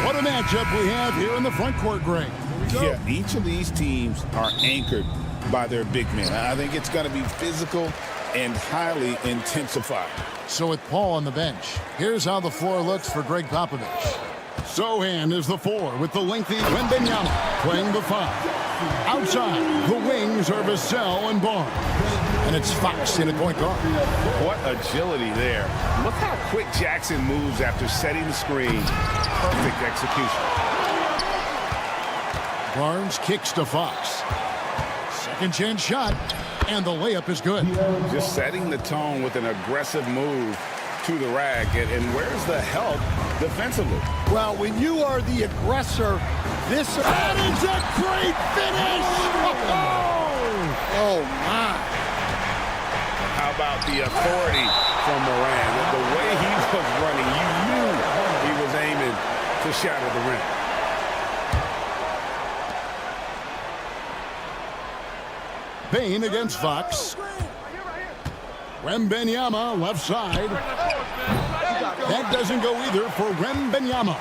What a matchup we have here in the front court, Greg. Yeah, each of these teams are anchored by their big men. I think it's going to be physical and highly intensified. So with Paul on the bench, here's how the floor looks for Greg Popovich. Sohan is the 4 with the lengthy Wembanyama playing the 5. Outside, the wings are Vassell and Barnes. And it's Fox in at point guard. What agility there. Look how quick Jackson moves after setting the screen. Perfect execution. Barnes kicks to Fox. Second chance shot, and the layup is good. Just setting the tone with an aggressive move to the rack. And where's the help defensively? Well, when you are the aggressor, That is a great finish! Oh, my. How about the authority from Moran? The way he was running, you knew he was aiming to shatter the rim. Bain against Fox. Wembanyama left side. That doesn't go either for Wembanyama.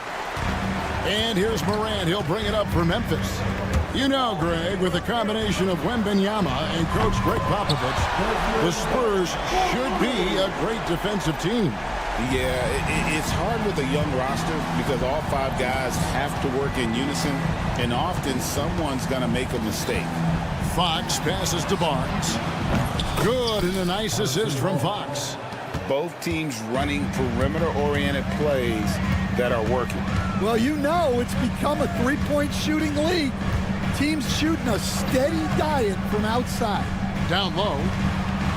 And here's Morant. He'll bring it up for Memphis. You know, Greg, with a combination of Wembanyama and Coach Greg Popovich, the Spurs should be a great defensive team. Yeah, it's hard with a young roster because all 5 guys have to work in unison, and often someone's going to make a mistake. Fox passes to Barnes. Good, and a nice assist from Fox. Both teams running perimeter-oriented plays that are working. Well, you know it's become a three-point shooting league. Teams shooting a steady diet from outside. Down low.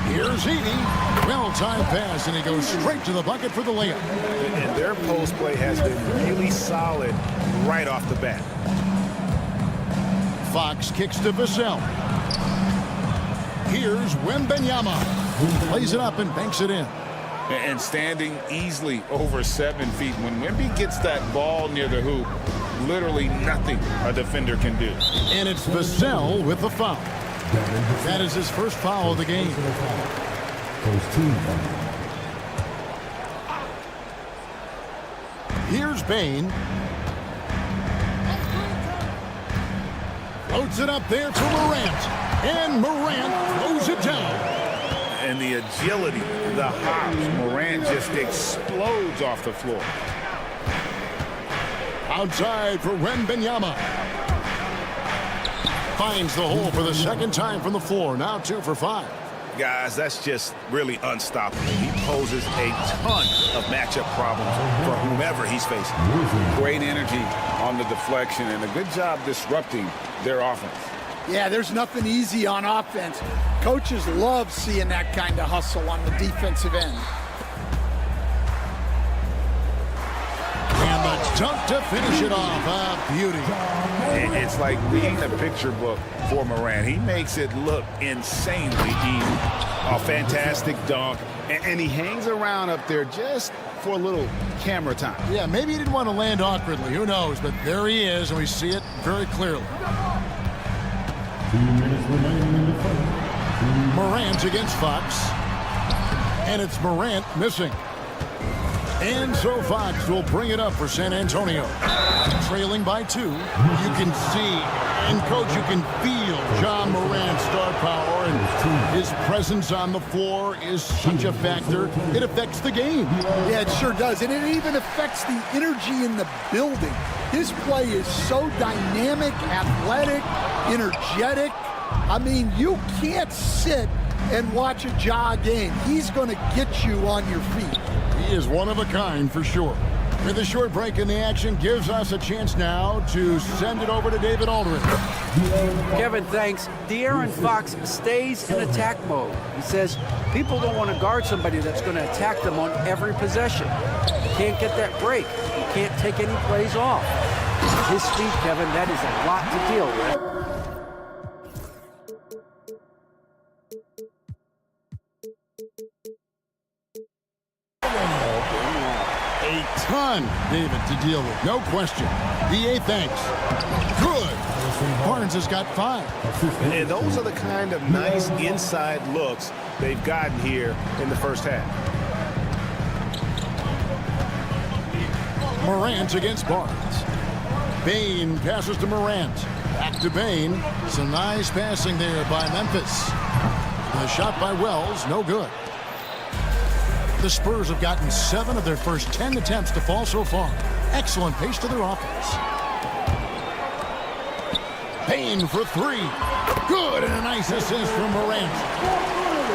Here's Edey. Well-timed pass, and he goes straight to the bucket for the layup. And their post play has been really solid right off the bat. Fox kicks to Vassell. Here's Wembanyama, who plays it up and banks it in. And standing easily over 7 feet. When Wemby gets that ball near the hoop, literally nothing a defender can do. And it's Vassell with the foul. That is his first foul of the game. Here's Bain. Floats it up there to Morant. And Morant throws it down. And the agility, the hops, Morant just explodes off the floor. Outside for Wembanyama. Finds the hole for the second time from the floor. Now 2 for 5. Guys, that's just really unstoppable. He poses a ton of matchup problems for whomever he's facing. Great energy on the deflection and a good job disrupting their offense. Yeah, there's nothing easy on offense. Coaches love seeing that kind of hustle on the defensive end. And the dunk to finish it off. A beauty. It's like reading a picture book for Morant. He makes it look insanely easy. A fantastic dunk. And he hangs around up there just for a little camera time. Yeah, maybe he didn't want to land awkwardly. Who knows? But there he is, and we see it very clearly. 2 minutes remaining in the fight. Morant against Fox. And it's Morant missing. And so Fox will bring it up for San Antonio. Trailing by 2. You can see, and Coach, you can feel John Morant's star power, and his presence on the floor is such a factor. It affects the game. Yeah, it sure does. And it even affects the energy in the building. His play is so dynamic, athletic, energetic. I mean, you can't sit and watch a Ja game. He's going to get you on your feet. He is one of a kind for sure. With a short break in the action, gives us a chance now to send it over to David Aldridge. Kevin, thanks. De'Aaron Fox stays in attack mode. He says people don't want to guard somebody that's going to attack them on every possession. You can't get that break. You can't take any plays off. At his speed, Kevin, that is a lot to deal with. A ton, David, to deal with. No question. DA thanks. Good. Barnes has got 5. And those are the kind of nice inside looks they've gotten here in the first half. Morant against Barnes. Bain passes to Morant. Back to Bain. Some nice passing there by Memphis. The shot by Wells, no good. The Spurs have gotten 7 of their first 10 attempts to fall so far. Excellent pace to their offense. Bain for 3. Good, and a nice assist from Morant.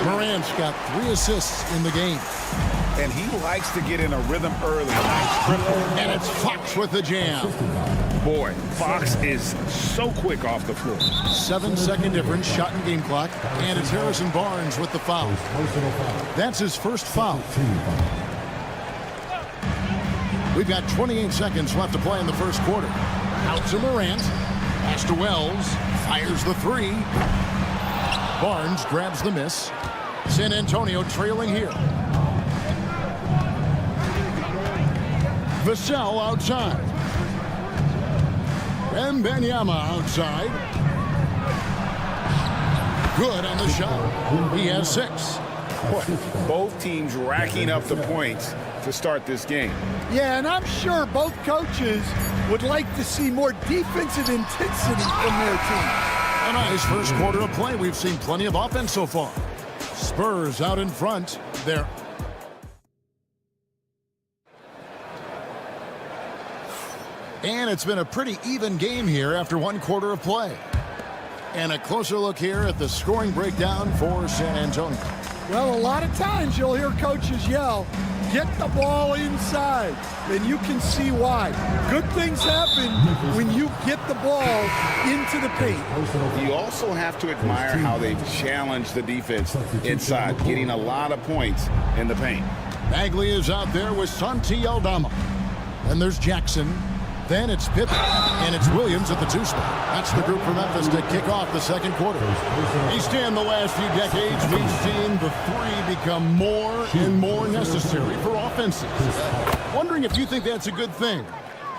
Morant's got 3 assists in the game. And he likes to get in a rhythm early. Nice triple. And it's Fox with the jam. Boy, Fox is so quick off the floor. 7-second difference, shot and game clock. And it's Harrison Barnes with the foul. That's his first foul. We've got 28 seconds left to play in the first quarter. Out to Morant. Pass to Wells. Fires the 3. Barnes grabs the miss. San Antonio trailing here. Vassell outside. Wembanyama outside. Good on the shot. He has 6. Both teams racking up the points to start this game. Yeah, and I'm sure both coaches would like to see more defensive intensity from their team. A nice first quarter of play. We've seen plenty of offense so far. Spurs out in front. They're and it's been a pretty even game here after 1 quarter of play. And a closer look here at the scoring breakdown for San Antonio. Well, a lot of times you'll hear coaches yell, get the ball inside. Then you can see why. Good things happen when you get the ball into the paint. You also have to admire how they've challenged the defense inside, getting a lot of points in the paint. Bagley is out there with Santi Aldama. Then there's Jackson. Then it's Pippen, and it's Williams at the 2 spot. That's the group for Memphis to kick off the second quarter. East End, the last few decades, we've seen the 3 become more and more necessary for offenses. Wondering if you think that's a good thing.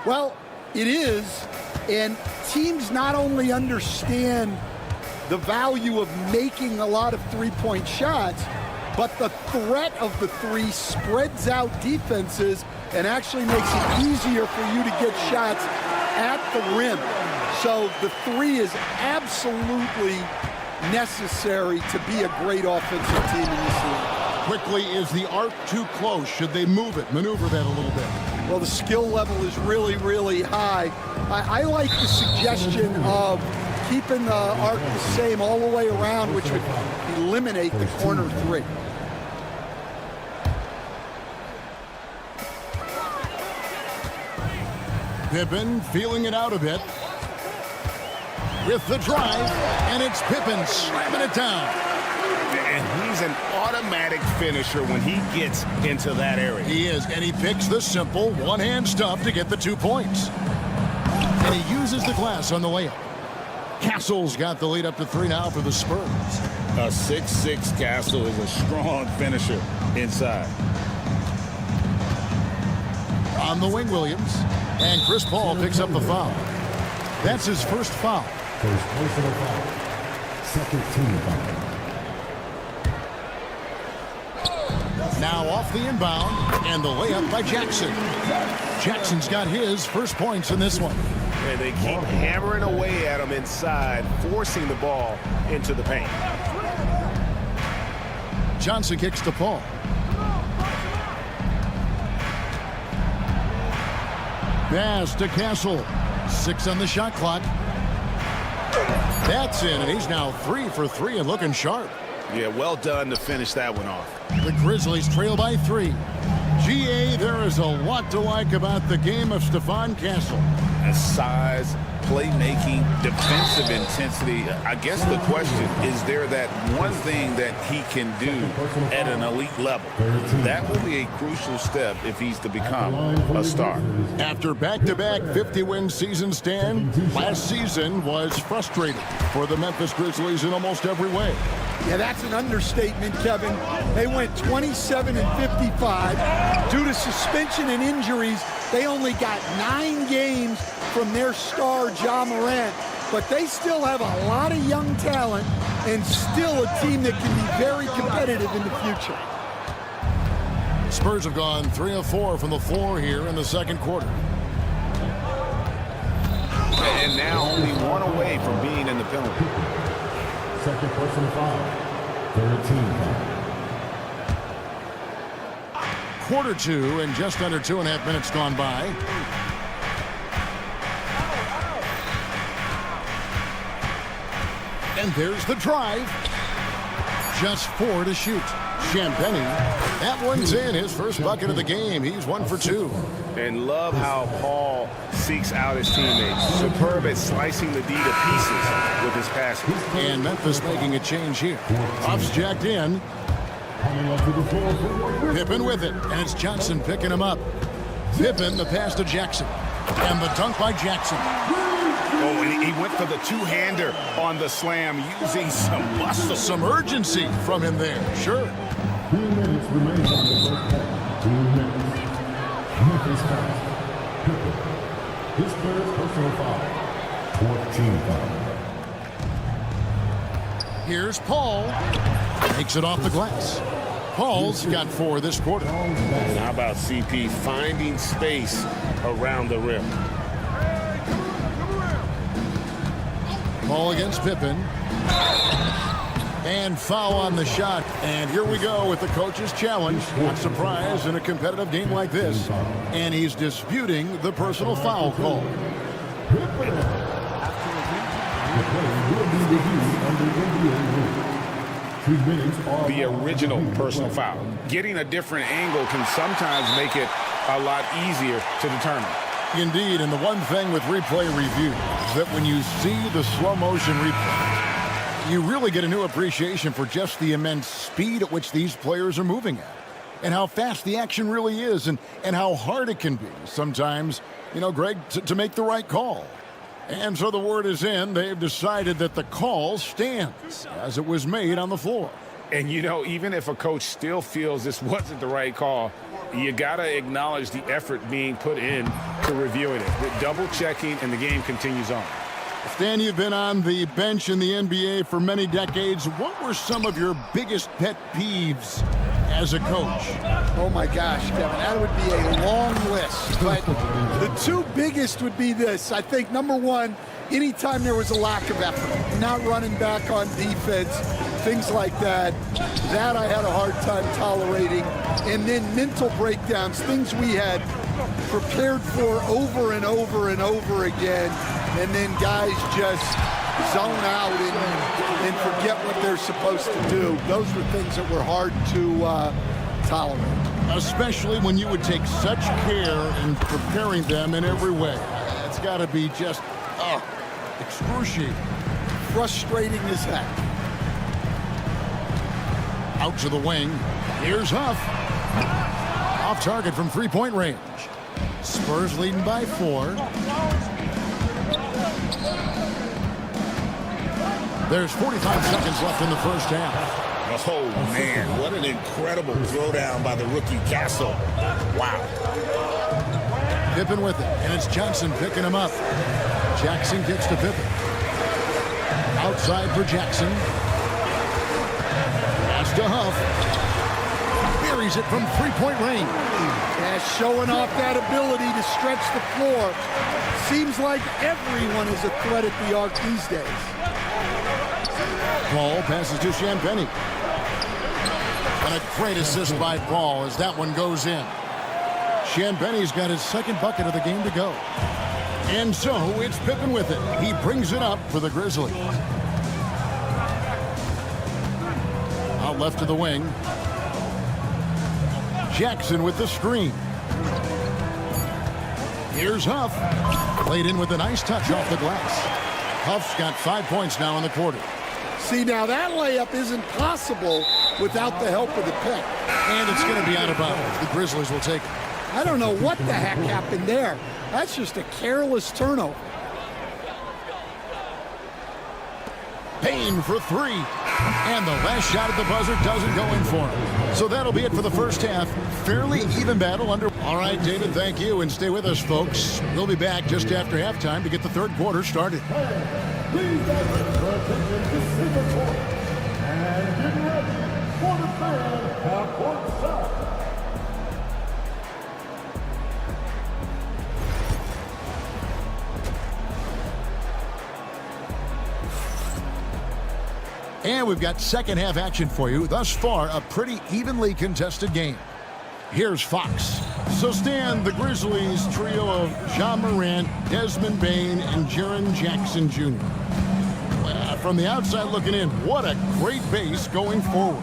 Well, it is, and teams not only understand the value of making a lot of 3-point shots, but the threat of the 3 spreads out defenses and actually makes it easier for you to get shots at the rim. So the 3 is absolutely necessary to be a great offensive team in this league. Quickly, is the arc too close? Should they move it, maneuver that a little bit? Well, the skill level is really, really high. I like the suggestion of keeping the arc the same all the way around, which would eliminate the corner 3. Pippen feeling it out a bit. With the drive, and it's Pippen slamming it down. And he's an automatic finisher when he gets into that area. He is, and he picks the simple one-hand stuff to get the 2 points. And he uses the glass on the layup. Castle's got the lead up to 3 now for the Spurs. A 6'6" Castle is a strong finisher inside. On the wing, Williams. And Chris Paul picks up the foul. That's his first foul. First personal foul. Second team foul. Now off the inbound, and the layup by Jackson. Jackson's got his first points in this one. And they keep hammering away at him inside, forcing the ball into the paint. Johnson kicks to Paul. Pass to Castle. 6 on the shot clock. That's in, and he's now 3 for 3 and looking sharp. Yeah, well done to finish that one off. The Grizzlies trail by 3. GA, there There's a lot to like about the game of Stephon Castle. Size, playmaking, defensive intensity. I guess the question is there that one thing that he can do at an elite level. That will be a crucial step if he's to become a star. After back-to-back 50-win seasons, Stan, last season was frustrating for the Memphis Grizzlies in almost every way. Yeah, that's an understatement, Kevin. They went 27-55. Due to suspension and injuries, they only got 9 games from their star, Ja Morant. But they still have a lot of young talent and still a team that can be very competitive in the future. Spurs have gone 3 of 4 from the floor here in the second quarter. And now only 1 away from being in the penalty. Second personal foul. 13 foul. Quarter 2 and just under 2.5 minutes gone by. And there's the drive. Just 4 to shoot. Champagny, that one's in. His first bucket of the game. He's 1 for 2. And love how Paul seeks out his teammates. Superb at slicing the D to pieces with his passing. And Memphis making a change here. Puff's jacked in. Pippen with it. And it's Johnson picking him up. Pippen, the pass to Jackson. And the dunk by Jackson. Oh, and he went for the two-hander on the slam using some muscle. Some urgency from him there. Sure. 2 minutes remain on the first half. 2 minutes. Memphis foul. Pippen. His third personal foul. 14 foul. Here's Paul. Takes it off the glass. Paul's got 4 this quarter. And how about CP finding space around the rim? Ball against Pippen. And foul on the shot. And here we go with the coach's challenge. Not surprised in a competitive game like this. And he's disputing the personal foul call. The original personal foul. Getting a different angle can sometimes make it a lot easier to determine. Indeed, and the one thing with replay review is that when you see the slow motion replay, you really get a new appreciation for just the immense speed at which these players are moving at, and how fast the action really is, and how hard it can be sometimes, Greg, to make the right call. And so the word is in. They've decided that the call stands as it was made on the floor. And, even if a coach still feels this wasn't the right call, you got to acknowledge the effort being put in to reviewing it. With double checking, and the game continues on. Stan, you've been on the bench in the NBA for many decades. What were some of your biggest pet peeves as a coach? Oh, my gosh, Kevin, that would be a long list. But the 2 biggest would be this. I think, number 1, anytime there was a lack of effort, not running back on defense, things like that, that I had a hard time tolerating. And then mental breakdowns, things we had prepared for over and over and over again, and then guys just zone out and forget what they're supposed to do. Those were things that were hard to tolerate. Especially when you would take such care in preparing them in every way. It's got to be just excruciating. Frustrating as heck. Out to the wing. Here's Huff. Off target from three-point range. Spurs leading by 4. There's 45 seconds left in the first half. Oh, man, what an incredible throwdown by the rookie Castle. Wow. Pippen with it, and it's Johnson picking him up. Jackson gets to Pippen. Outside for Jackson. Pass to Huff. Buries it from three-point range. Yeah, showing off that ability to stretch the floor. Seems like everyone is a threat at the arc these days. Paul passes to Champagny. And a great assist by Paul as that one goes in. Champagny's got his second bucket of the game to go. And so it's Pippen with it. He brings it up for the Grizzlies. Out left to the wing. Jackson with the screen. Here's Huff. Played in with a nice touch off the glass. Huff's got 5 points now in the quarter. See, now that layup isn't possible without the help of the pick. And it's going to be out of bounds. The Grizzlies will take it. I don't know what the heck happened there. That's just a careless turnover. Payne for three. And the last shot at the buzzer doesn't go in for him. So that'll be it for the first half. Fairly even battle under. All right, David, thank you. And stay with us, folks. We'll be back just after halftime to get the third quarter started. Please gather for attention to center court. And get ready for the third half-court start. And we've got second half action for you. Thus far, a pretty evenly contested game. Here's Fox. So stand the Grizzlies trio of Ja Morant, Desmond Bane, and Jaren Jackson Jr. From the outside looking in, what a great base going forward.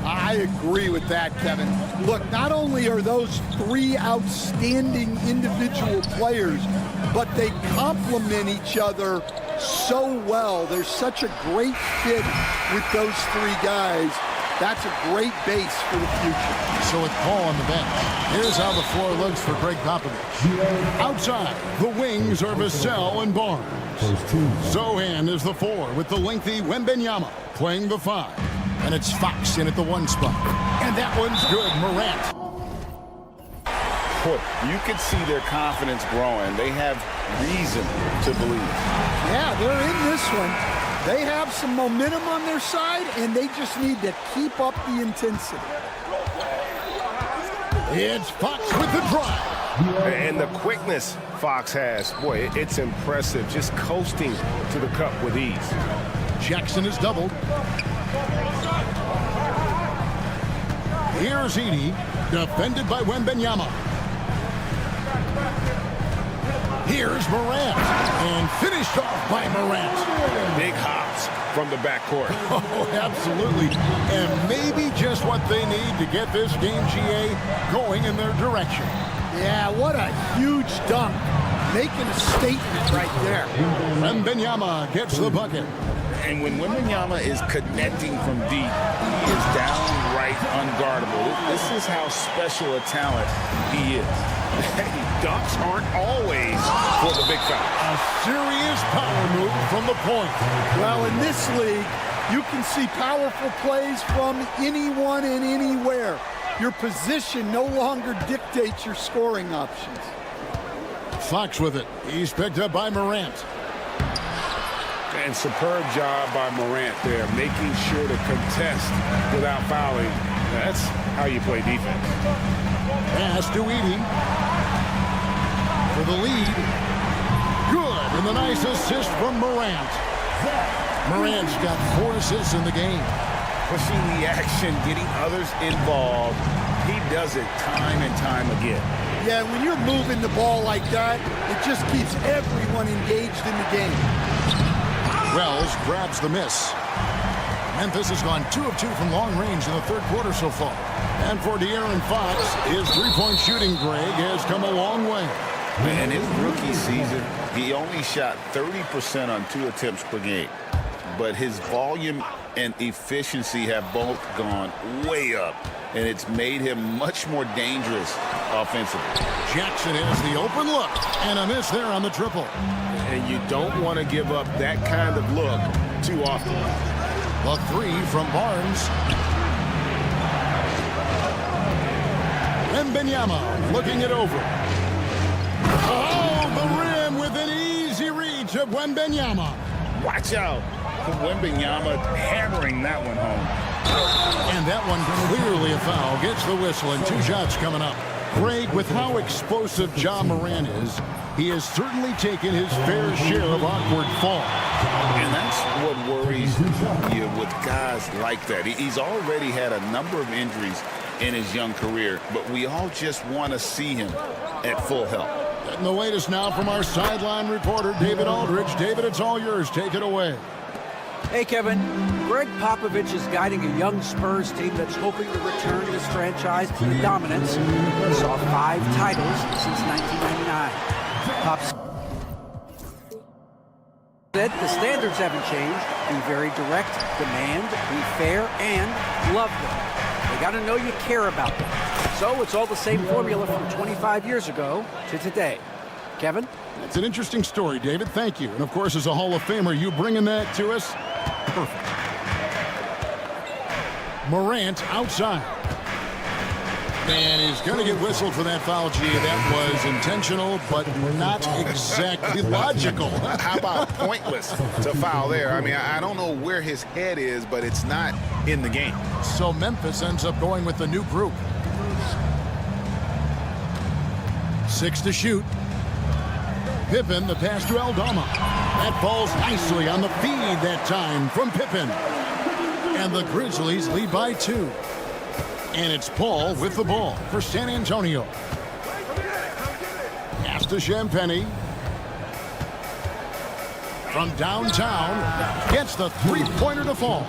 I agree with that, Kevin. Look, not only are those three outstanding individual players, but they complement each other so well. There's such a great fit with those three guys. That's a great base for the future. So with Paul on the bench, here's how the floor looks for Greg Popovich. Outside, the wings are Vassell and Barnes. Sohan is the 4 with the lengthy Wembanyama playing the 5. And it's Fox in at the 1 spot. And that one's good, Morant. You can see their confidence growing. They have reason to believe. Yeah, they're in this one. They have some momentum on their side, and they just need to keep up the intensity. It's Fox with the drive. And the quickness Fox has, boy, it's impressive. Just coasting to the cup with ease. Jackson is doubled. Here's Edey, defended by Wembanyama. Here's Morant, and finished off by Morant. Big hops from the backcourt. Oh, absolutely. And maybe just what they need to get this game, GA, going in their direction. Yeah, what a huge dunk. Making a statement right there. Wembanyama gets the bucket. And when Wembanyama is connecting from deep, he is downright unguardable. This is how special a talent he is. Dunks aren't always for the big foul. A serious power move from the point. Well, in this league, you can see powerful plays from anyone and anywhere. Your position no longer dictates your scoring options. Fox with it. He's picked up by Morant. And superb job by Morant there, making sure to contest without fouling. That's how you play defense. Pass to Edey. For the lead. Good. And the nice assist from Morant. Morant's got 4 assists in the game. Pushing the action, getting others involved. He does it time and time again. Yeah, when you're moving the ball like that, it just keeps everyone engaged in the game. Wells grabs the miss. Memphis has gone 2 of 2 from long range in the third quarter so far. And for De'Aaron Fox, his three-point shooting, Greg, has come a long way. In his rookie season, he only shot 30% on 2 attempts per game. But his volume and efficiency have both gone way up, and it's made him much more dangerous offensively. Jackson has the open look, and a miss there on the triple. And you don't want to give up that kind of look too often. The 3 from Barnes. Wembanyama looking it over. Oh, the rim with an easy reach of Wembanyama. Watch out. Wembanyama hammering that one home. And that one clearly a foul. Gets the whistle, and 2 shots coming up. Greg, with how explosive Ja Morant is, he has certainly taken his fair share of awkward falls. And that's what worries you with guys like that. He's already had a number of injuries in his young career, but we all just want to see him at full health. And the latest now from our sideline reporter, David Aldridge. David, it's all yours. Take it away. Hey, Kevin. Greg Popovich is guiding a young Spurs team that's hoping to return this franchise to dominance. It saw 5 titles since 1999. Pops said the standards haven't changed. Be very direct, demand, be fair, and love them. They got to know you care about them. So it's all the same formula from 25 years ago to today. Kevin? It's an interesting story, David. Thank you. And, of course, as a Hall of Famer, you bringing that to us? Perfect. Morant outside. And he's going to get whistled for that foul, G. That was intentional, but not exactly logical. How about pointless to foul there? I mean, I don't know where his head is, but it's not in the game. So Memphis ends up going with the new group. 6 to shoot. Pippen, the pass to Aldama. That falls nicely on the feed that time from Pippen. And the Grizzlies lead by 2. And it's Paul with the ball for San Antonio. Pass to Champagnie. From downtown, gets the three-pointer to fall.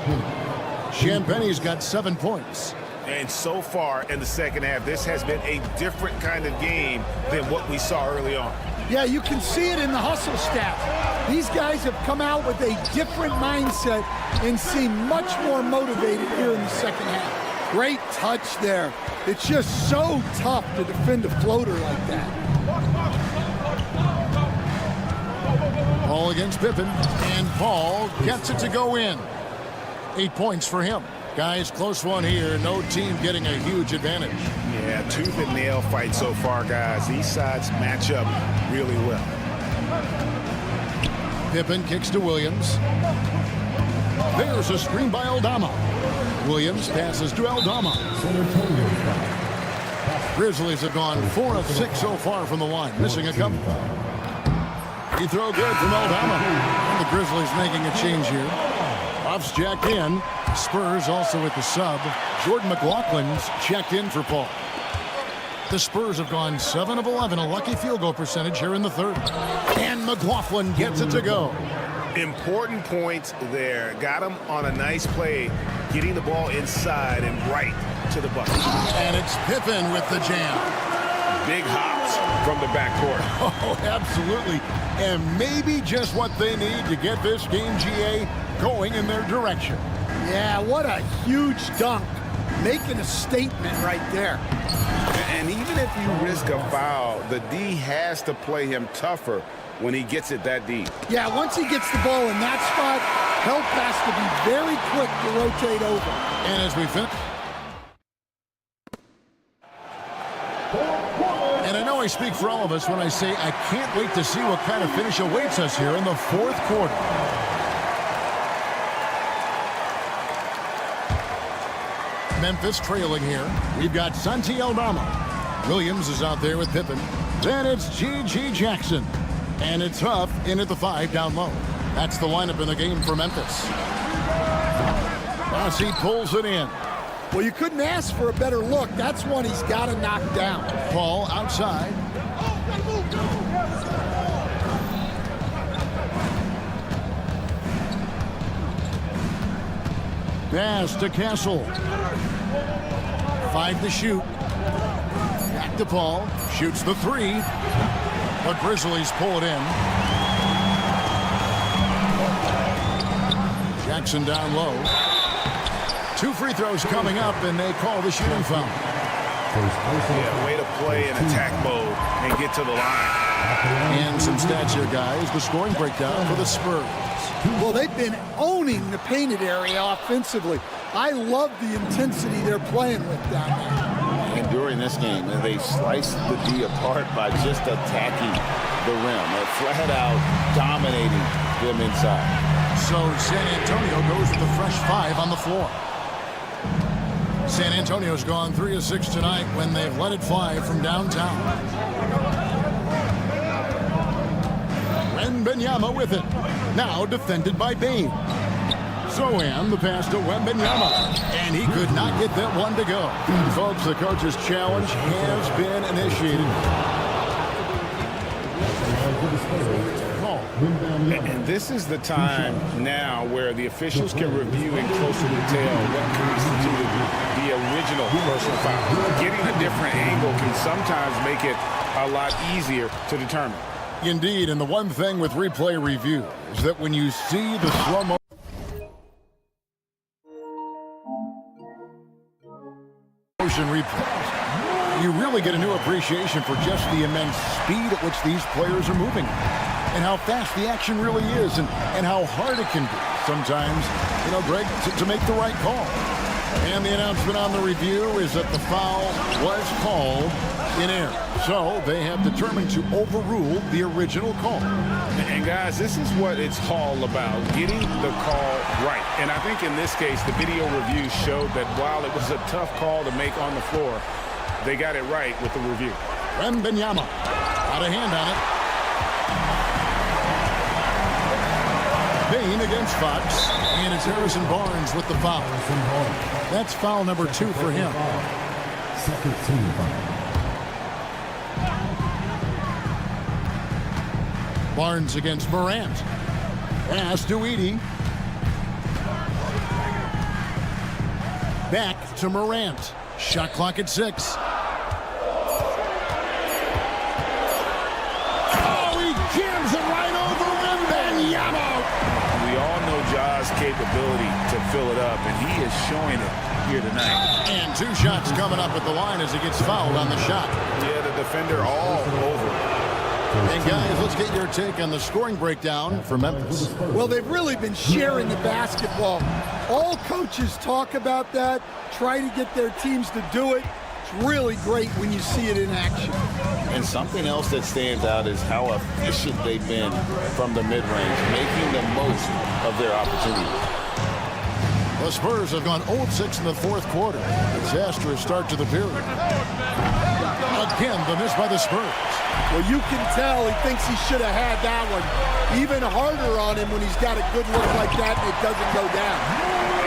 Champagnie's got 7 points. And so far in the second half, this has been a different kind of game than what we saw early on. Yeah, you can see it in the hustle stats. These guys have come out with a different mindset and seem much more motivated here in the second half. Great touch there. It's just so tough to defend a floater like that. Paul against Pippen, and Paul gets it to go in. 8 points for him. Guys, close one here. No team getting a huge advantage. Yeah, tooth and nail fight so far, guys. These sides match up really well. Pippen kicks to Williams. There's a screen by Aldama. Williams passes to Aldama. Grizzlies have gone 4 of 6 so far from the line, missing a couple. He throw good from Aldama. And the Grizzlies making a change here. Buffs jacked in. Spurs also with the sub. Jordan McLaughlin's checked in for Paul. The Spurs have gone 7 of 11, a lucky field goal percentage here in the third. And McLaughlin gets it to go. Important points there. Got him on a nice play, getting the ball inside and right to the bucket. And it's Pippen with the jam. Big hops from the backcourt. Oh, absolutely. And maybe just what they need to get this game, GA, going in their direction. Yeah, what a huge dunk. Making a statement right there. And even if you risk a foul, the D has to play him tougher when he gets it that deep. Yeah, once he gets the ball in that spot, help has to be very quick to rotate over. And as we finish. And I know I speak for all of us when I say I can't wait to see what kind of finish awaits us here in the fourth quarter. Memphis trailing here. We've got Santi Aldama. Williams is out there with Pippen. Then it's G.G. Jackson. And it's Huff in at the 5 down low. That's the lineup in the game for Memphis. As he pulls it in. Well, you couldn't ask for a better look. That's one he's got to knock down. Paul outside. Pass to Castle. 5 to shoot. Back to Paul. Shoots the 3. The Grizzlies pull it in. Jackson down low. 2 free throws coming up, and they call the shooting foul. Yeah, way to play in attack mode and get to the line. And some stats here, guys. The scoring breakdown for the Spurs. Well, they've been owning the painted area offensively. I love the intensity they're playing with down there. And during this game, they sliced the D apart by just attacking the rim. They're flat out dominating them inside. So San Antonio goes with the fresh 5 on the floor. San Antonio's gone 3 of 6 tonight when they've let it fly from downtown. Wembanyama with it. Now defended by Bain. Sohan, the pass to Wembanyama. And he could not get that one to go. Folks, the coach's challenge has been initiated. And this is the time now where the officials can review in closer detail what constituted the original personal foul. Getting a different angle can sometimes make it a lot easier to determine. Indeed, and the one thing with replay review is that when you see the slow-mo motion replays, you really get a new appreciation for just the immense speed at which these players are moving and how fast the action really is and how hard it can be sometimes, Greg, to make the right call. And the announcement on the review is that the foul was called in error. So they have determined to overrule the original call. And guys, this is what it's all about, getting the call right. And I think in this case, the video review showed that while it was a tough call to make on the floor, they got it right with the review. Wembanyama out of hand on it. Bain against Fox, and it's Harrison Barnes with the foul. That's foul number 2 for him. Second team foul. Barnes against Morant. Pass to Edey. Back to Morant. Shot clock at 6. Oh, he jams it right over Wembanyama. We all know Ja's capability to fill it up, and he is showing it here tonight. And 2 shots coming up at the line as he gets fouled on the shot. Yeah, the defender all over. And guys, let's get your take on the scoring breakdown for Memphis. Well, they've really been sharing the basketball. All coaches talk about that, try to get their teams to do it. It's really great when you see it in action. And something else that stands out is how efficient they've been from the mid-range, making the most of their opportunities. The Spurs have gone 0-6 in the fourth quarter. Disastrous start to the period. Again, the miss by the Spurs. Well, you can tell he thinks he should have had that one. Even harder on him when he's got a good look like that and it doesn't go down.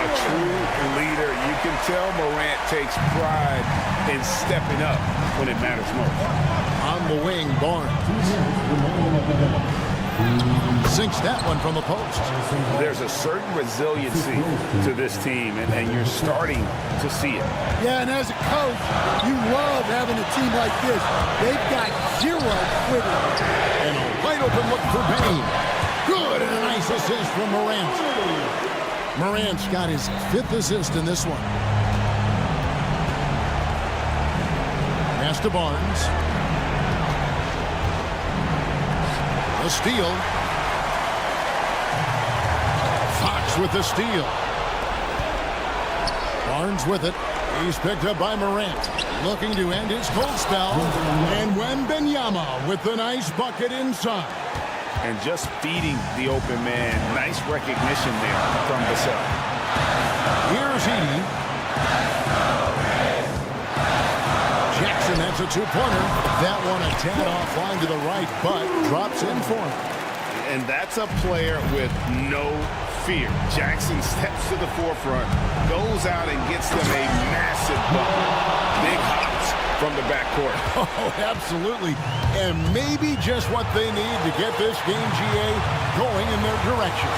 A true leader. You can tell Morant takes pride in stepping up when it matters most. On the wing, Barnes sinks that one from the post. There's a certain resiliency to this team, and you're starting to see it. Yeah, and as a coach, you love having a team like this. They've got 0 quitting. And a wide open look for Bain. Good, and a nice assist from Morant. Morant's got his 5th assist in this one. Pass to Barnes. A steal. Fox with the steal. Barnes with it. He's picked up by Morant. Looking to end his cold spell. And Wembanyama with the nice bucket inside. And just feeding the open man. Nice recognition there from Vassell. Here's Edey. Jackson, that's a 2-pointer. That one a tad offline to the right, but drops in for him. And that's a player with no fear. Jackson steps to the forefront, goes out and gets them a massive ball. Big hops from the backcourt. Oh, absolutely. And maybe just what they need to get this game, GA, going in their direction.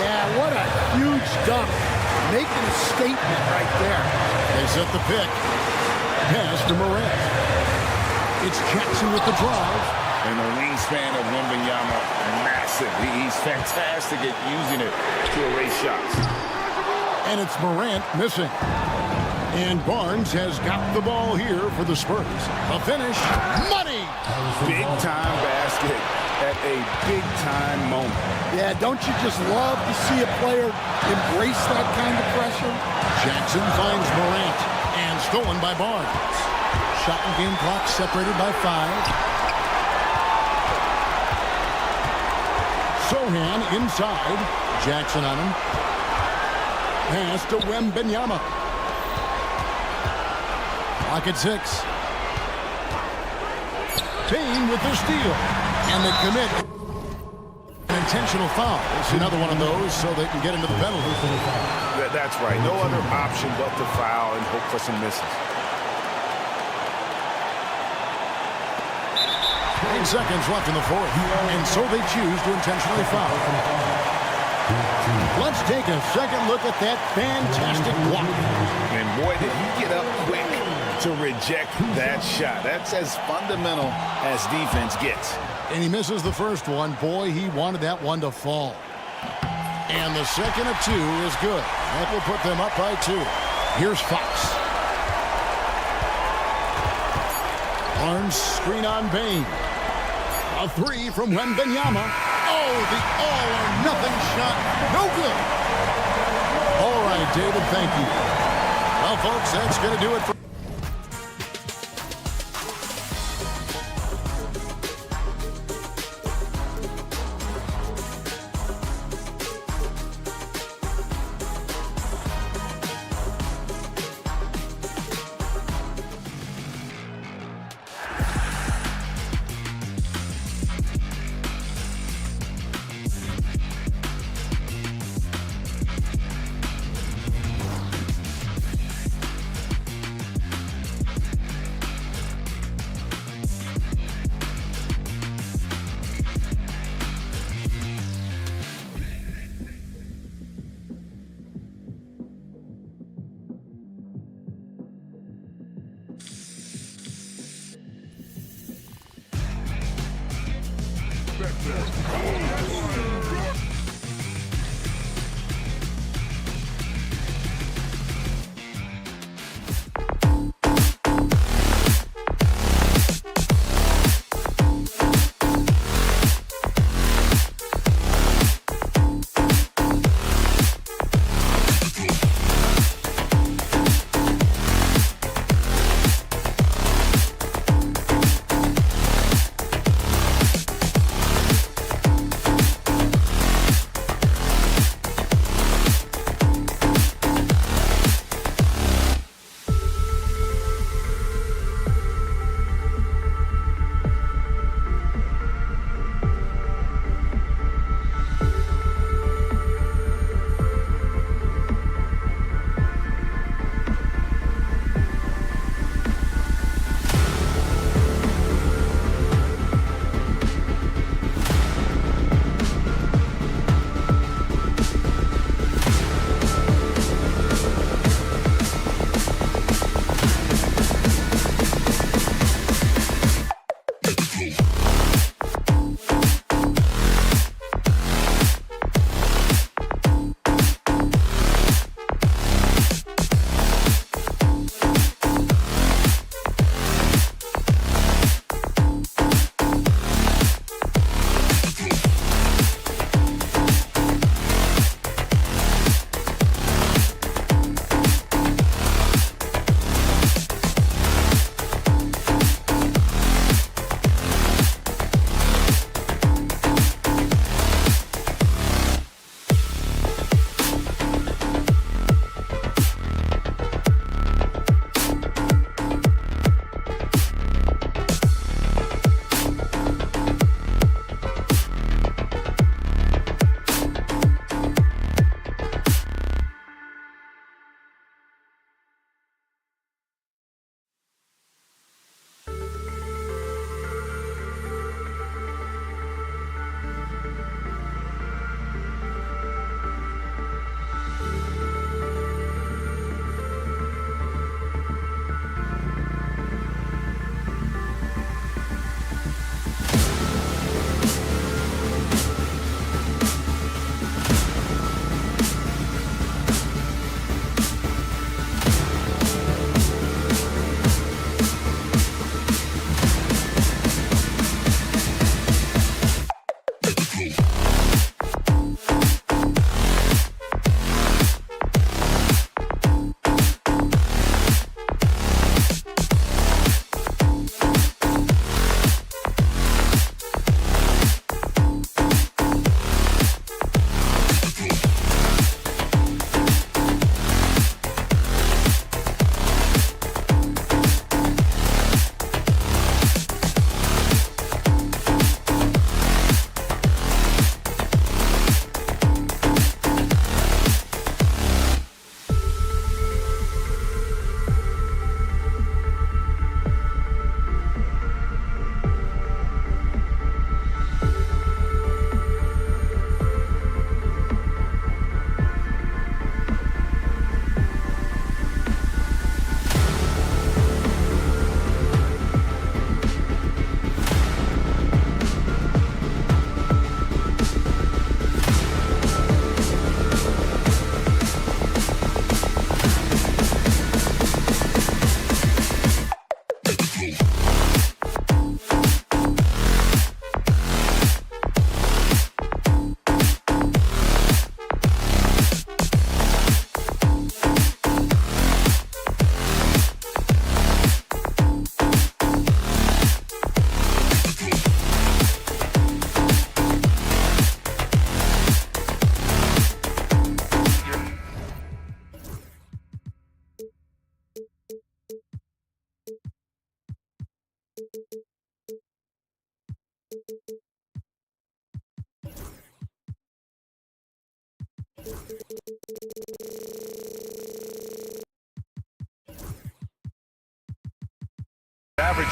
Yeah, what a huge dunk. Making a statement right there. They set the pick. Pass to Morant. It's Jackson with the drive. And the wingspan of Wembanyama, massive. He's fantastic at using it to erase shots. And it's Morant missing. And Barnes has got the ball here for the Spurs. A finish. Money! Big-time basket at a big-time moment. Yeah, don't you just love to see a player embrace that kind of pressure? Jackson finds Morant. And stolen by Barnes. Shot and game clock separated by 5. Sohan inside. Jackson on him. Pass to Wembanyama. Clock at 6. Bain with the steal. And they commit an intentional foul. It's another one of those so they can get into the penalty. That's right. No other option but to foul and hope for some misses. 8 seconds left in the fourth. And so they choose to intentionally foul. Let's take a second look at that fantastic block. And boy, did he get up quick to reject that shot. That's as fundamental as defense gets. And he misses the first one. Boy, he wanted that one to fall. And the second of 2 is good. That will put them up by 2. Here's Fox. Barnes screen on Bain. A 3 from Wembanyama. Oh, the all-or-nothing shot. No good. All right, David, thank you. Well, folks, that's going to do it for...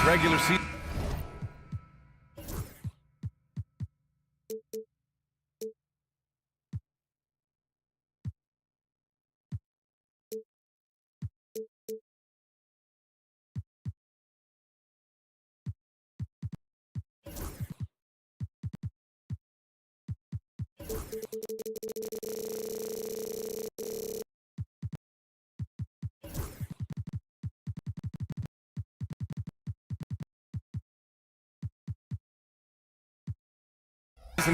regular season.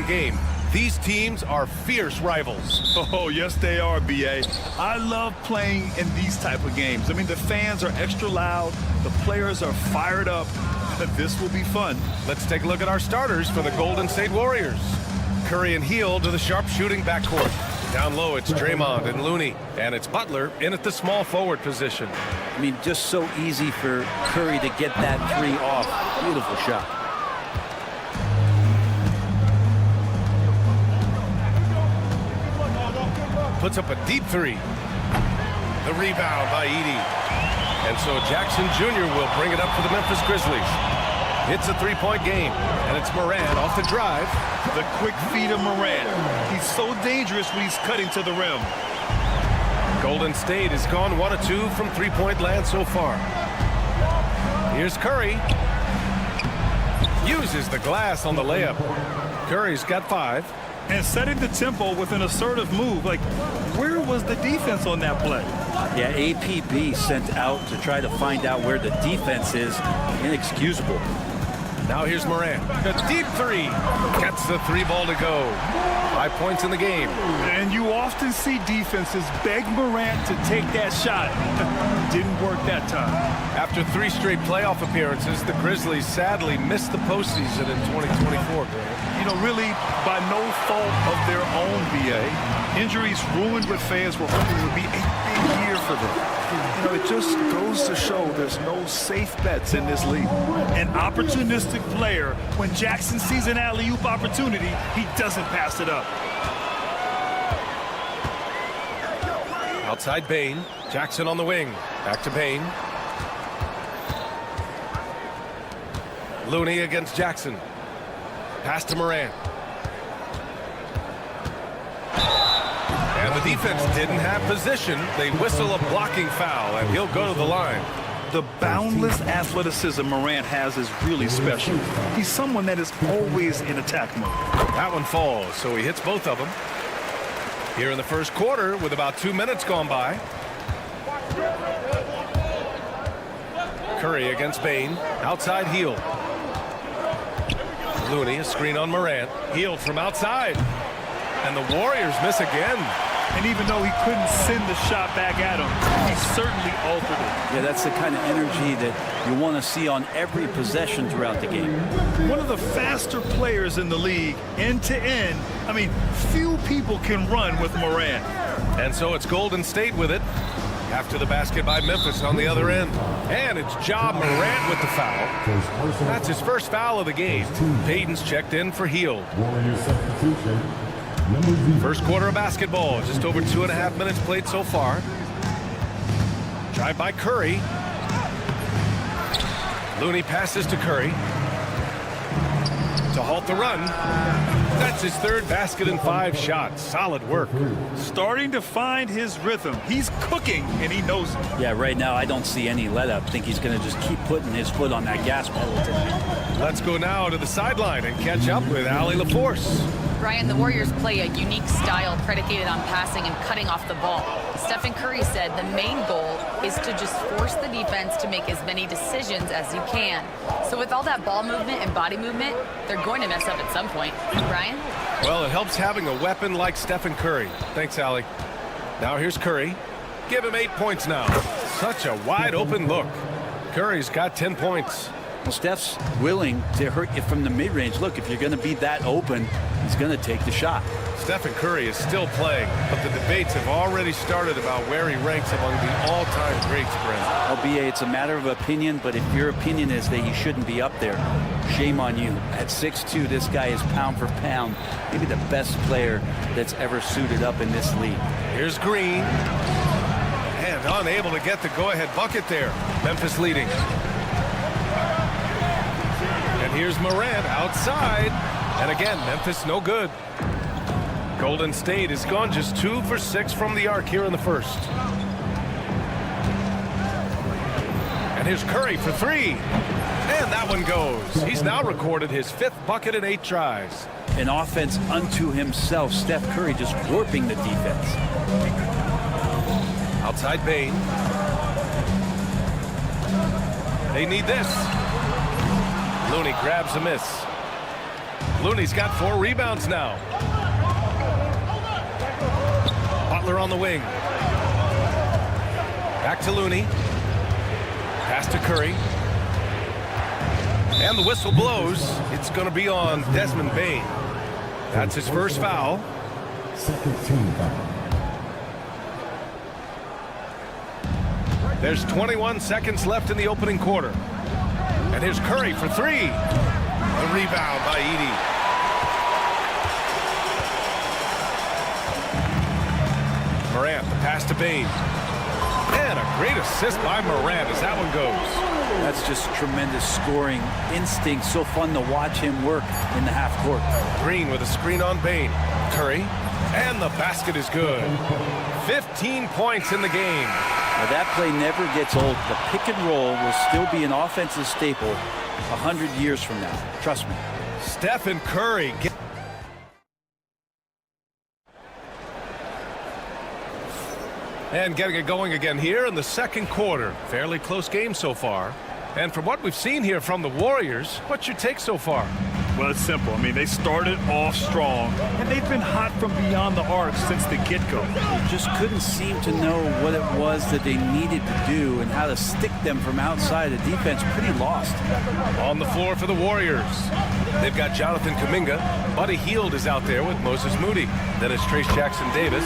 Game. These teams are fierce rivals. Oh, yes, they are, B.A. I love playing in these type of games. I mean, the fans are extra loud. The players are fired up. This will be fun. Let's take a look at our starters for the Golden State Warriors. Curry and Hield to the sharpshooting backcourt. Down low, it's Draymond and Looney. And it's Butler in at the small forward position. I mean, just so easy for Curry to get that three off. Beautiful shot. Puts up a deep three. The rebound by Edey. And so Jackson Jr. will bring it up for the Memphis Grizzlies. It's a three-point game, and it's Morant off the drive. The quick feed of Morant. He's so dangerous when he's cutting to the rim. Golden State has gone 1 of 2 from three-point land so far. Here's Curry. Uses the glass on the layup. Curry's got 5. And setting the tempo with an assertive move. Like, where was the defense on that play? Yeah, APB sent out to try to find out where the defense is. Inexcusable. Now here's Morant. A deep three. Gets the 3 ball to go. 5 points in the game. And you often see defenses beg Morant to take that shot. Didn't work that time. After 3 straight playoff appearances, the Grizzlies sadly missed the postseason in 2024, Graham. You know, really by no fault of their own, B.A. Injuries ruined what fans were hoping would be a big year for them. You know, it just goes to show there's no safe bets in this league. An opportunistic player, when Jackson sees an alley-oop opportunity, he doesn't pass it up. Outside Bane. Jackson on the wing. Back to Bane. Looney against Jackson. Pass to Morant. And the defense didn't have position. They whistle a blocking foul, and he'll go to the line. The boundless athleticism Morant has is really special. He's someone that is always in attack mode. That one falls, so he hits both of them. Here in the first quarter, with about 2 minutes gone by. Curry against Bane. Outside Hield. Looney, a screen on Morant. Hield from outside. And the Warriors miss again. And even though he couldn't send the shot back at him, he certainly altered it. Yeah, that's the kind of energy that you want to see on every possession throughout the game. One of the faster players in the league, end to end. I mean, few people can run with Morant. And so it's Golden State with it. After the basket by Memphis on the other end. And it's Ja Morant with the foul. That's his first foul of the game. Payton's checked in for Hield. First quarter of basketball. Just over 2.5 minutes played so far. Drive by Curry. Looney passes to Curry. To halt the run. That's his third basket in 5 shots. Solid work. Starting to find his rhythm. He's cooking, and he knows it. Yeah, right now I don't see any let-up. I think he's going to just keep putting his foot on that gas pedal tonight. Let's go now to the sideline and catch up with Allie LaForce. Brian, the Warriors play a unique style predicated on passing and cutting off the ball. Stephen Curry said the main goal is to just force the defense to make as many decisions as you can. So with all that ball movement and body movement, they're going to mess up at some point. Brian? Well, it helps having a weapon like Stephen Curry. Thanks, Allie. Now here's Curry. Give him 8 points now. Such a wide open look. Curry's got 10 points. Well, Steph's willing to hurt you from the mid-range. Look, if you're going to be that open, he's going to take the shot. Stephen Curry is still playing, but the debates have already started about where he ranks among the all-time greats, Brent. LBA, it's a matter of opinion, but if your opinion is that he shouldn't be up there, shame on you. At 6'2", this guy is pound for pound, maybe the best player that's ever suited up in this league. Here's Green. And unable to get the go-ahead bucket there. Memphis leading. here's Morant outside. And again, Memphis no good. Golden State has gone just 2 for 6 from the arc here in the first. And here's Curry for 3. And that one goes. He's now recorded his 5th bucket in 8 tries. An offense unto himself. Steph Curry just warping the defense. Outside Bane. They need this. Looney grabs a miss. Looney's got 4 rebounds now. Butler on the wing. Back to Looney. Pass to Curry. And the whistle blows. It's going to be on Desmond Bane. That's his first foul. Second team foul. There's 21 seconds left in the opening quarter. And here's Curry for 3. The rebound by Edey. Morant, the pass to Bane. And a great assist by Morant as that one goes. That's just tremendous scoring instinct. So fun to watch him work in the half court. Green with a screen on Bane. Curry. And the basket is good. 15 points in the game. Now that play never gets old. The pick and roll will still be an offensive staple 100 years from now. Trust me. Stephen Curry. And getting it going again here in the second quarter. Fairly close game so far. And from what we've seen here from the Warriors, what's your take so far? Well, it's simple. I mean, they started off strong, and they've been hot from beyond the arc since the get-go. They just couldn't seem to know what it was that they needed to do and how to stick them from outside. The defense pretty lost. On the floor for the Warriors. They've got Jonathan Kuminga. Buddy Hield is out there with Moses Moody. Then it's Trace Jackson-Davis.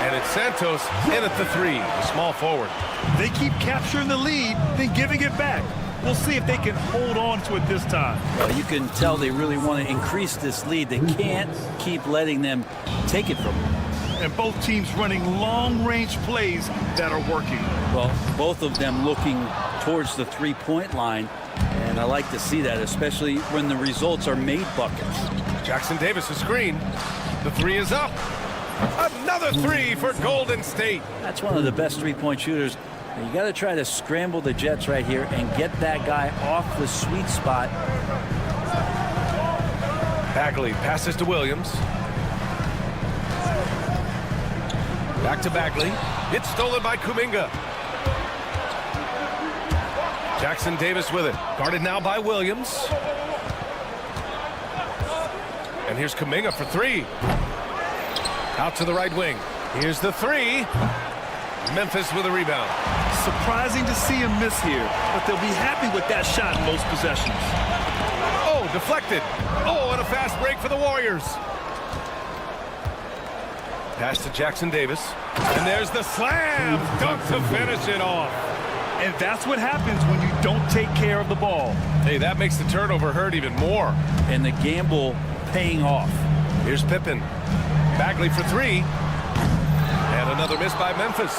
And it's Santos in at the 3, the small forward. They keep capturing the lead, then giving it back. We'll see if they can hold on to it this time. Well, you can tell they really want to increase this lead. They can't keep letting them take it from them. And both teams running long-range plays that are working. Well, both of them looking towards the three-point line. And I like to see that, especially when the results are made buckets. Jackson-Davis a screen. The 3 is up. Another 3 for Golden State. That's one of the best three-point shooters. You got to try to scramble the Jets right here and get that guy off the sweet spot. Bagley passes to Williams. Back to Bagley. It's stolen by Kuminga. Jackson-Davis with it. Guarded now by Williams. And here's Kuminga for 3. Out to the right wing. Here's the 3. Memphis with a rebound. Surprising to see him miss here, but they'll be happy with that shot in most possessions. Oh, deflected. Oh, and a fast break for the Warriors. Pass to Jackson-Davis. And there's the slam dunk to finish it off. And that's what happens when you don't take care of the ball. Hey, that makes the turnover hurt even more. And the gamble paying off. Here's Pippen. Bagley for 3. And another miss by Memphis.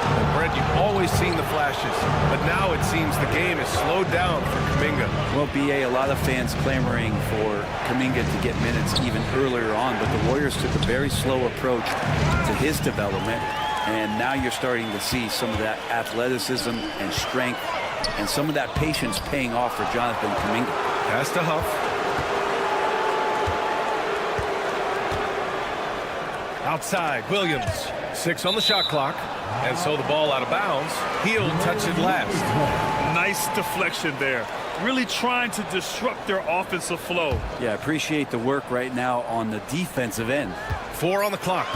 And Brent, you've always seen the flashes, but now it seems the game is slowed down for Kuminga. Well, BA, a lot of fans clamoring for Kuminga to get minutes even earlier on, but the Warriors took a very slow approach to his development, and now you're starting to see some of that athleticism and strength and some of that patience paying off for Jonathan Kuminga. Pass to Huff. Outside, Williams. 6 on the shot clock. And so the ball out of bounds. Hield touched it last. Nice deflection there. Really trying to disrupt their offensive flow. Yeah, I appreciate the work right now on the defensive end. 4 on the clock.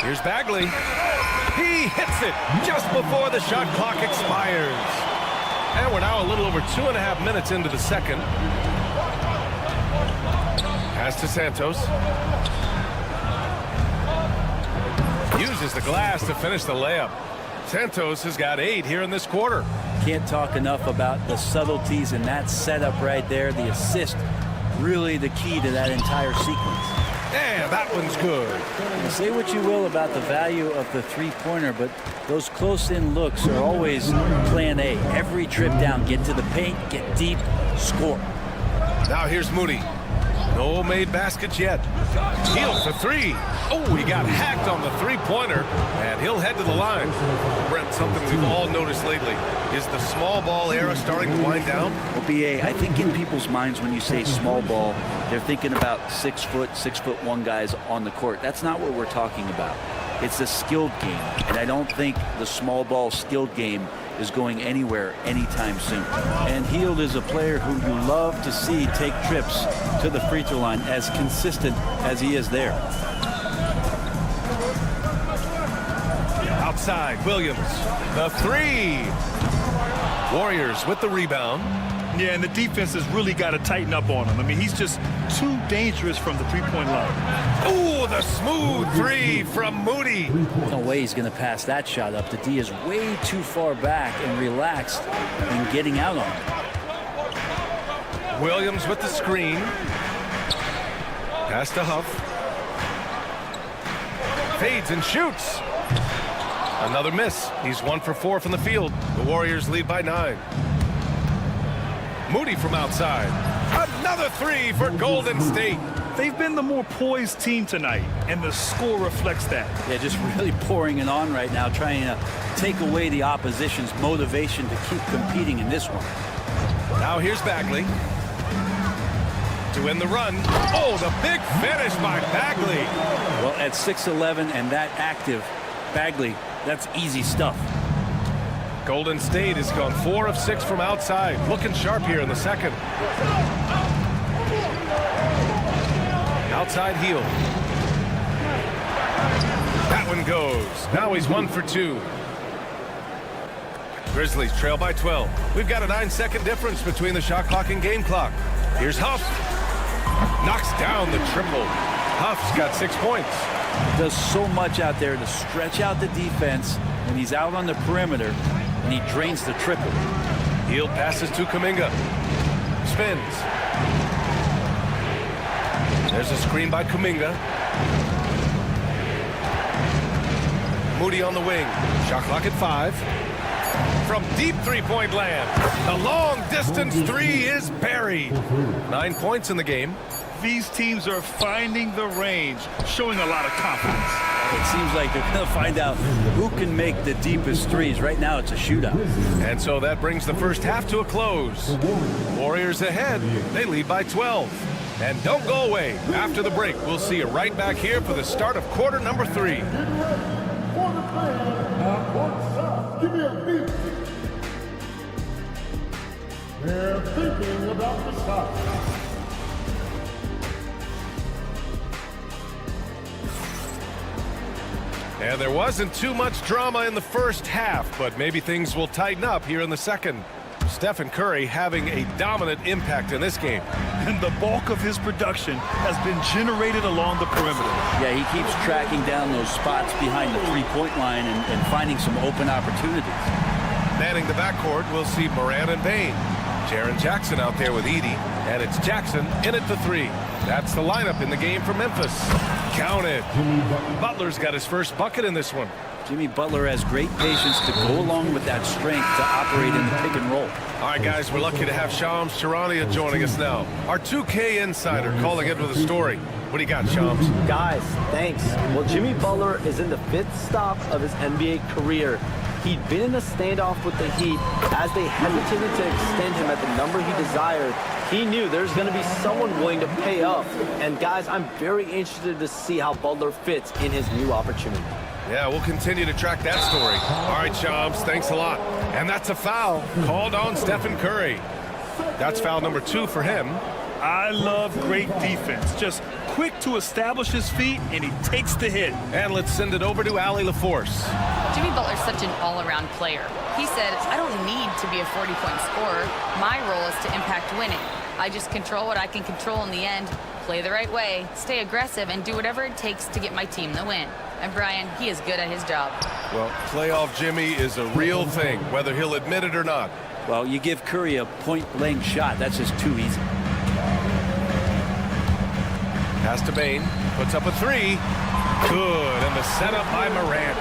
Here's Bagley. He hits it just before the shot clock expires. And we're now a little over 2.5 minutes into the second. Pass to Santos. Uses the glass to finish the layup. Santos has got 8 here in this quarter. Can't talk enough about the subtleties in that setup right there. The assist, really the key to that entire sequence. And that one's good. And say what you will about the value of the three-pointer, but those close-in looks are always plan A. Every trip down, get to the paint, get deep, score. Now here's Moody. No made baskets yet. Hield for three. Oh, he got hacked on the three-pointer, and he'll head to the line. Brent, something we've all noticed lately. Is the small ball era starting to wind down? Well, BA, I think in people's minds when you say small ball, they're thinking about 6'1" guys on the court. That's not what we're talking about. It's a skilled game, and I don't think the small ball skilled game is going anywhere anytime soon. And Hield is a player who you love to see take trips to the free throw line as consistent as he is there. Outside, Williams, the three. Warriors with the rebound. Yeah, and the defense has really got to tighten up on him. I mean, he's just too dangerous from the three-point line. Ooh, the smooth three from Moody. No way he's going to pass that shot up. The D is way too far back and relaxed and getting out on it. Williams with the screen. Pass to Huff. Fades and shoots. Another miss. He's 1 for 4 from the field. The Warriors lead by 9. Moody from outside. Another three for Golden State. They've been the more poised team tonight, and the score reflects that. Yeah, just really pouring it on right now, trying to take away the opposition's motivation to keep competing in this one. Now here's Bagley. To end the run. Oh, the big finish by Bagley. Well, at 6'11" and that active, Bagley, that's easy stuff. Golden State has gone 4 of 6 from outside. Looking sharp here in the second. Outside heel. That one goes. Now he's 1 for 2. Grizzlies trail by 12. We've got a 9-second difference between the shot clock and game clock. Here's Huff. Knocks down the triple. Huff's got 6 points. Does so much out there to stretch out the defense when he's out on the perimeter, and he drains the triple. Hield passes to Kuminga. Spins. There's a screen by Kuminga. Moody on the wing. Shot clock at 5. From deep three-point land. The long-distance three is buried. 9 points in the game. These teams are finding the range, showing a lot of confidence. It seems like they're going to find out who can make the deepest threes. Right now, it's a shootout. And so that brings the first half to a close. Warriors ahead. They lead by 12. And don't go away. After the break, we'll see you right back here for the start of quarter number 3. Give me a beat. They're thinking about the shot. And there wasn't too much drama in the first half, but maybe things will tighten up here in the second. Stephen Curry having a dominant impact in this game. And the bulk of his production has been generated along the perimeter. Yeah, he keeps tracking down those spots behind the three-point line and finding some open opportunities. Manning the backcourt, we'll see Moran and Bain. Jaren Jackson out there with Edey, and it's Jackson in at the 3. That's the lineup in the game for Memphis. Count it. Butler's got his first bucket in this one. Jimmy Butler has great patience to go along with that strength to operate in the pick and roll. All right, guys, we're lucky to have Shams Charania joining us now. Our 2K insider calling in with a story. What do you got, Shams? Guys, thanks. Well, Jimmy Butler is in the 5th stop of his NBA career. He'd been in a standoff with the Heat. As they hesitated to extend him at the number he desired, he knew there's going to be someone willing to pay up. And guys, I'm very interested to see how Butler fits in his new opportunity. Yeah, we'll continue to track that story. All right, Shams, thanks a lot. And that's a foul called on Stephen Curry. That's foul number 2 for him. I love great defense. Just quick to establish his feet, and he takes the hit. And let's send it over to Allie LaForce. Jimmy Butler's such an all-around player. He said, I don't need to be a 40-point scorer. My role is to impact winning. I just control what I can control in the end, play the right way, stay aggressive, and do whatever it takes to get my team the win. And Brian, he is good at his job. Well, playoff Jimmy is a real thing, whether he'll admit it or not. Well, you give Curry a point-blank shot. That's just too easy. Pass to Bain, puts up a 3. Good, and the setup by Morant.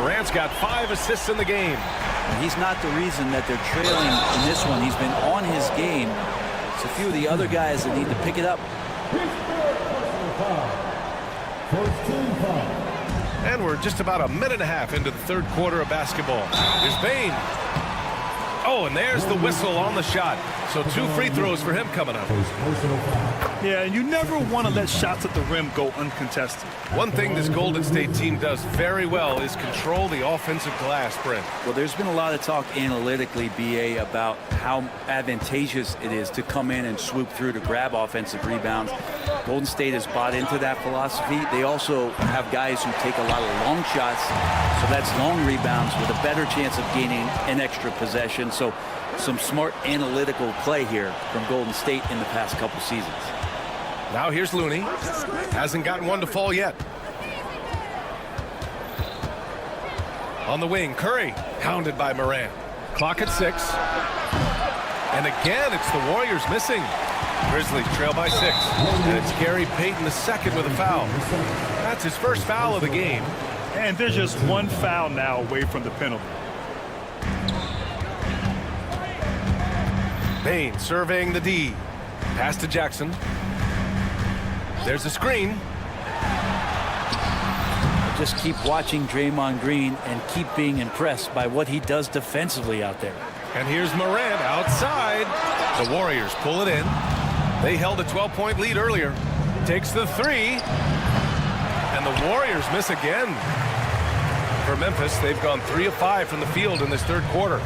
Morant's got 5 assists in the game. He's not the reason that they're trailing in this one. He's been on his game. It's a few of the other guys that need to pick it up. And we're just about a minute and a half into the third quarter of basketball. Here's Bane. Oh, and there's the whistle on the shot. So 2 free throws for him coming up. Yeah, and you never want to let shots at the rim go uncontested. One thing this Golden State team does very well is control the offensive glass, Brent. Well, there's been a lot of talk analytically, BA, about how advantageous it is to come in and swoop through to grab offensive rebounds. Golden State has bought into that philosophy. They also have guys who take a lot of long shots, so that's long rebounds with a better chance of gaining an extra possession. So some smart analytical play here from Golden State in the past couple seasons. Now here's Looney. Hasn't gotten one to fall yet. On the wing, Curry, hounded by Morant. Clock at 6. And again, it's the Warriors missing. Grizzlies trail by 6. And it's Gary Payton II with a foul. That's his first foul of the game. And there's just one foul now away from the penalty. Bane surveying the D. Pass to Jackson. There's a screen. Just keep watching Draymond Green and keep being impressed by what he does defensively out there. And here's Morant outside. The Warriors pull it in. They held a 12-point lead earlier. Takes the 3. And the Warriors miss again. For Memphis, they've gone 3 of 5 from the field in this third quarter.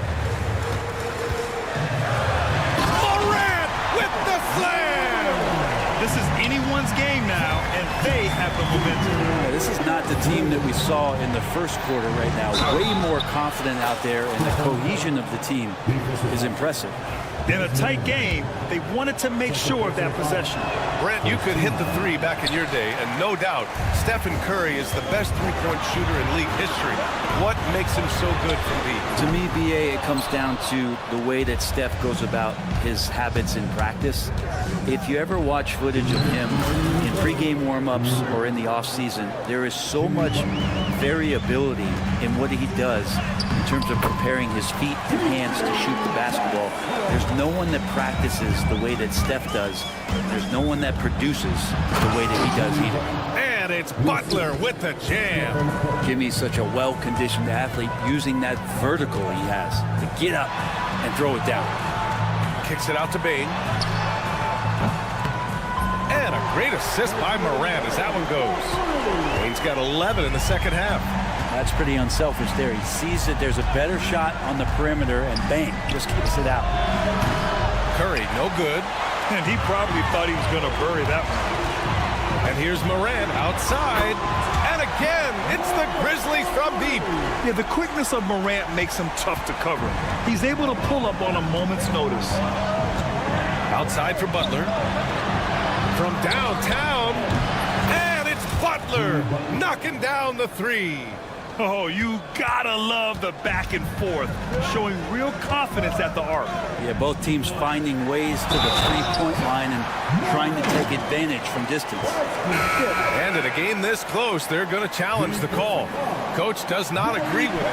Morant with the slam! This is anyone's game now, and they have the momentum. Yeah, this is not the team that we saw in the first quarter right now. Way more confident out there, and the cohesion of the team is impressive. In a tight game, they wanted to make sure of that possession. Brent, you could hit the 3 back in your day, and no doubt, Stephen Curry is the best three-point shooter in league history. What makes him so good from deep? To me, BA, it comes down to the way that Steph goes about his habits in practice. If you ever watch footage of him in pregame warm-ups or in the offseason, there is so much variability in what he does in terms of preparing his feet and hands to shoot the basketball. There's no one that practices the way that Steph does. There's no one that produces the way that he does either. And it's Butler with the jam. Jimmy's such a well-conditioned athlete, using that vertical he has to get up and throw it down. Kicks it out to Bane. And a great assist by Morant as that one goes. Bane's got 11 in the second half. That's pretty unselfish there. He sees that there's a better shot on the perimeter, and bang, just kicks it out. Curry, no good. And he probably thought he was going to bury that one. And here's Morant outside. And again, it's the Grizzlies from deep. Yeah, the quickness of Morant makes him tough to cover. He's able to pull up on a moment's notice. Outside for Butler. From downtown. And it's Butler knocking down the 3. Oh, you gotta love the back and forth, showing real confidence at the arc. Yeah, both teams finding ways to the three-point line and trying to take advantage from distance. And in a game this close, they're going to challenge the call. Coach does not agree with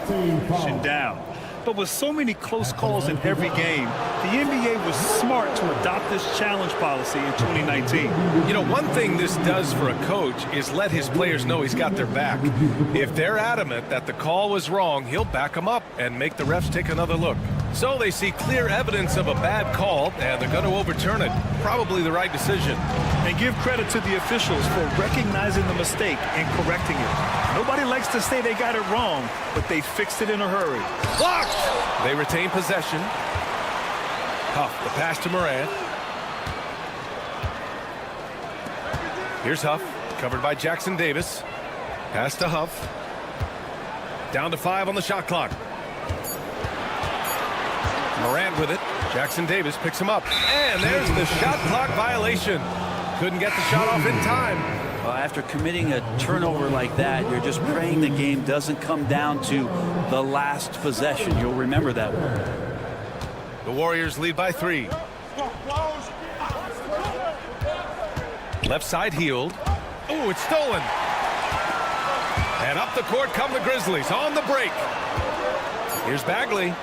it. Pushing down. But with so many close calls in every game, the NBA was smart to adopt this challenge policy in 2019. You know, one thing this does for a coach is let his players know he's got their back. If they're adamant that the call was wrong, he'll back them up and make the refs take another look. So they see clear evidence of a bad call, and they're going to overturn it. Probably the right decision. And give credit to the officials for recognizing the mistake and correcting it. Nobody likes to say they got it wrong, but they fixed it in a hurry. Blocked! They retain possession. Huff, the pass to Morant. Here's Huff, covered by Jackson Davis. Pass to Huff. Down to 5 on the shot clock. Morant with it. Jackson Davis picks him up. And there's the shot clock violation. Couldn't get the shot off in time. Well, after committing a turnover like that, you're just praying the game doesn't come down to the last possession. You'll remember that one. The Warriors lead by 3. Left side healed. Ooh, it's stolen. And up the court come the Grizzlies on the break. Here's Bagley.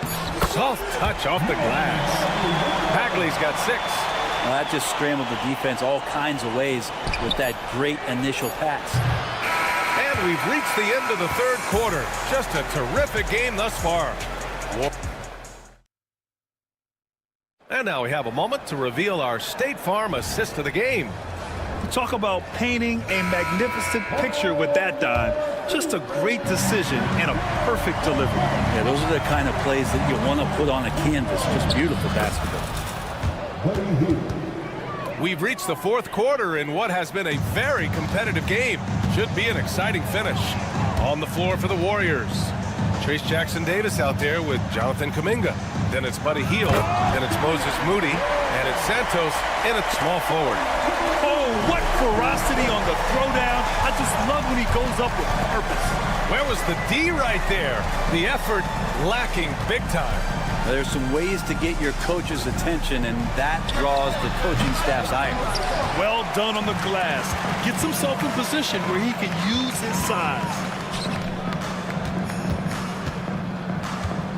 Soft touch off the glass. Bagley's got 6. Well, that just scrambled the defense all kinds of ways with that great initial pass. And we've reached the end of the third quarter. Just a terrific game thus far. And now we have a moment to reveal our State Farm assist of the game. Talk about painting a magnificent picture with that dive. Just a great decision and a perfect delivery. Yeah, those are the kind of plays that you want to put on a canvas. Just beautiful basketball. We've reached the fourth quarter in what has been a very competitive game. Should be an exciting finish. On the floor for the Warriors, Trace Jackson-Davis out there with Jonathan Kuminga. Then it's Buddy Hield. Then it's Moses Moody. And it's Santos in at small forward. Oh, what ferocity on the throwdown. I just love when he goes up with purpose. Where was the D right there? The effort lacking big time. There's some ways to get your coach's attention, and that draws the coaching staff's ire. Well done on the glass. Gets himself in position where he can use his size.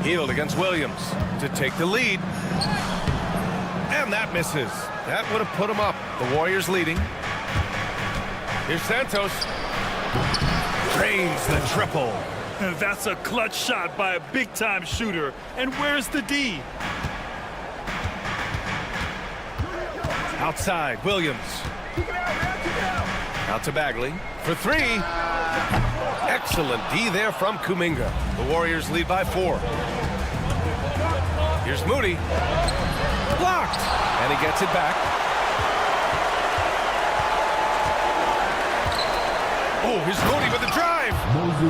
Hield against Williams to take the lead. And that misses. That would have put him up. The Warriors leading. Here's Santos. Drains the triple. That's a clutch shot by a big-time shooter. And where's the D? Outside, Williams. Out to Bagley for 3. Excellent D there from Kuminga. The Warriors lead by 4. Here's Moody. Blocked. And he gets it back. Oh, here's Moody with the drive.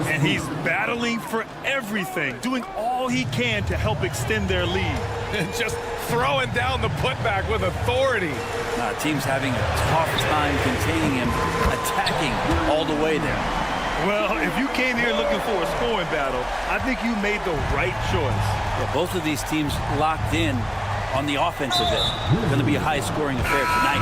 And he's battling for everything, doing all he can to help extend their lead. Just throwing down the putback with authority. Team's having a tough time containing him, attacking all the way there. Well, if you came here looking for a scoring battle, I think you made the right choice. Well, both of these teams locked in on the offensive end. It's going to be a high-scoring affair tonight.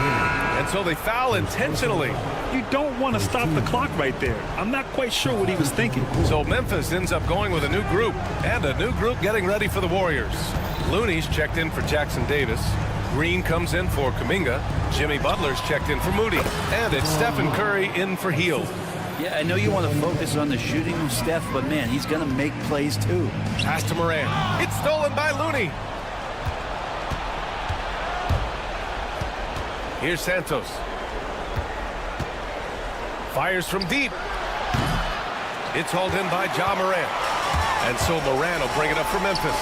And so they foul intentionally. You don't want to stop the clock right there. I'm not quite sure what he was thinking. So Memphis ends up going with a new group, and a new group getting ready for the Warriors. Looney's checked in for Jackson-Davis. Green comes in for Kuminga. Jimmy Butler's checked in for Moody. And it's Stephen Curry in for Hield. Yeah, I know you want to focus on the shooting of Steph, but man, he's going to make plays too. Pass to Moran. It's stolen by Looney. Here's Santos. Fires from deep. It's hauled in by Ja Morant. And so Moran will bring it up for Memphis.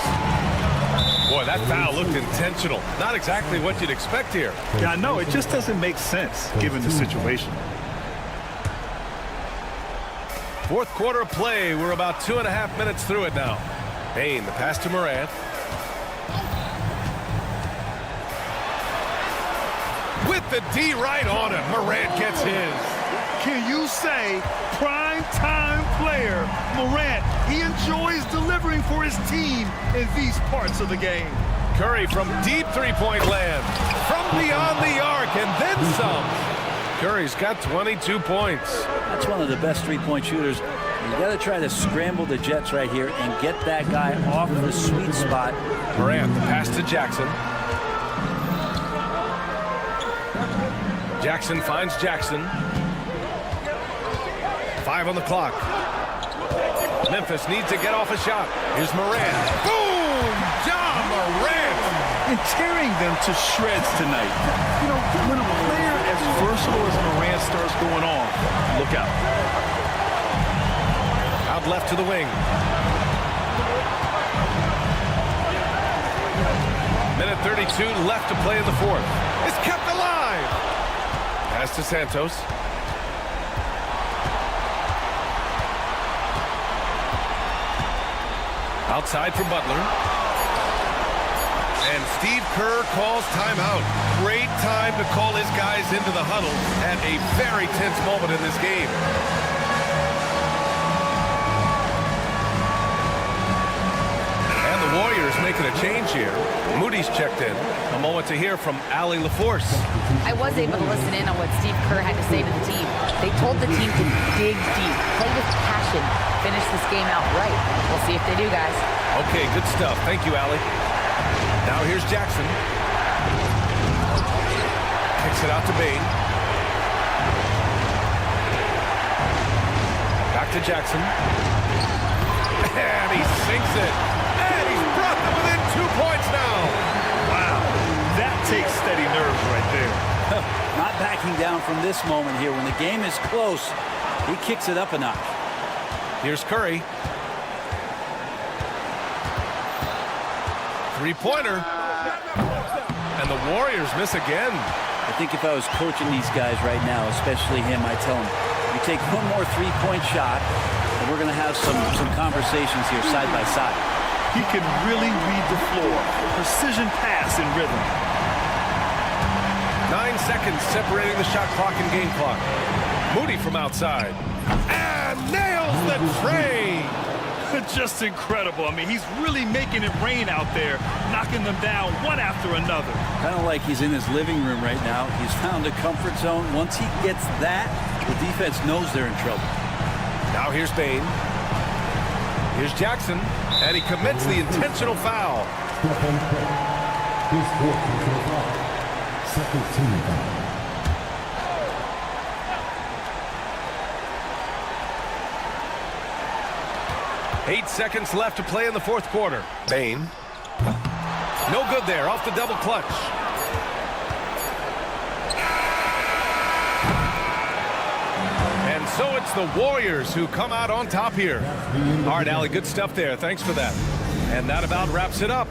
Boy, that foul looked intentional. Not exactly what you'd expect here. Yeah, I know. It just doesn't make sense given the situation. Fourth quarter of play. We're about 2.5 minutes through it now. Payne, the pass to Morant. With the D right on it. Morant gets his. Can you say prime time player Morant? He enjoys delivering for his team in these parts of the game. Curry from deep three-point land. From beyond the arc and then some. Curry's got 22 points. That's one of the best three-point shooters. You got to try to scramble the Jets right here and get that guy off the sweet spot. Morant, the pass to Jackson. Jackson finds Jackson. 5 on the clock. Memphis needs to get off a shot. Here's Morant. Boom! Ja Morant! And tearing them to shreds tonight. You know, when a player as versatile as Morant starts going on, look out. Out left to the wing. Minute 32 left to play in the fourth. It's kept alive. Pass to Santos. Outside for Butler. And Steve Kerr calls timeout. Great time to call his guys into the huddle at a very tense moment in this game. And the Warriors make making a change here. Moody's checked in. A moment to hear from Allie LaForce. I was able to listen in on what Steve Kerr had to say to the team. They told the team to dig deep, play with passion, finish this game out right. We'll see if they do, guys. Okay, good stuff. Thank you, Allie. Now here's Jackson. Kicks it out to Bain. Back to Jackson. And he sinks it. And he's brought them within 2 points now. Wow, that takes steady nerves right there. Not backing down from this moment here. When the game is close, he kicks it up a notch. Here's Curry. Three-pointer. And the Warriors miss again. I think if I was coaching these guys right now, especially him, I'd tell him, you take one more three-point shot, and we're going to have some conversations here side by side. He can really read the floor. Precision pass in rhythm. 9 seconds separating the shot clock and game clock. Moody from outside. And nails the tray. Just incredible. I mean, he's really making it rain out there, knocking them down one after another. Kind of like he's in his living room right now. He's found a comfort zone. Once he gets that, the defense knows they're in trouble. Now here's Bain. Here's Jackson. And he commits the intentional foul. His fourth personal foul. Second team foul. 8 seconds left to play in the fourth quarter. Bain. No good there, off the double clutch. And so it's the Warriors who come out on top here. All right, Allie, good stuff there. Thanks for that. And that about wraps it up.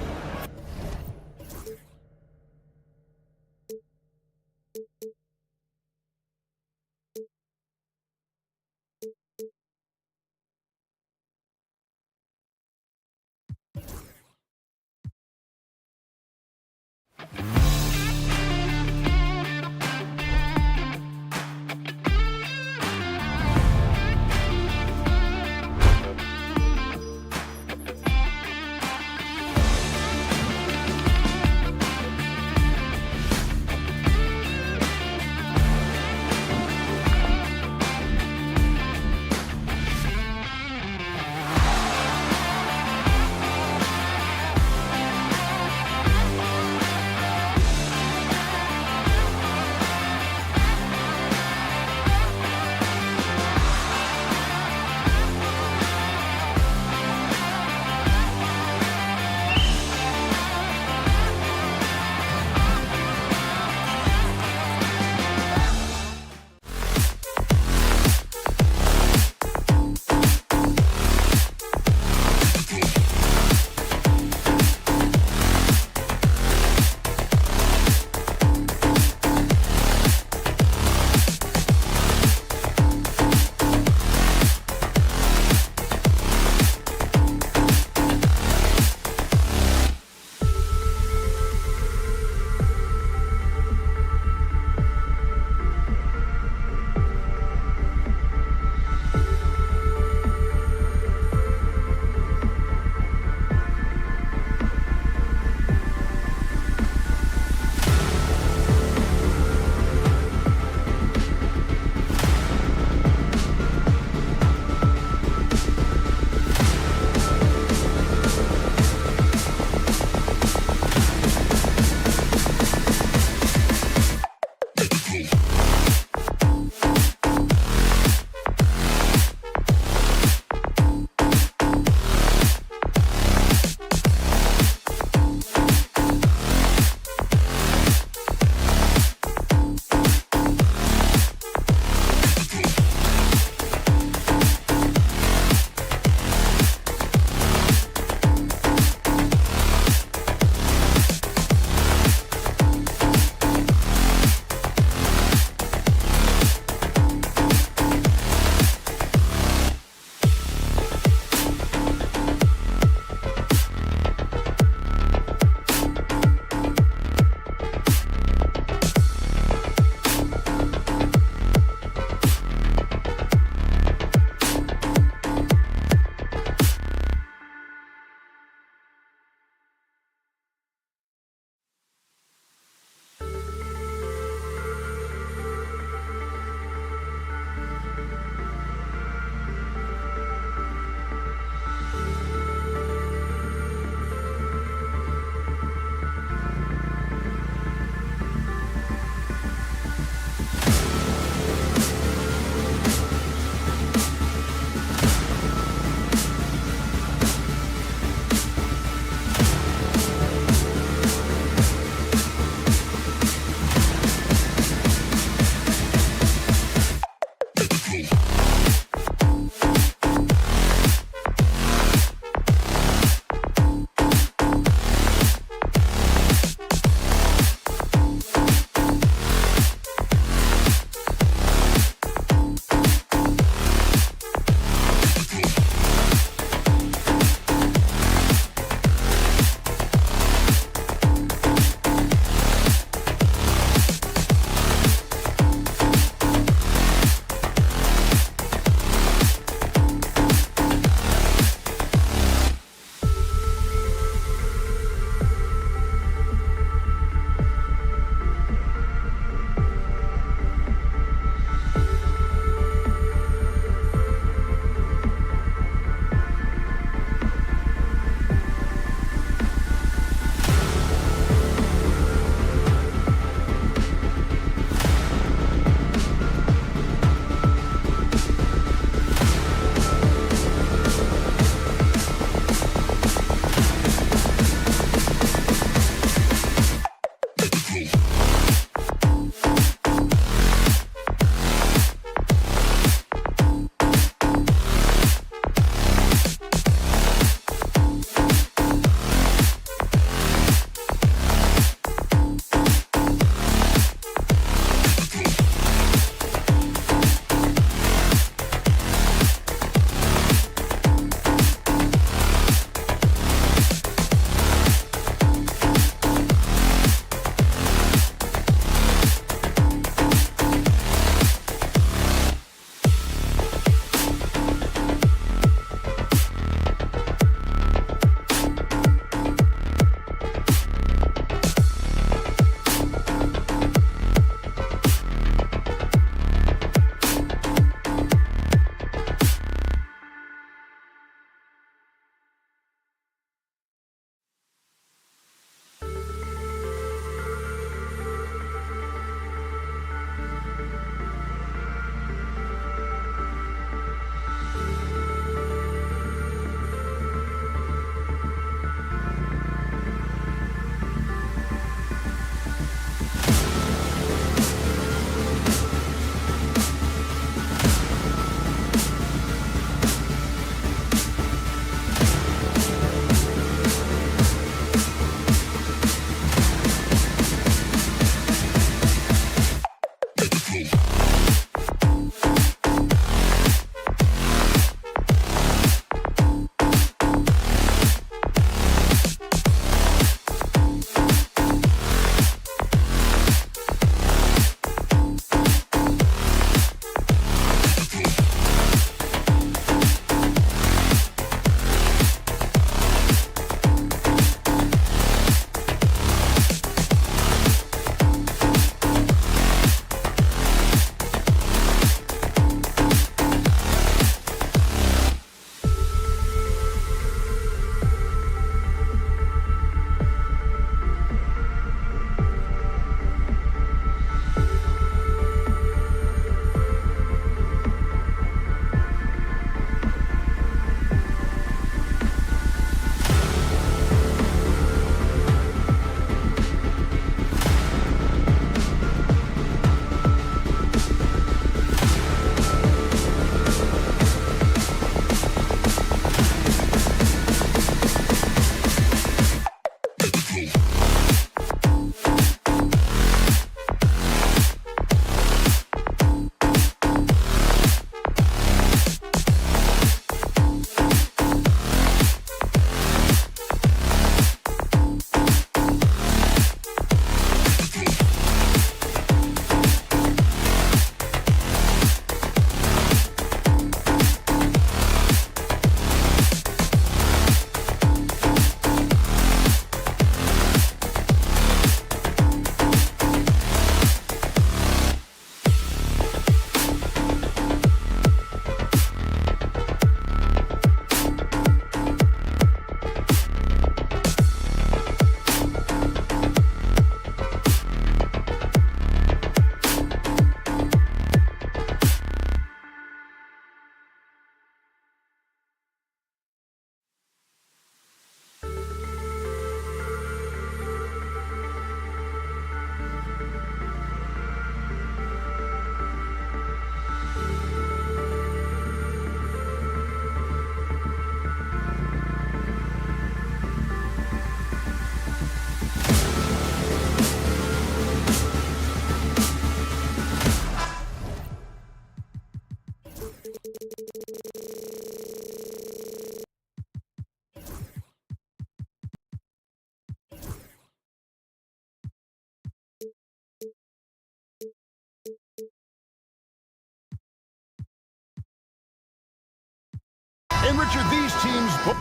And Richard, these teams both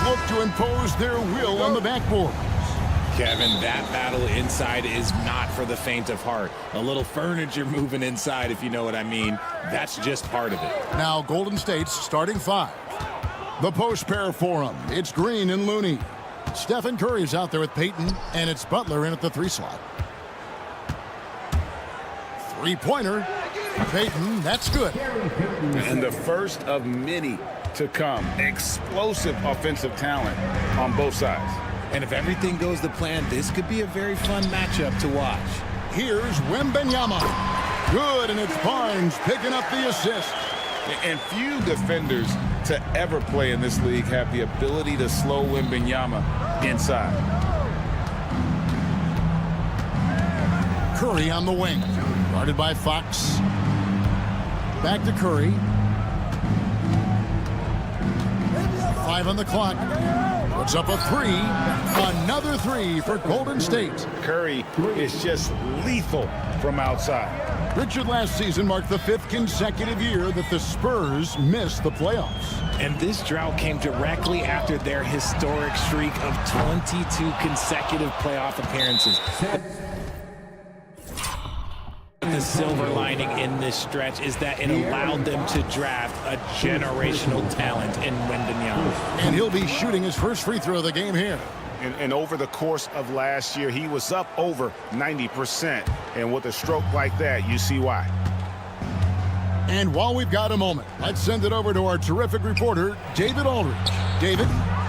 look to impose their will on the backboard. Kevin, that battle inside is not for the faint of heart. A little furniture moving inside, if you know what I mean. That's just part of it. Now Golden State's starting five. The post pair for them. It's Green and Looney. Stephen Curry's out there with Payton, and it's Butler in at the 3 slot. Three-pointer. Payton, that's good. And the first of many to come. Explosive offensive talent on both sides. And if everything goes to plan, this could be a very fun matchup to watch. Here's Wembanyama. Good, and it's Barnes picking up the assist. And few defenders to ever play in this league have the ability to slow Wembanyama inside. Curry on the wing. Guarded by Fox. Back to Curry. 5 on the clock. Puts up a 3. Another 3 for Golden State. Curry is just lethal from outside. Richard, last season marked the 5th consecutive year that the Spurs missed the playoffs. And this drought came directly after their historic streak of 22 consecutive playoff appearances. The silver lining in this stretch is that it allowed them to draft a generational talent in Wembanyama. And he'll be shooting his first free throw of the game here. And over the course of last year, he was up over 90%. And with a stroke like that, you see why. And while we've got a moment, let's send it over to our terrific reporter, David Aldridge. David?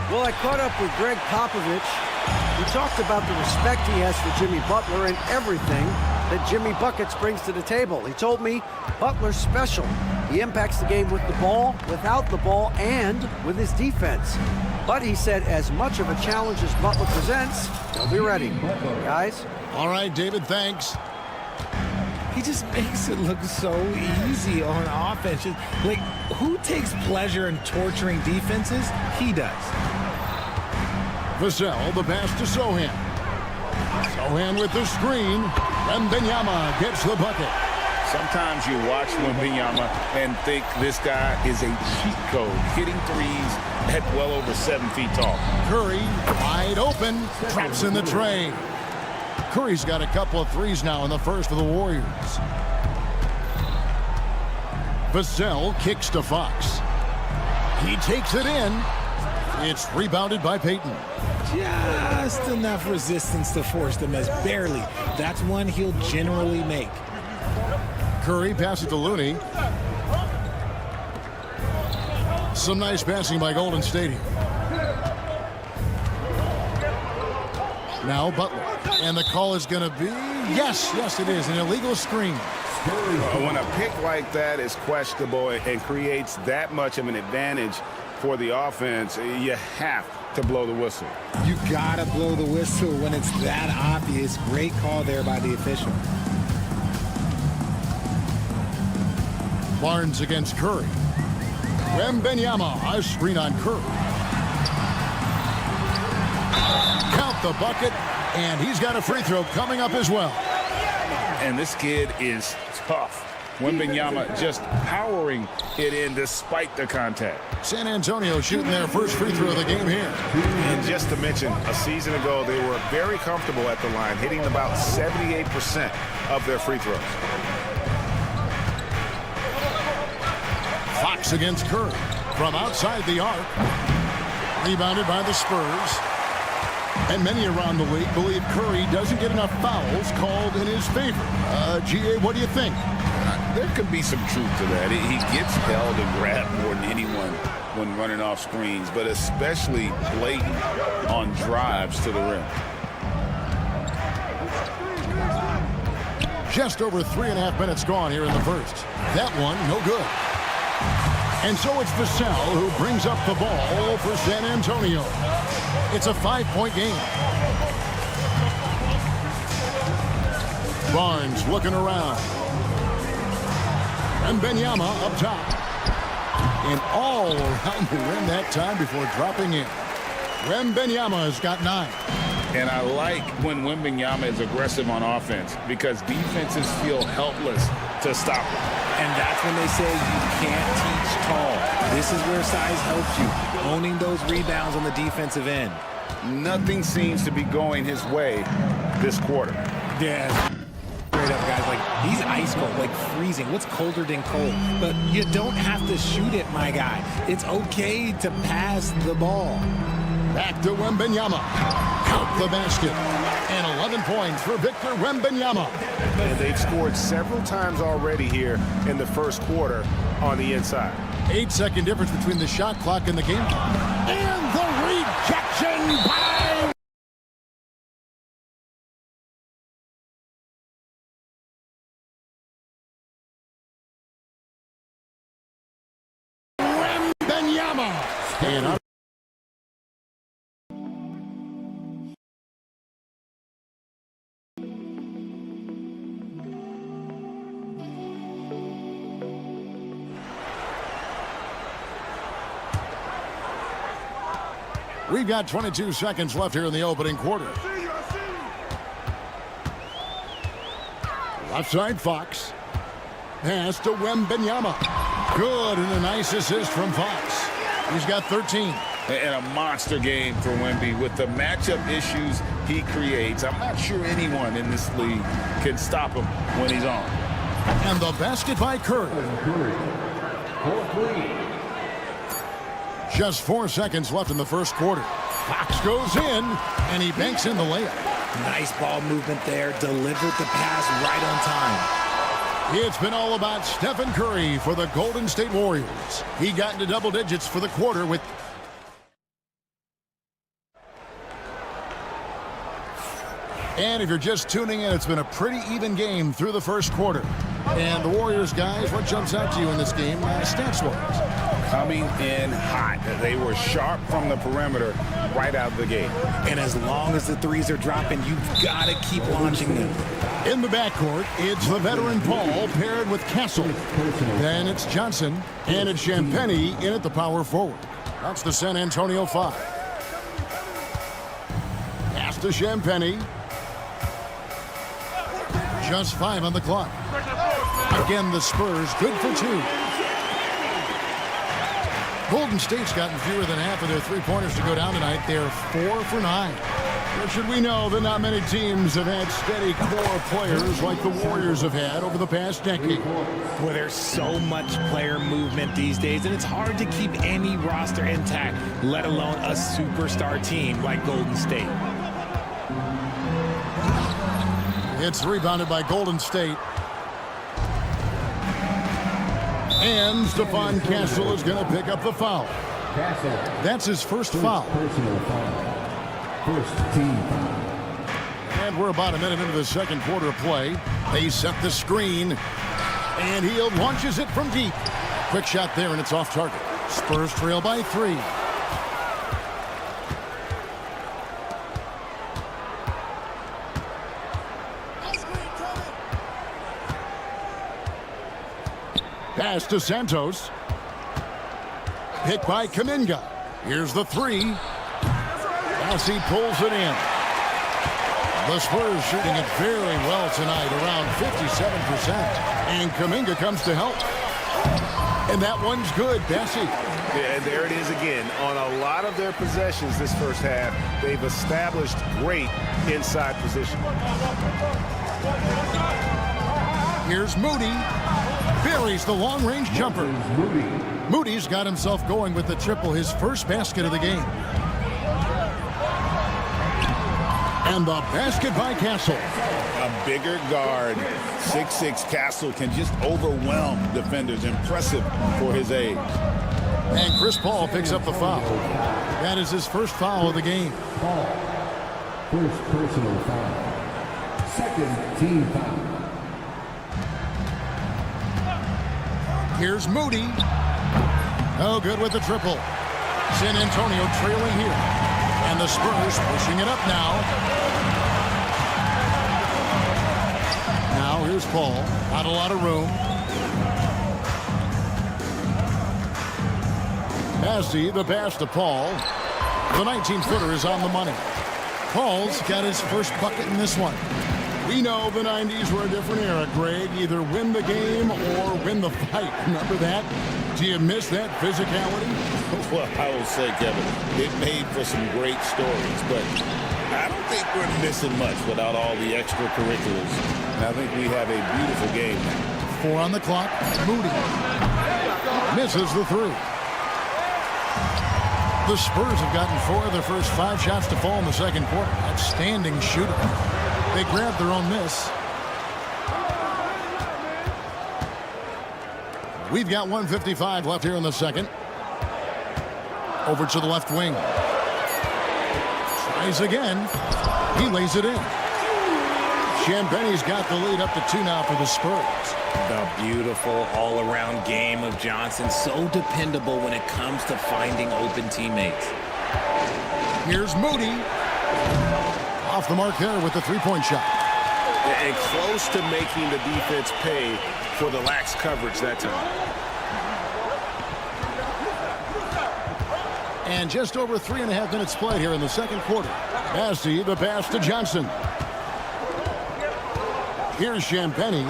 Well, I caught up with Greg Popovich. He talked about the respect he has for Jimmy Butler and everything that Jimmy Buckets brings to the table. He told me Butler's special. He impacts the game with the ball, without the ball, and with his defense. But he said as much of a challenge as Butler presents, he'll be ready. Guys? All right, David, thanks. He just makes it look so easy on offense. Like, who takes pleasure in torturing defenses? He does. Vassell, the pass to Sohan. Sohan with the screen. Wembanyama gets the bucket. Sometimes you watch Wembanyama and think this guy is a cheat code, hitting threes at well over 7 feet tall. Curry, wide open, traps in the tray. Curry's got a couple of threes now in the first for the Warriors. Vassell kicks to Fox. He takes it in. It's rebounded by Payton. Just enough resistance to force them as barely. That's one he'll generally make. Curry passes to Looney. Some nice passing by Golden State here. Now Butler. And the call is going to be, yes, it is, an illegal screen. When a pick like that is questionable and creates that much of an advantage for the offense, you have to blow the whistle. You gotta blow the whistle when it's that obvious. Great call there by the official. Barnes against Curry. Wembanyama, a screen on Curry. Count the bucket, and he's got a free throw coming up as well. And this kid is tough. Wembanyama just powering it in despite the contact. San Antonio shooting their first free throw of the game here. And just to mention, a season ago, they were very comfortable at the line, hitting about 78% of their free throws. Fox against Curry from outside the arc. Rebounded by the Spurs. And many around the league believe Curry doesn't get enough fouls called in his favor. GA, what do you think? There could be some truth to that. He gets held and grabbed more than anyone when running off screens, but especially blatant on drives to the rim. Just over 3.5 minutes gone here in the first. That one, no good. And so it's Vassell who brings up the ball for San Antonio. It's a 5-point game. Barnes looking around. And Benyama up top. And all around the rim that time before dropping in. Benyama has got 9. And I like when Wembanyama is aggressive on offense because defenses feel helpless to stop him. And that's when they say you can't teach tall. This is where size helps you, owning those rebounds on the defensive end. Nothing seems to be going his way this quarter. Yeah. Straight up, guys, like, he's ice cold, like freezing. What's colder than cold? But you don't have to shoot it, my guy. It's okay to pass the ball. Back to Wembanyama. Count the basket. And 11 points for Victor Wembanyama. And they've scored several times already here in the first quarter on the inside. 8-second difference between the shot clock and the game. And the rejection by Wembanyama. And up. We've got 22 seconds left here in the opening quarter. Left side, Fox. Pass to Wembanyama. Good, and a nice assist from Fox. He's got 13. And a monster game for Wemby with the matchup issues he creates. I'm not sure anyone in this league can stop him when he's on. And the basket by Curry. Just 4 seconds left in the first quarter. Fox goes in, and he banks in the layup. Nice ball movement there. Delivered the pass right on time. It's been all about Stephen Curry for the Golden State Warriors. He got into double digits for the quarter with... And if you're just tuning in, it's been a pretty even game through the first quarter. And the Warriors, guys, what jumps out to you in this game, stats-wise? Coming in hot. They were sharp from the perimeter right out of the gate. And as long as the threes are dropping, you've got to keep launching them. In the backcourt, it's the veteran Paul paired with Castle. Then it's Johnson, and it's Champagnie in at the power forward. That's the San Antonio 5. Pass to Champagnie. Just 5 on the clock. Again, the Spurs good for 2. Golden State's gotten fewer than half of their three-pointers to go down tonight. They're 4 for 9. But should we know that not many teams have had steady core players like the Warriors have had over the past decade. Well, there's so much player movement these days, and it's hard to keep any roster intact, let alone a superstar team like Golden State. It's rebounded by Golden State. And Stephon Castle is going to pick up the foul. That's his first foul. Personal foul. First team foul. And we're about a minute into the second quarter of play. They set the screen. And he launches it from deep. Quick shot there, and it's off target. Spurs trail by 3. Pass to Santos. Hit by Kuminga. Here's the 3. As he pulls it in. The Spurs shooting it very well tonight, around 57%. And Kuminga comes to help. And that one's good, Bessie. Yeah, and there it is again. On a lot of their possessions this first half, they've established great inside position. Here's Moody. Buries the long-range jumper. Moody's got himself going with the triple, his first basket of the game. And the basket by Castle. A bigger guard, 6'6" Castle can just overwhelm defenders. Impressive for his age. And Chris Paul picks up the foul. That is his first foul of the game. Paul. First personal foul. Second team foul. Here's Moody. Oh, good with the triple. San Antonio trailing here. And the Spurs pushing it up now. Here's Paul. Not a lot of room. Massey, the pass to Paul. The 19-footer is on the money. Paul's got his first bucket in this one. We know the 90s were a different era, Greg. Either win the game or win the fight. Remember that? Do you miss that physicality? Well, I will say, Kevin, it made for some great stories, but I don't think we're missing much without all the extracurriculars. And I think we have a beautiful game now. 4 on the clock. Moody misses the three. The Spurs have gotten 4 of their first 5 shots to fall in the second quarter. Outstanding shooting. They grabbed their own miss. We've got 1:55 left here in the second. Over to the left wing. Tries again. He lays it in. Champagne's got the lead up to 2 now for the Spurs. The beautiful all-around game of Johnson. So dependable when it comes to finding open teammates. Here's Moody. Off the mark there with the three-point shot. And close to making the defense pay for the lax coverage that time. And just over 3.5 minutes played here in the second quarter. Massey, the pass to Johnson. Here's Champagne.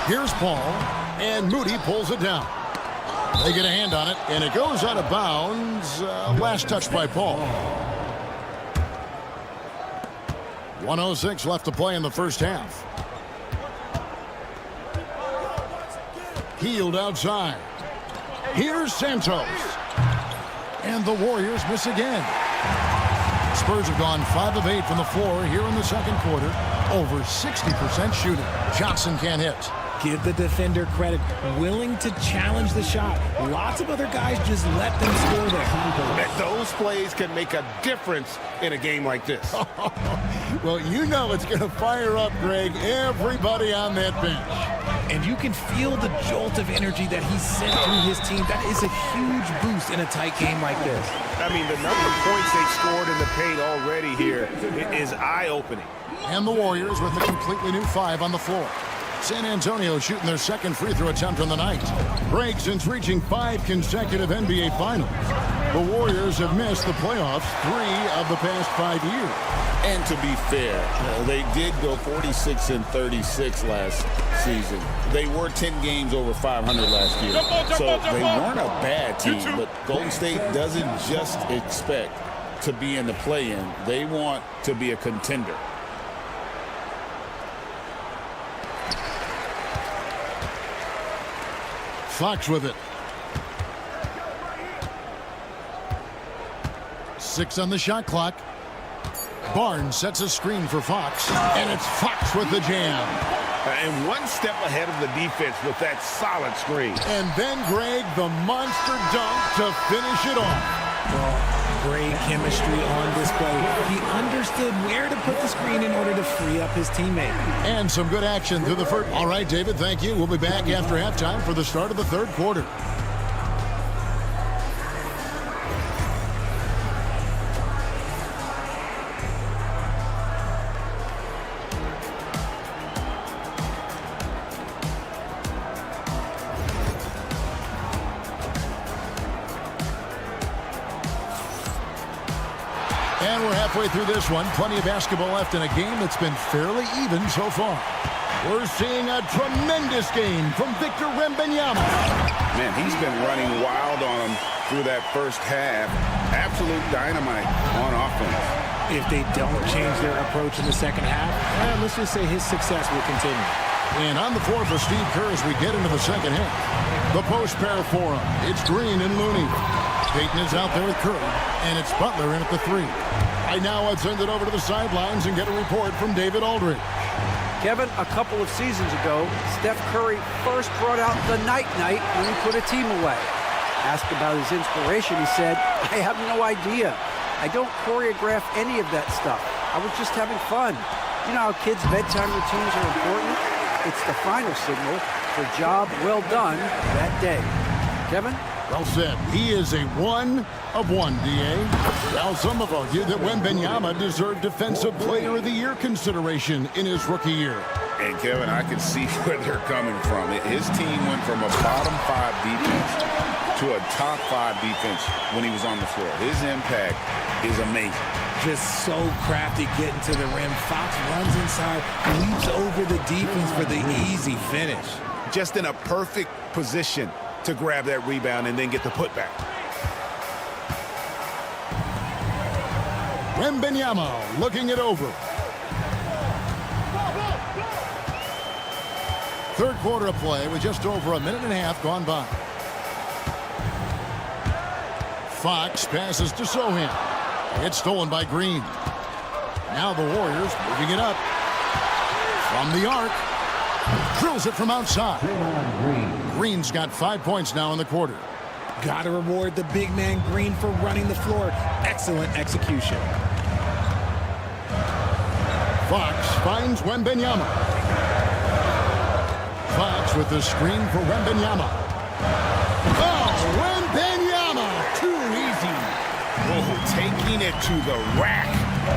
Here's Paul. And Moody pulls it down. They get a hand on it, and it goes out of bounds. Last touch by Paul. 1:06 left to play in the first half. Healed outside. Here's Santos. And the Warriors miss again. Spurs have gone 5 of 8 from the floor here in the second quarter. Over 60% shooting. Johnson can't hit. Give the defender credit. Willing to challenge the shot. Lots of other guys just let them score there. Those plays can make a difference in a game like this. Well, you know it's going to fire up, Greg, everybody on that bench. And you can feel the jolt of energy that he sent through his team. That is a huge boost in a tight game like this. I mean, the number of points they scored in the paint already here is eye-opening. And the Warriors with a completely new 5 on the floor. San Antonio shooting their second free throw attempt on the night. Break since reaching 5 consecutive NBA Finals. The Warriors have missed the playoffs 3 of the past 5 years. And to be fair, they did go 46-36 last season. They were 10 games over 500 last year. So they weren't a bad team, but Golden State doesn't just expect to be in the play-in. They want to be a contender. Fox with it. 6 on the shot clock. Barnes sets a screen for Fox, and it's Fox with the jam. And one step ahead of the defense with that solid screen. And then, Greg, the monster dunk to finish it off. Well, great chemistry on display. He understood where to put the screen in order to free up his teammate. And some good action through the first. All right, David, thank you. We'll be back after halftime for the start of the third quarter. And we're halfway through this one. Plenty of basketball left in a game that's been fairly even so far. We're seeing a tremendous game from Victor Wembanyama. Man, he's been running wild on him through that first half. Absolute dynamite on offense. If they don't change their approach in the second half, let's just say his success will continue. And on the floor for Steve Kerr as we get into the second half. The post pair for him. It's Green and Looney. Payton is out there with Curry, and it's Butler in at the 3. Right now, let's send it over to the sidelines and get a report from David Aldridge. Kevin, a couple of seasons ago, Steph Curry first brought out the night-night when he put a team away. Asked about his inspiration, he said, "I have no idea. I don't choreograph any of that stuff. I was just having fun." You know how kids' bedtime routines are important? It's the final signal for job well done that day. Kevin? Well said. He is a 1 of 1, D.A. Now, some have argued that Wembanyama deserved Defensive Player of the Year consideration in his rookie year. And, Kevin, I can see where they're coming from. His team went from a bottom 5 defense to a top 5 defense when he was on the floor. His impact is amazing. Just so crafty getting to the rim. Fox runs inside, leaps over the defense for the easy finish. Just in a perfect position to grab that rebound and then get the putback. Wembanyama looking it over. Third quarter of play with just over a minute and a half gone by. Fox passes to Sohan. It's stolen by Green. Now the Warriors moving it up. From the arc. Drills it from outside. Green's got 5 points now in the quarter. Got to reward the big man Green for running the floor. Excellent execution. Fox finds Wembanyama. Fox with the screen for Wembanyama. Oh, Wembanyama! Too easy. Oh, taking it to the rack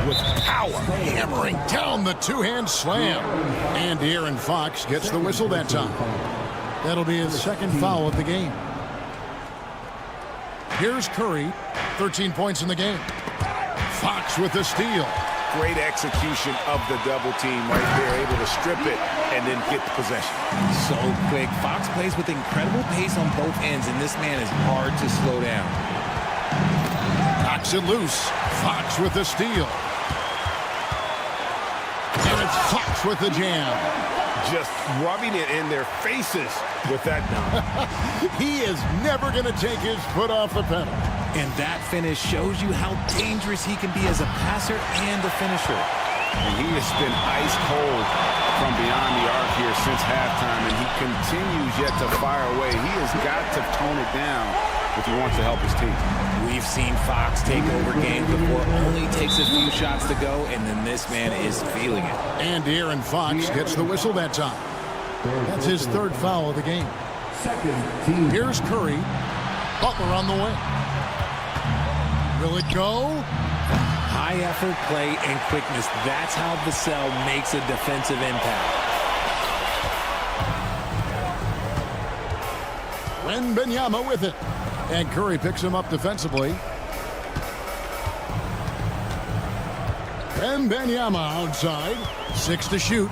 with power. Hammering down the two-hand slam. And De'Aaron Fox gets the whistle that time. That'll be his second foul of the game. Here's Curry, 13 points in the game. Fox with the steal. Great execution of the double team right there, able to strip it and then get the possession. So quick. Fox plays with incredible pace on both ends, and this man is hard to slow down. Knocks it loose. Fox with the steal. And it's Fox with the jam. Just rubbing it in their faces with that dunk. He is never going to take his foot off the pedal. And that finish shows you how dangerous he can be as a passer and a finisher. And he has been ice cold from beyond the arc here since halftime, and he continues yet to fire away. He has got to tone it down if he wants to help his team. We've seen Fox take over games before, only takes a few shots to go, and then this man is feeling it. And De'Aaron Fox gets the whistle that time. That's his third foul of the game. Here's Curry. Butler on the wing. Will it go? High effort play and quickness. That's how Vassell makes a defensive impact. Wembanyama with it. And Curry picks him up defensively. Wembanyama outside. 6 to shoot.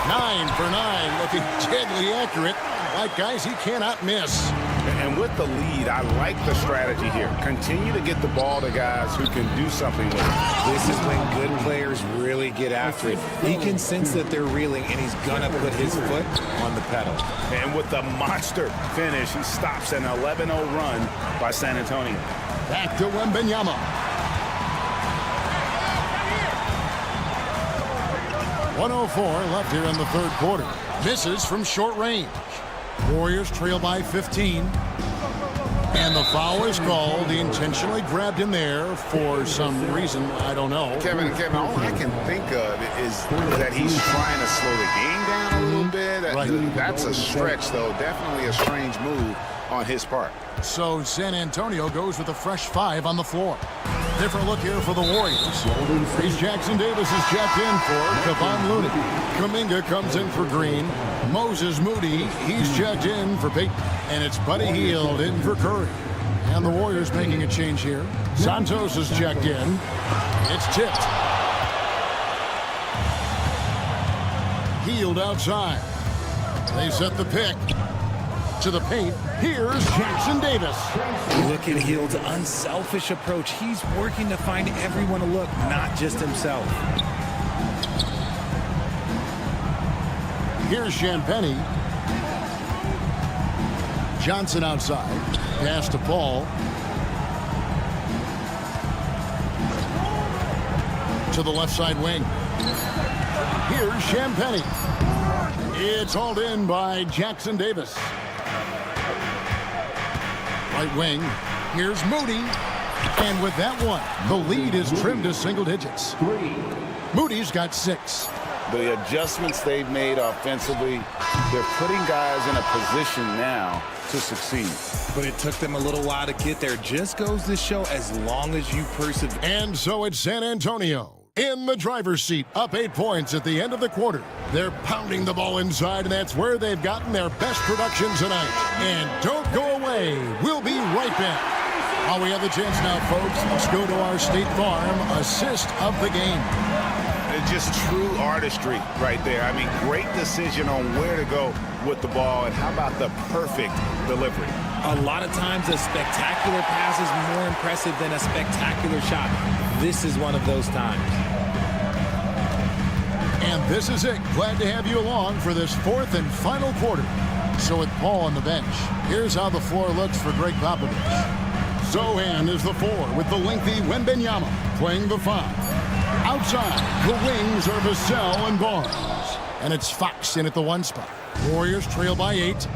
9 for 9. Looking deadly accurate. Like guys he cannot miss. And with the lead, I like the strategy here. Continue to get the ball to guys who can do something with it. This is when good players really get after it. He can sense that they're reeling, and he's going to put his foot on the pedal. And with the monster finish, he stops an 11-0 run by San Antonio. Back to Wembanyama. .104 left here in the third quarter. Misses from short range. Warriors trail by 15. And the foul is called. He intentionally grabbed him there for some reason. I don't know. Kevin, all I can think of is that he's trying to slow the game down a little bit. Right. That's a stretch, though. Definitely a strange move on his part. So San Antonio goes with a fresh 5 on the floor. Different look here for the Warriors. Reese Jackson Davis is checked in for Kevon Looney. Kuminga comes in for Green. Moses Moody, he's checked in for Peyton. And it's Buddy Hield in for Curry. And the Warriors making a change here. Santos is checked in. It's tipped. Hield outside. They set the pick. To the paint, here's Jackson Davis. Look at Hield's unselfish approach. He's working to find everyone a look, not just himself. Here's Champagnie. Johnson outside. Pass to Paul. To the left side wing. Here's Champagnie. It's hauled in by Jackson Davis. Right wing. Here's Moody. And with that one, the lead is trimmed to single digits. Moody's got 6. The adjustments they've made offensively, they're putting guys in a position now to succeed. But it took them a little while to get there. Just goes to show, as long as you persevere. And so it's San Antonio in the driver's seat, up 8 points at the end of the quarter. They're pounding the ball inside, and that's where they've gotten their best production tonight. And don't go away. We'll be right back. While we have the chance now, folks, let's go to our State Farm assist of the game. It's just true artistry right there. I mean, great decision on where to go with the ball, and how about the perfect delivery? A lot of times a spectacular pass is more impressive than a spectacular shot. This is one of those times. And this is it. Glad to have you along for this fourth and final quarter. So with Paul on the bench, here's how the floor looks for Greg Popovich. Zohan is the 4 with the lengthy Wembanyama playing the 5. Outside, the wings are Vassell and Barnes. And it's Fox in at the 1 spot. Warriors trail by 8.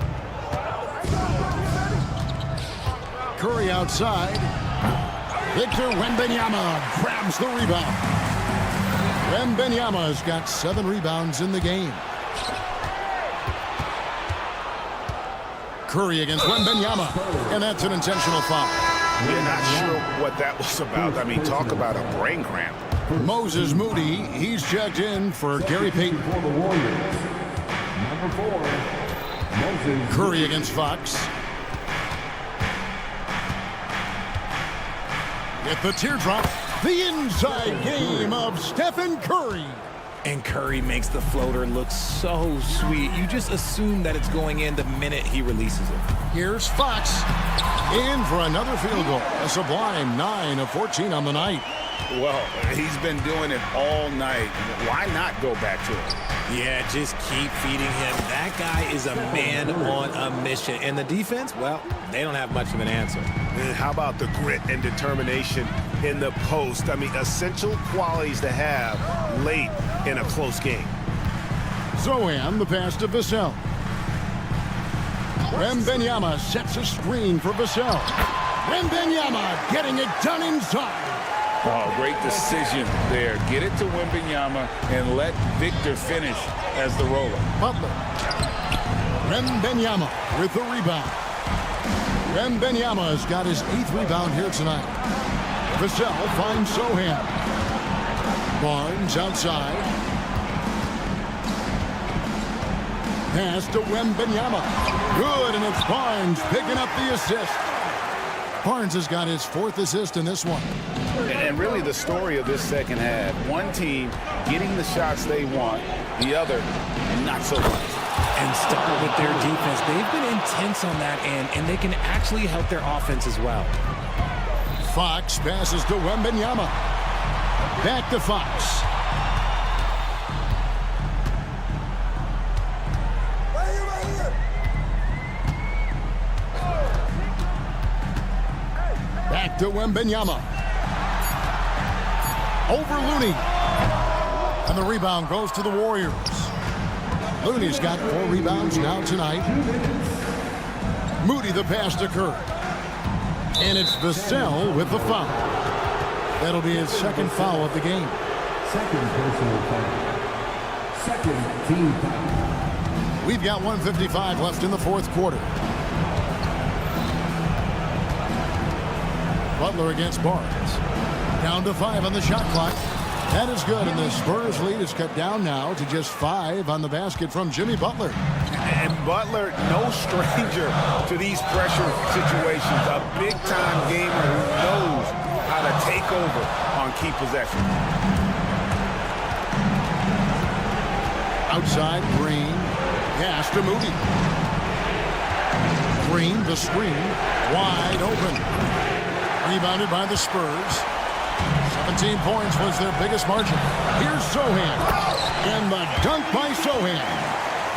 Curry outside. Victor Wembanyama grabs the rebound. Wembanyama's got 7 rebounds in the game. Curry against Wembanyama, and that's an intentional foul. We're not sure what that was about. I mean, talk about a brain cramp. Moses Moody, he's checked in for Gary Payton. For the Warriors, number 4, Moses. Curry against Fox. With the teardrop, the inside game of Stephen Curry. And Curry makes the floater look so sweet. You just assume that it's going in the minute he releases it. Here's Fox in for another field goal. A sublime 9 of 14 on the night. Well, he's been doing it all night. Why not go back to it? Yeah, just keep feeding him. That guy is a man on a mission. And the defense, well, they don't have much of an answer. And how about the grit and determination in the post? I mean, essential qualities to have late in a close game. Zohan, the pass to Vassell. Wembanyama sets a screen for Vassell. Wembanyama getting it done inside. Oh, great decision there. Get it to Wembanyama and let Victor finish as the roller. Butler. Wembanyama with the rebound. Wembanyama's got his 8th rebound here tonight. Vassell finds Zohan. Barnes outside. Pass to Wembanyama. Good, and it's Barnes picking up the assist. Barnes has got his 4th assist in this one. And really the story of this second half, one team getting the shots they want, the other not so much. And start with their defense. They've been intense on that end, and they can actually help their offense as well. Fox passes to Wembanyama. Back to Fox. Back to Wembanyama. Over Looney. And the rebound goes to the Warriors. Looney's got 4 rebounds now tonight. Moody the pass to Curry. And it's Vassell with the foul. That'll be his 2nd foul of the game. 2nd personal foul. 2nd team foul. We've got 1:55 left in the 4th quarter. Butler against Barnes. Down to 5 on the shot clock. That is good, and the Spurs lead is cut down now to just 5 on the basket from Jimmy Butler. And Butler, no stranger to these pressure situations. A big-time gamer who knows how to take over on key possessions. Outside, Green. Pass to Moody. Green, the screen. Wide open. Rebounded by the Spurs. 17 points was their biggest margin. Here's Zohan. And the dunk by Zohan.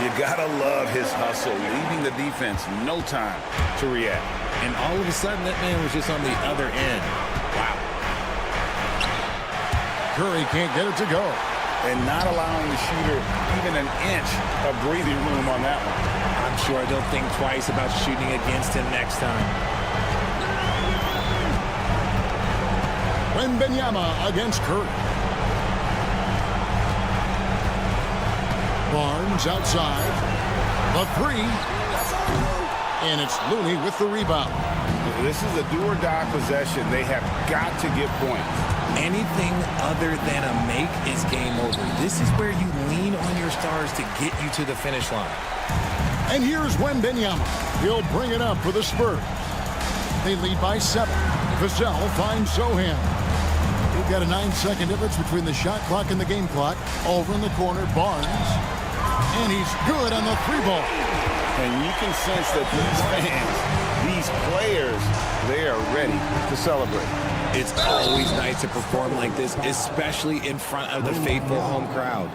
You gotta love his hustle, leaving the defense no time to react. And all of a sudden, that man was just on the other end. Wow. Curry can't get it to go. And not allowing the shooter even an inch of breathing room on that one. I'm sure they'll think twice about shooting against him next time. Wembanyama against Curry. James outside. The three. And it's Looney with the rebound. This is a do-or-die possession. They have got to get points. Anything other than a make is game over. This is where you lean on your stars to get you to the finish line. And here's Wembanyama. He'll bring it up for the Spurs. They lead by 7. Vassell finds Zohan. We've got a 9-second difference between the shot clock and the game clock. Over in the corner, Barnes. And he's good on the 3-ball. And you can sense that these fans, these players, they are ready to celebrate. It's always nice to perform like this, especially in front of the faithful home crowd.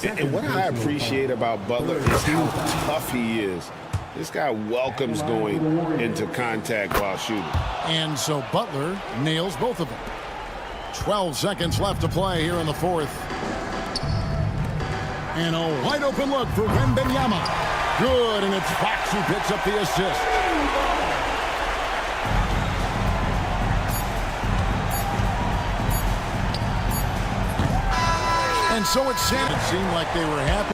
And what I appreciate about Butler is how tough he is. This guy welcomes going into contact while shooting. And so Butler nails both of them. 12 seconds left to play here in the fourth. And a wide open look for Wembanyama. Good, and it's Fox who picks up the assist. And so it seemed like they were happy.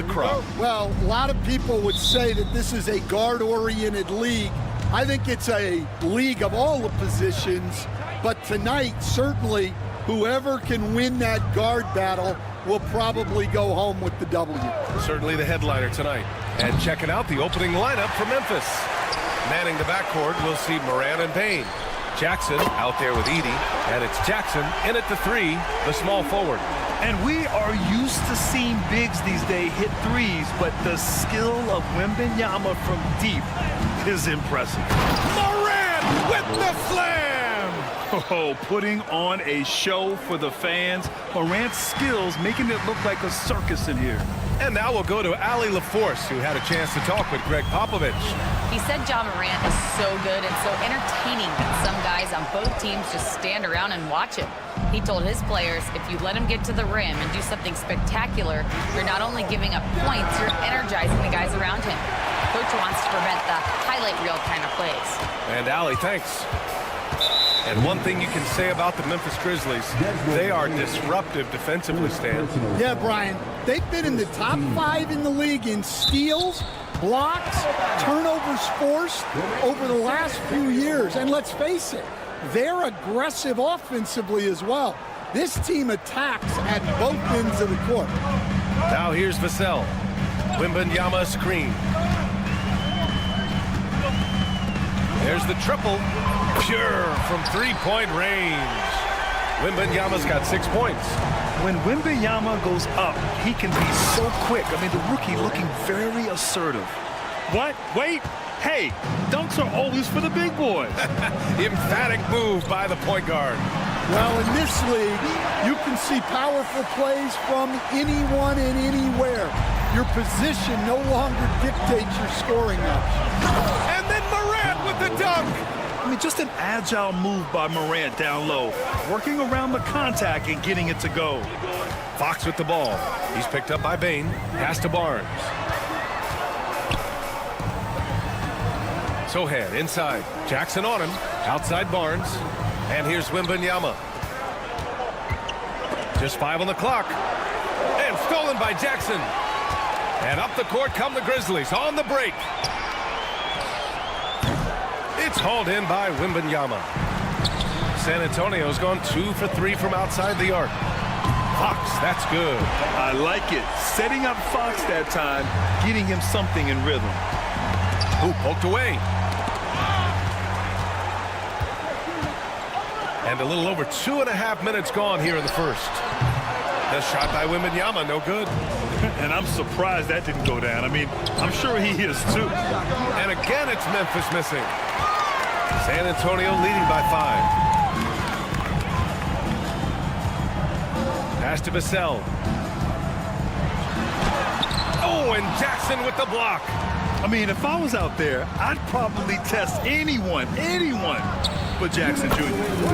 the crowd. Well, a lot of people would say that this is a guard-oriented league. I think it's a league of all the positions, but tonight, certainly, whoever can win that guard battle will probably go home with the W. Certainly the headliner tonight. And checking out the opening lineup for Memphis. Manning the backcourt, we'll see Moran and Payne. Jackson out there with Edey, and it's Jackson in at the 3, the small forward. And we are used to seeing bigs these days hit threes, but the skill of Wembanyama from deep is impressive. Moran with the slam! Oh, putting on a show for the fans. Morant's skills making it look like a circus in here. And now we'll go to Ali LaForce, who had a chance to talk with Greg Popovich. He said Ja Morant is so good and so entertaining that some guys on both teams just stand around and watch him. He told his players, if you let him get to the rim and do something spectacular, you're not only giving up points, you're energizing the guys around him. Coach wants to prevent the highlight reel kind of plays. And Ali, thanks. And one thing you can say about the Memphis Grizzlies, they are disruptive defensively, Stan. Yeah, Brian, they've been in the top 5 in the league in steals, blocks, turnovers forced over the last few years. And let's face it, they're aggressive offensively as well. This team attacks at both ends of the court. Now here's Vassell. Wembanyama screen. There's the triple. Pure from three-point range. Wembanyama's got 6 points. When Wembanyama goes up, he can be so quick. I mean, the rookie looking very assertive. What? Wait. Hey, dunks are always for the big boys. Emphatic move by the point guard. Well, in this league, you can see powerful plays from anyone and anywhere. Your position no longer dictates your scoring options. And then Morant with the dunk. I mean, just an agile move by Morant down low, working around the contact and getting it to go. Fox with the ball. He's picked up by Bane. Pass to Barnes. Sohan inside. Jackson on him. Outside Barnes. And here's Wembanyama. Just 5 on the clock. And stolen by Jackson. And up the court come the Grizzlies on the break. It's hauled in by Wembanyama. San Antonio's gone 2 for 3 from outside the arc. Fox, that's good. I like it. Setting up Fox that time, getting him something in rhythm. Who poked away. And a little over 2.5 minutes gone here in the first. The shot by Wembanyama, no good. And I'm surprised that didn't go down. I mean, I'm sure he is too. And again, it's Memphis missing. San Antonio leading by 5. Pass to Vassell. Oh, and Jackson with the block. I mean, if I was out there, I'd probably test anyone but Jackson Jr.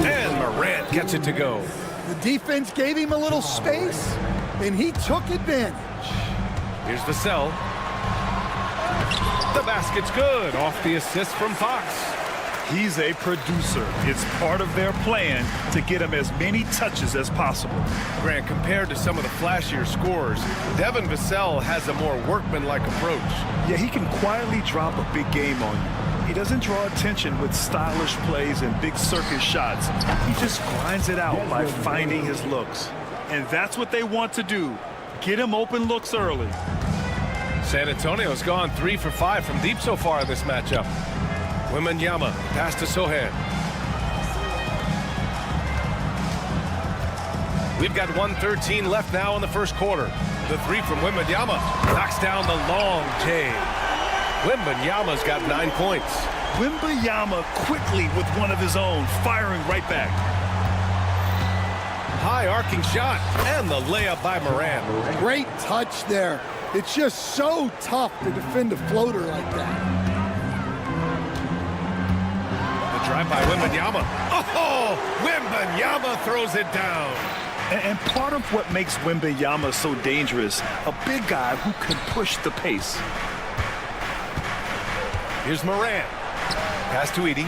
And Morant gets it to go. The defense gave him a little space, and he took advantage. Here's Vassell. The basket's good off the assist from Fox. He's a producer. It's part of their plan to get him as many touches as possible. Grant, compared to some of the flashier scorers, Devin Vassell has a more workmanlike approach. Yeah, he can quietly drop a big game on you. He doesn't draw attention with stylish plays and big circus shots. He just grinds it out by finding his looks. And that's what they want to do. Get him open looks early. San Antonio's gone 3 for 5 from deep so far in this matchup. Wembanyama, pass to Sohan. We've got 1:13 left now in the first quarter. The 3 from Wembanyama knocks down the long J. Wembanyama's got 9 points. Wembanyama quickly with one of his own, firing right back. High arcing shot and the layup by Moran. Great touch there. It's just so tough to defend a floater like that. Drive by Wembanyama. Oh, Wembanyama throws it down. And part of what makes Wembanyama so dangerous, a big guy who can push the pace. Here's Moran. Pass to Edey.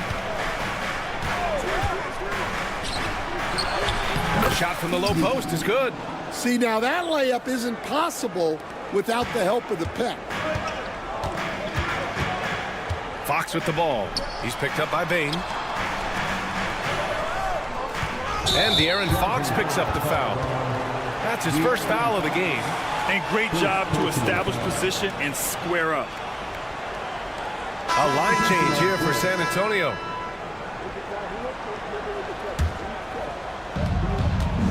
The shot from the low post is good. See, now that layup isn't possible without the help of the pick. Fox with the ball. He's picked up by Bain. And De'Aaron Fox picks up the foul. That's his first foul of the game. And great job to establish position and square up. A line change here for San Antonio.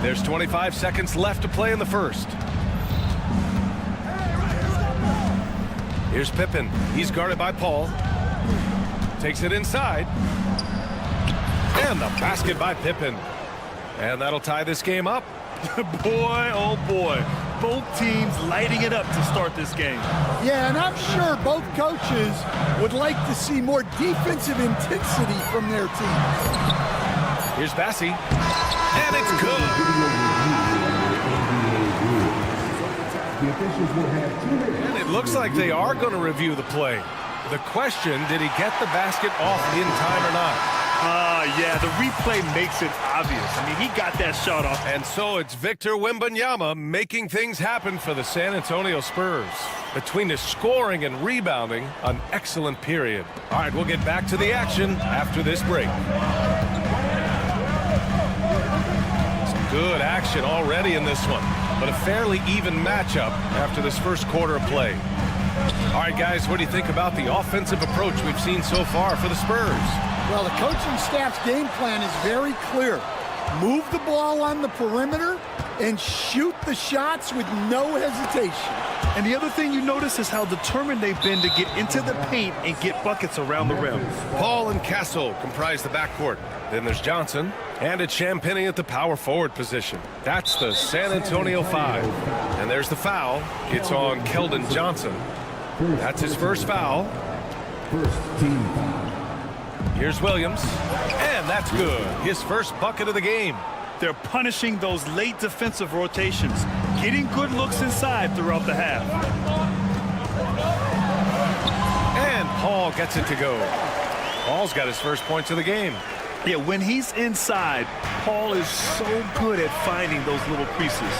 There's 25 seconds left to play in the first. Here's Pippen. He's guarded by Paul. Takes it inside. And the basket by Pippen. And that'll tie this game up. Boy, oh boy. Both teams lighting it up to start this game. Yeah, and I'm sure both coaches would like to see more defensive intensity from their team. Here's Bassie. And it's good. And it looks like they are going to review the play. The question, did he get the basket off in time or not? Yeah, the replay makes it obvious. I mean, he got that shot off. And so it's Victor Wembanyama making things happen for the San Antonio Spurs. Between his scoring and rebounding, an excellent period. All right, we'll get back to the action after this break. Some good action already in this one, but a fairly even matchup after this first quarter of play. All right, guys, what do you think about the offensive approach we've seen so far for the Spurs? Well, the coaching staff's game plan is very clear. Move the ball on the perimeter and shoot the shots with no hesitation. And the other thing you notice is how determined they've been to get into the paint and get buckets around the rim. Paul and Castle comprise the backcourt. Then there's Johnson, and it's Champagnie at the power forward position. That's the San Antonio 5. And there's the foul. It's on Keldon Johnson. That's his first foul. First team foul. Here's Williams, and that's good. His first bucket of the game. They're punishing those late defensive rotations, getting good looks inside throughout the half. And Paul gets it to go. Paul's got his first points of the game. Yeah, when he's inside, Paul is so good at finding those little creases.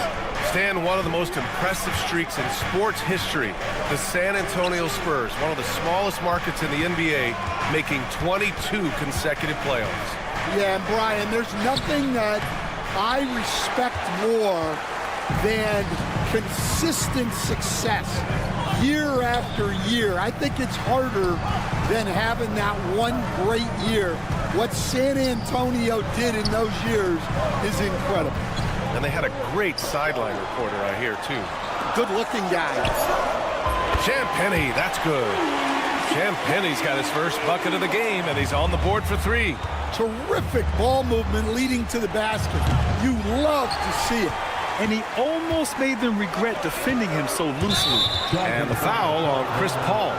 Stan, one of the most impressive streaks in sports history, the San Antonio Spurs, one of the smallest markets in the NBA, making 22 consecutive playoffs. Yeah, and Brian, there's nothing that I respect more than consistent success year after year. I think it's harder than having that one great year. What San Antonio did in those years is incredible. And they had a great sideline reporter, I hear, too. Good-looking guy. Champagnie, that's good. Champagnie's got his first bucket of the game, and he's on the board for 3. Terrific ball movement leading to the basket. You love to see it. And he almost made them regret defending him so loosely. And the foul on Chris Paul.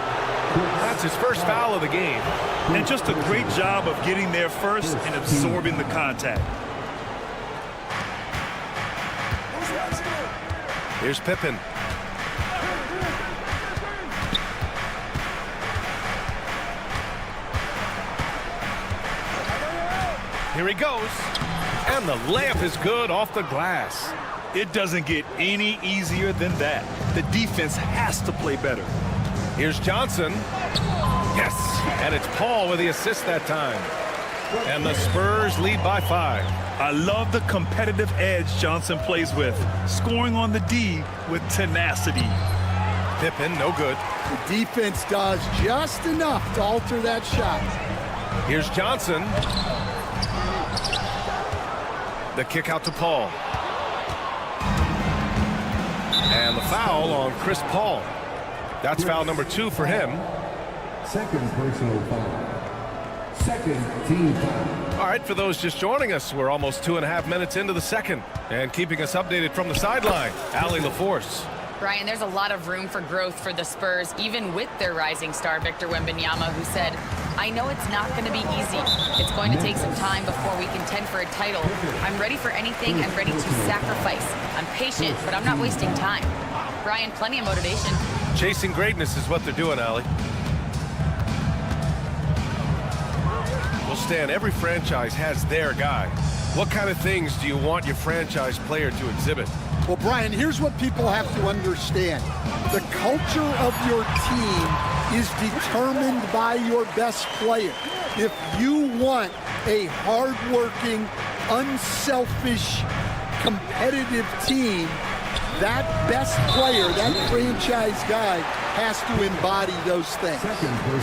That's his first foul of the game. And just a great job of getting there first and absorbing the contact. Here's Pippen. Here he goes. And the layup is good off the glass. It doesn't get any easier than that. The defense has to play better. Here's Johnson. Yes. And it's Paul with the assist that time. And the Spurs lead by 5. I love the competitive edge Johnson plays with, scoring on the D with tenacity. Pippen, no good. The defense does just enough to alter that shot. Here's Johnson. The kick out to Paul. And the foul on Chris Paul. That's foul number 2 for him. Second personal foul. Second team foul. All right, for those just joining us, we're almost 2.5 minutes into the second. And keeping us updated from the sideline, Allie LaForce. Brian, there's a lot of room for growth for the Spurs, even with their rising star, Victor Wembanyama, who said, I know it's not going to be easy. It's going to take some time before we contend for a title. I'm ready for anything and ready to sacrifice. I'm patient, but I'm not wasting time. Brian, plenty of motivation. Chasing greatness is what they're doing, Allie. Well, Stan, every franchise has their guy. What kind of things do you want your franchise player to exhibit? Well, Brian, here's what people have to understand. The culture of your team is determined by your best player. If you want a hardworking, unselfish, competitive team, that best player, that franchise guy, has to embody those things.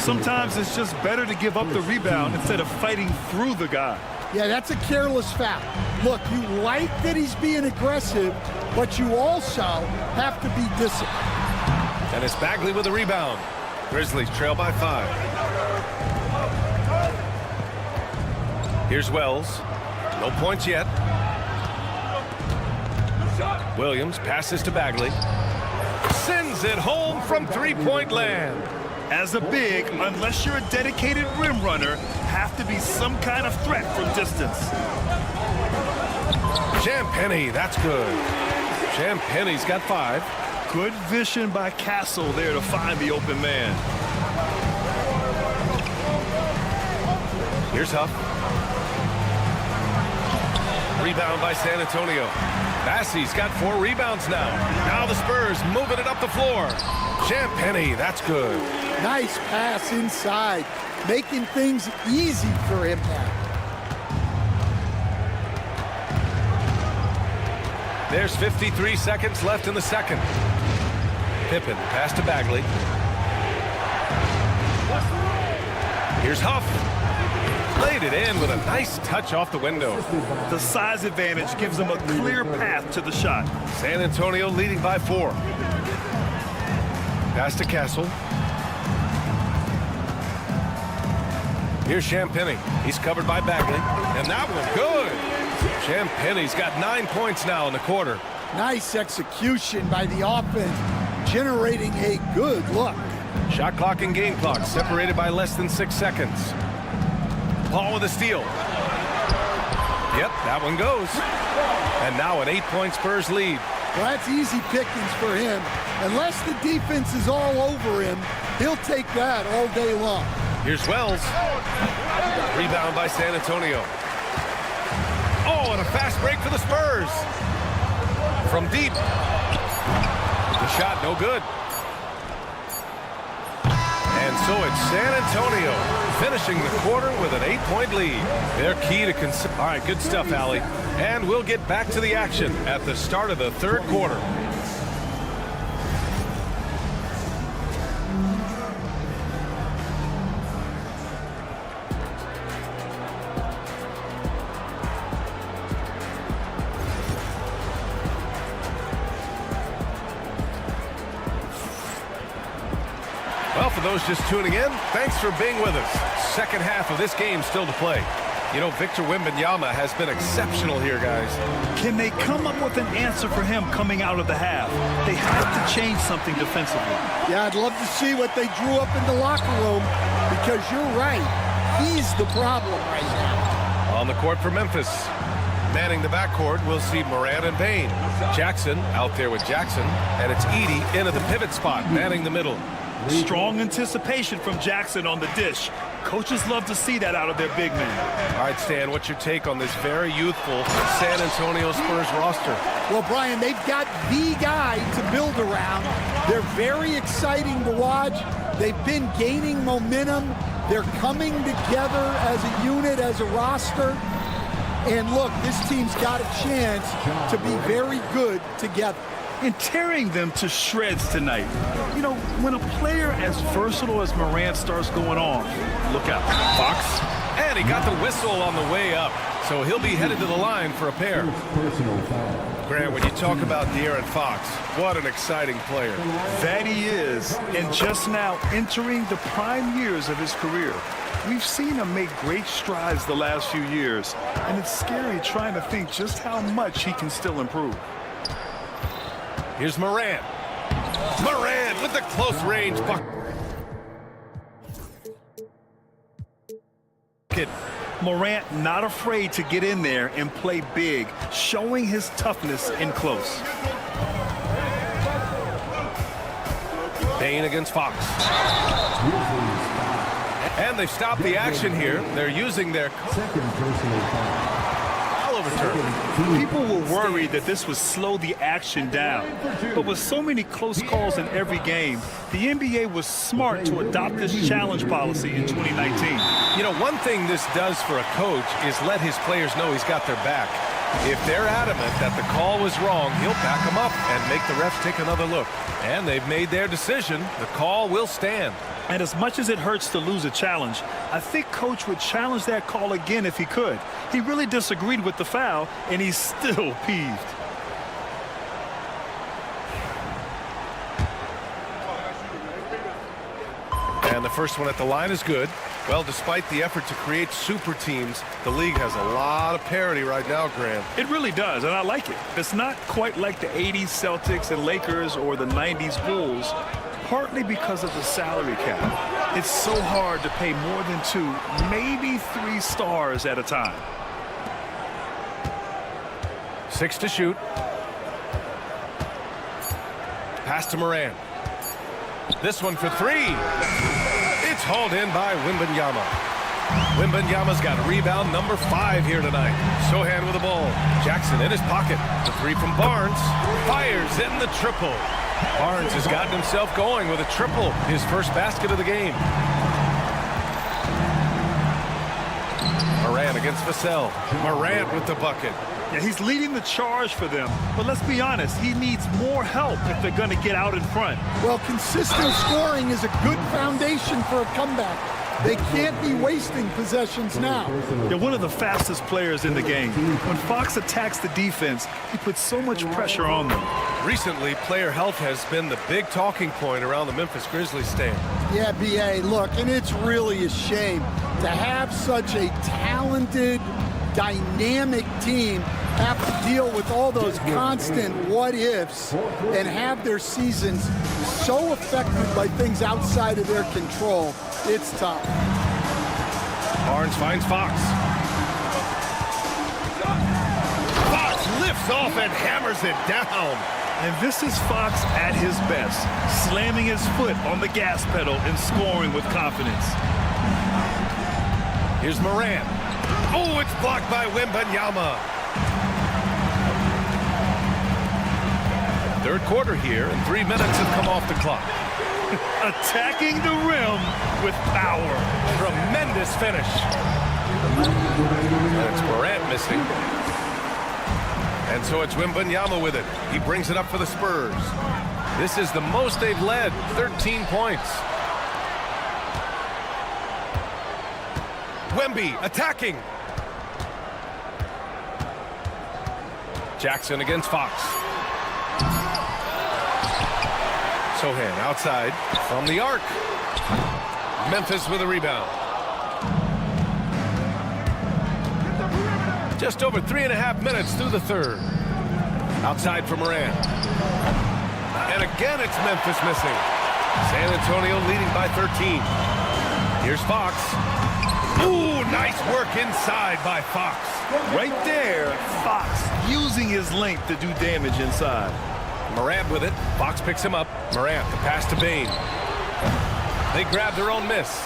Sometimes it's just better to give up the rebound instead of fighting through the guy. Yeah, that's a careless foul. Look, you like that he's being aggressive, but you also have to be disciplined. And it's Bagley with the rebound. Grizzlies trail by 5. Here's Wells. No points yet. Williams passes to Bagley. Sends it home from three-point land. As a big, unless you're a dedicated rim runner, have to be some kind of threat from distance. Champagnie, that's good. Champagnie's got 5. Good vision by Castle there to find the open man. Here's Huff. Rebound by San Antonio. Bassey's got 4 rebounds now. Now the Spurs moving it up the floor. Champagnie, that's good. Nice pass inside, making things easy for him now. There's 53 seconds left in the second. Pippen, pass to Bagley. Here's Huff. Laid it in with a nice touch off the window. The size advantage gives them a clear path to the shot. San Antonio leading by 4. Pass to Castle. Here's Champagnie. He's covered by Bagley. And that one good. Champagnie's got 9 points now in the quarter. Nice execution by the offense, generating a good look. Shot clock and game clock separated by less than 6 seconds. Paul with a steal. Yep, that one goes. And now an 8-point Spurs lead. Well, that's easy pickings for him. Unless the defense is all over him, he'll take that all day long. Here's Wells. Rebound by San Antonio. Oh, and a fast break for the Spurs. From deep. The shot no good. And so it's San Antonio finishing the quarter with an 8-point lead. They're key to all right, good stuff, Allie. And we'll get back to the action at the start of the third quarter. Well, for those just tuning in, thanks for being with us. Second half of this game still to play. You know, Victor Wembanyama has been exceptional here, guys. Can they come up with an answer for him coming out of the half? They have to change something defensively. Yeah, I'd love to see what they drew up in the locker room, because you're right. He's the problem right now. On the court for Memphis. Manning the backcourt, we'll see Morant and Payne. Jackson out there with Jackson, and it's Edey in at the pivot spot, manning the middle. Strong anticipation from Jackson on the dish. Coaches love to see that out of their big men. All right, Stan, what's your take on this very youthful San Antonio Spurs roster? Well, Brian, they've got the guy to build around. They're very exciting to watch. They've been gaining momentum. They're coming together as a unit, as a roster. And look, this team's got a chance to be very good together. And tearing them to shreds tonight. You know, when a player as versatile as Morant starts going on, look out. Fox, and he got the whistle on the way up, so he'll be headed to the line for a pair. Grant, when you talk about De'Aaron Fox, what an exciting player. That he is, and just now entering the prime years of his career. We've seen him make great strides the last few years, and it's scary trying to think just how much he can still improve. Here's Morant. Morant with the close range bucket. Morant not afraid to get in there and play big, showing his toughness in close. Payne against Fox. And they stopped the action here. They're using their second personal foul. All over return. People were worried that this would slow the action down. But with so many close calls in every game, the NBA was smart to adopt this challenge policy in 2019. You know, one thing this does for a coach is let his players know he's got their back. If they're adamant that the call was wrong, he'll back them up and make the refs take another look. And they've made their decision. The call will stand. And as much as it hurts to lose a challenge, I think Coach would challenge that call again if he could. He really disagreed with the foul, and he's still peeved. And the first one at the line is good. Well, despite the effort to create super teams, the league has a lot of parity right now, Grant. It really does, and I like it. It's not quite like the 80s Celtics and Lakers or the 90s Bulls, partly because of the salary cap. It's so hard to pay more than 2, maybe 3 stars at a time. 6 to shoot. Pass to Moran. This one for 3. It's hauled in by Wembanyama. Wembanyama's got rebound number 5 here tonight. Sohan with the ball. Jackson in his pocket. The 3 from Barnes. Fires in the triple. Barnes has gotten himself going with a triple. His first basket of the game. Morant against Vassell. Morant with the bucket. Yeah, he's leading the charge for them. But let's be honest, he needs more help if they're going to get out in front. Well, consistent scoring is a good foundation for a comeback. They can't be wasting possessions now. They're one of the fastest players in the game. When Fox attacks the defense, he puts so much pressure on them. Recently, player health has been the big talking point around the Memphis Grizzlies stand. Yeah, B.A., look, and it's really a shame to have such a talented, dynamic team have to deal with all those constant what-ifs and have their seasons so affected by things outside of their control. It's tough. Barnes finds Fox. Fox lifts off and hammers it down. And this is Fox at his best, slamming his foot on the gas pedal and scoring with confidence. Here's Moran. Oh, it's blocked by Wembanyama. Third quarter here, and 3 minutes have come off the clock. Attacking the rim with power. Tremendous finish. And it's Morant missing. And so it's Wembanyama with it. He brings it up for the Spurs. This is the most they've led, 13 points. Wemby attacking. Jackson against Fox. Sohan outside from the arc. Memphis with a rebound. Just over 3.5 minutes through the third. Outside for Moran. And again it's Memphis missing. San Antonio leading by 13. Here's Fox. Ooh, nice work inside by Fox. Right there, Fox using his length to do damage inside. Morant with it. Fox picks him up. Morant, the pass to Bain. They grab their own miss.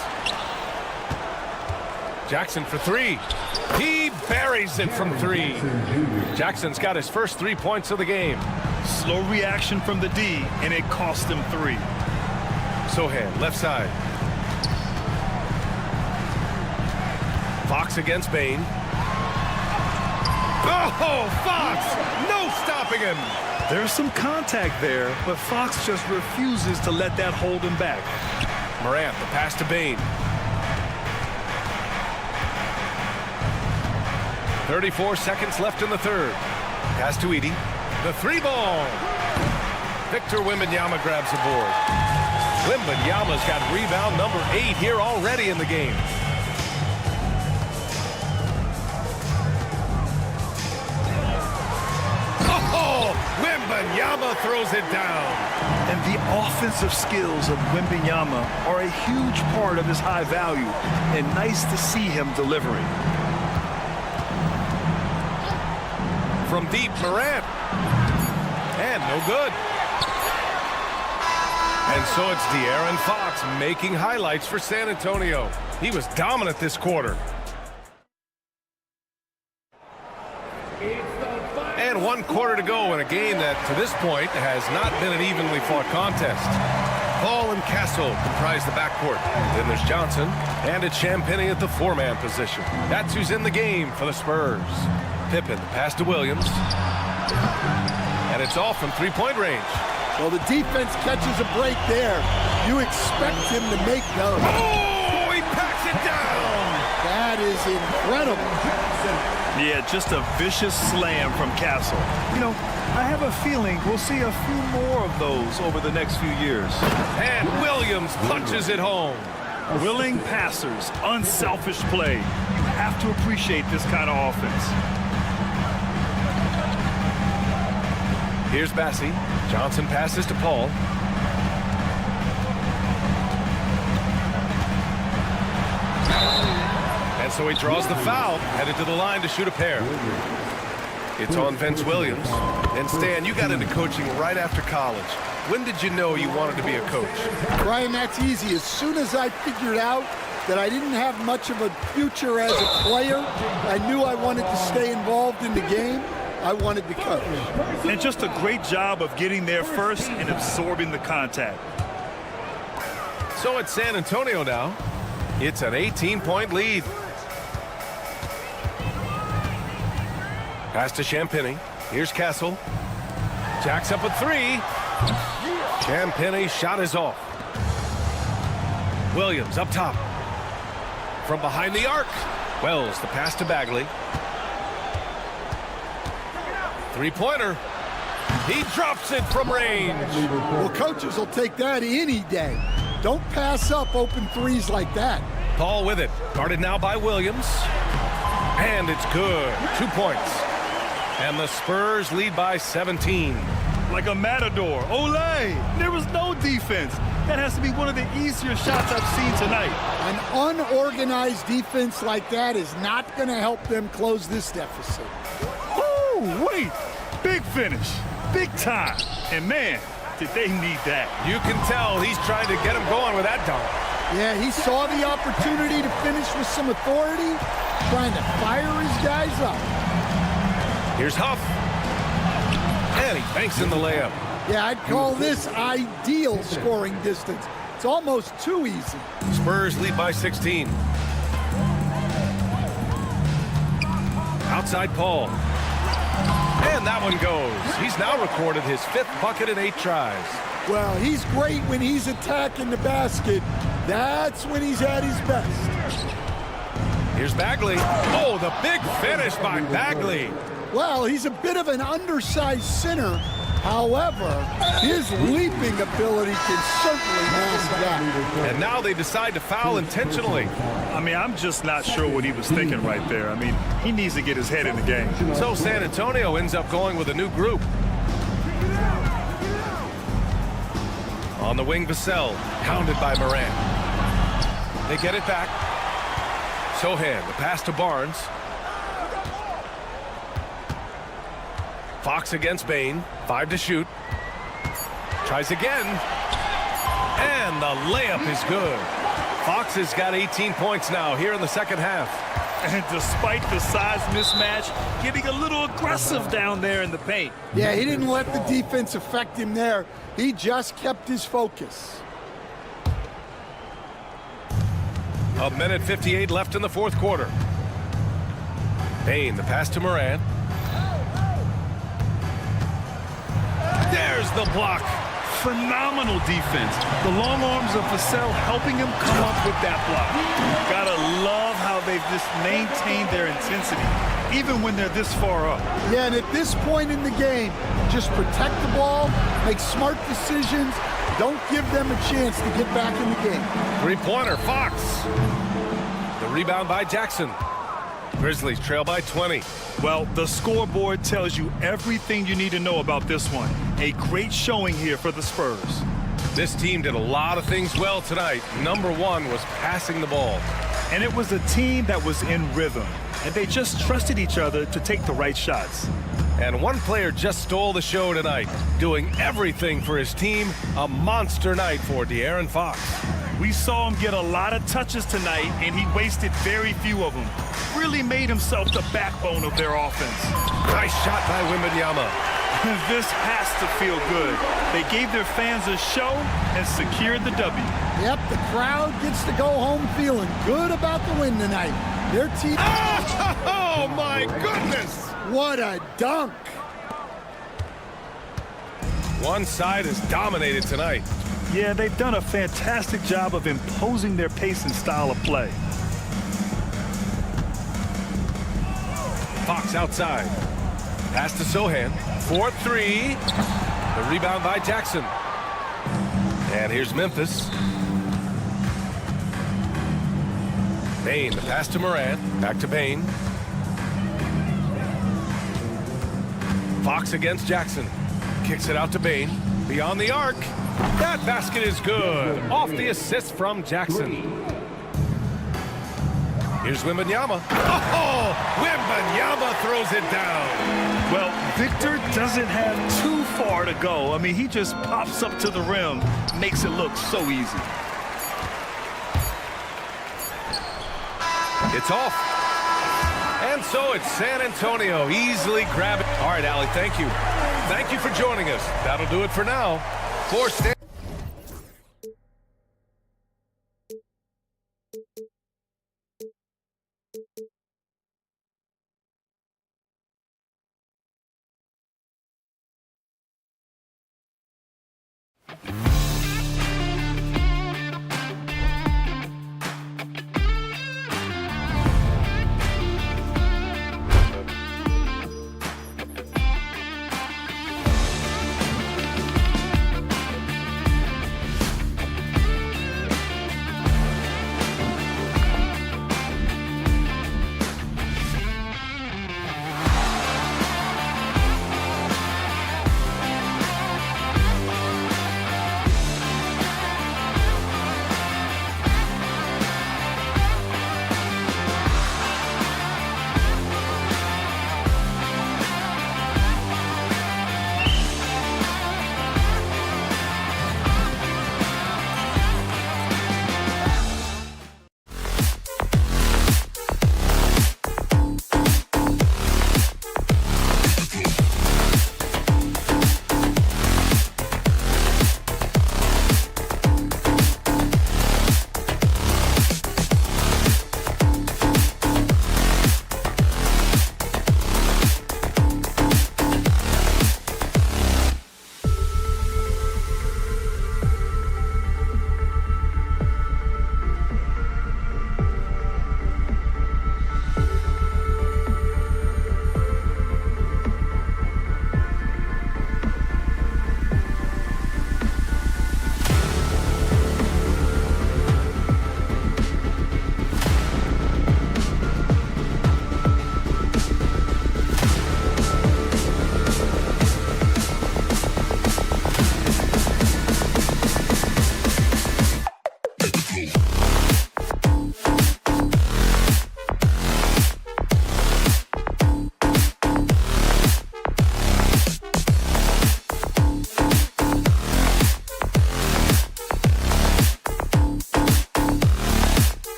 Jackson for 3. He buries it from 3. Jackson's got his first 3 points of the game. Slow reaction from the D, and it cost him 3. Sohan, left side. Fox against Bain. Oh, Fox! No stopping him! There's some contact there, but Fox just refuses to let that hold him back. Morant, the pass to Bain. 34 seconds left in the third. Pass to Edey. The 3-ball. Victor Wembanyama grabs the board. Wembanyama's got rebound number 8 here already in the game. Wembanyama throws it down. And the offensive skills of Wembanyama are a huge part of his high value, and nice to see him delivering. From deep, Morant. And no good. And so it's De'Aaron Fox making highlights for San Antonio. He was dominant this quarter. And 1 quarter to go in a game that, to this point, has not been an evenly fought contest. Paul and Castle comprise the backcourt. Then there's Johnson, and it's Champagnie at the 4-man position. That's who's in the game for the Spurs. Pippen, the pass to Williams. And it's off from 3-point range. Well, the defense catches a break there. You expect him to make those. Oh, he packs it down! That is incredible. Yeah, just a vicious slam from Castle. You know, I have a feeling we'll see a few more of those over the next few years. And Williams punches it home. Willing passers, unselfish play. You have to appreciate this kind of offense. Here's Bassey. Johnson passes to Paul. And so he draws the foul, headed to the line to shoot a pair. It's on Vince Williams. And Stan, you got into coaching right after college. When did you know you wanted to be a coach? Brian, that's easy. As soon as I figured out that I didn't have much of a future as a player, I knew I wanted to stay involved in the game. I wanted to coach. And just a great job of getting there first and absorbing the contact. So it's San Antonio now. It's an 18-point lead. Pass to Champagnie. Here's Castle. Jacks up a 3. Champagnie's shot is off. Williams up top. From behind the arc. Wells, the pass to Bagley. 3-pointer. He drops it from range. Well, coaches will take that any day. Don't pass up open threes like that. Paul with it. Guarded now by Williams. And it's good. 2 points. And the Spurs lead by 17. Like a matador. Olay! There was no defense. That has to be one of the easier shots I've seen tonight. An unorganized defense like that is not going to help them close this deficit. Oh, wait. Big finish. Big time. And man, did they need that. You can tell he's trying to get him going with that dunk. Yeah, he saw the opportunity to finish with some authority, trying to fire his guys up. Here's Huff. And he banks in the layup. Yeah, I'd call this ideal scoring distance. It's almost too easy. Spurs lead by 16. Outside Paul. And that one goes. He's now recorded his 5th bucket in 8 tries. Well, he's great when he's attacking the basket. That's when he's at his best. Here's Bagley. Oh, the big finish by Bagley. Well, he's a bit of an undersized center. However, his leaping ability can certainly mask that. And now they decide to foul intentionally. I mean, I'm just not sure what he was thinking right there. I mean, he needs to get his head in the game. So San Antonio ends up going with a new group. On the wing, Vassell, hounded by Morant. They get it back. Sohan, the pass to Barnes. Fox against Bane. 5 to shoot. Tries again. And the layup is good. Fox has got 18 points now here in the second half. And despite the size mismatch, getting a little aggressive down there in the paint. Yeah, he didn't let the defense affect him there. He just kept his focus. A minute 58 left in the 4th quarter. Bane, the pass to Morant. There's the block. Phenomenal defense. The long arms of Vassell helping him come up with that block. Gotta love how they've just maintained their intensity, even when they're this far up. Yeah, and at this point in the game, just protect the ball, make smart decisions, don't give them a chance to get back in the game. 3-pointer, Fox. The rebound by Jackson. Grizzlies trail by 20. Well, the scoreboard tells you everything you need to know about this one. A great showing here for the Spurs. This team did a lot of things well tonight. Number 1 was passing the ball. And it was a team that was in rhythm. And they just trusted each other to take the right shots. And one player just stole the show tonight, doing everything for his team. A monster night for De'Aaron Fox. We saw him get a lot of touches tonight, and he wasted very few of them. Really made himself the backbone of their offense. Nice shot by Wembanyama. This has to feel good. They gave their fans a show and secured the W. Yep, the crowd gets to go home feeling good about the win tonight. Their team... Oh, my goodness! What a dunk! One side is dominated tonight. Yeah, they've done a fantastic job of imposing their pace and style of play. Fox outside. Pass to Sohan. 4-3. The rebound by Jackson. And here's Memphis. Bain, the pass to Morant. Back to Bain. Fox against Jackson. Kicks it out to Bain. Beyond the arc. That basket is good. Off the assist from Jackson. Here's Wembanyama. Oh, Wembanyama throws it down. Well, Victor doesn't have too far to go. I mean, he just pops up to the rim, makes it look so easy. It's off. And so it's San Antonio easily grabbing. All right, Allie, thank you. Thank you for joining us. That'll do it for now. For Stan.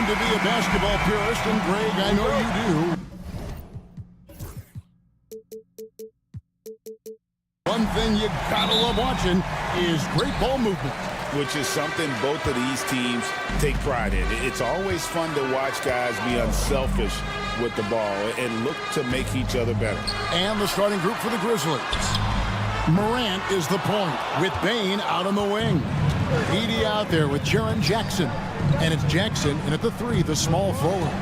to be a basketball purist, and Greg, I know you do. One thing you gotta love watching is great ball movement. Which is something both of these teams take pride in. It's always fun to watch guys be unselfish with the ball and look to make each other better. And the starting group for the Grizzlies. Morant is the point with Bane out on the wing. Edey out there with Jaren Jackson. And it's Jackson in at the 3, the small forward.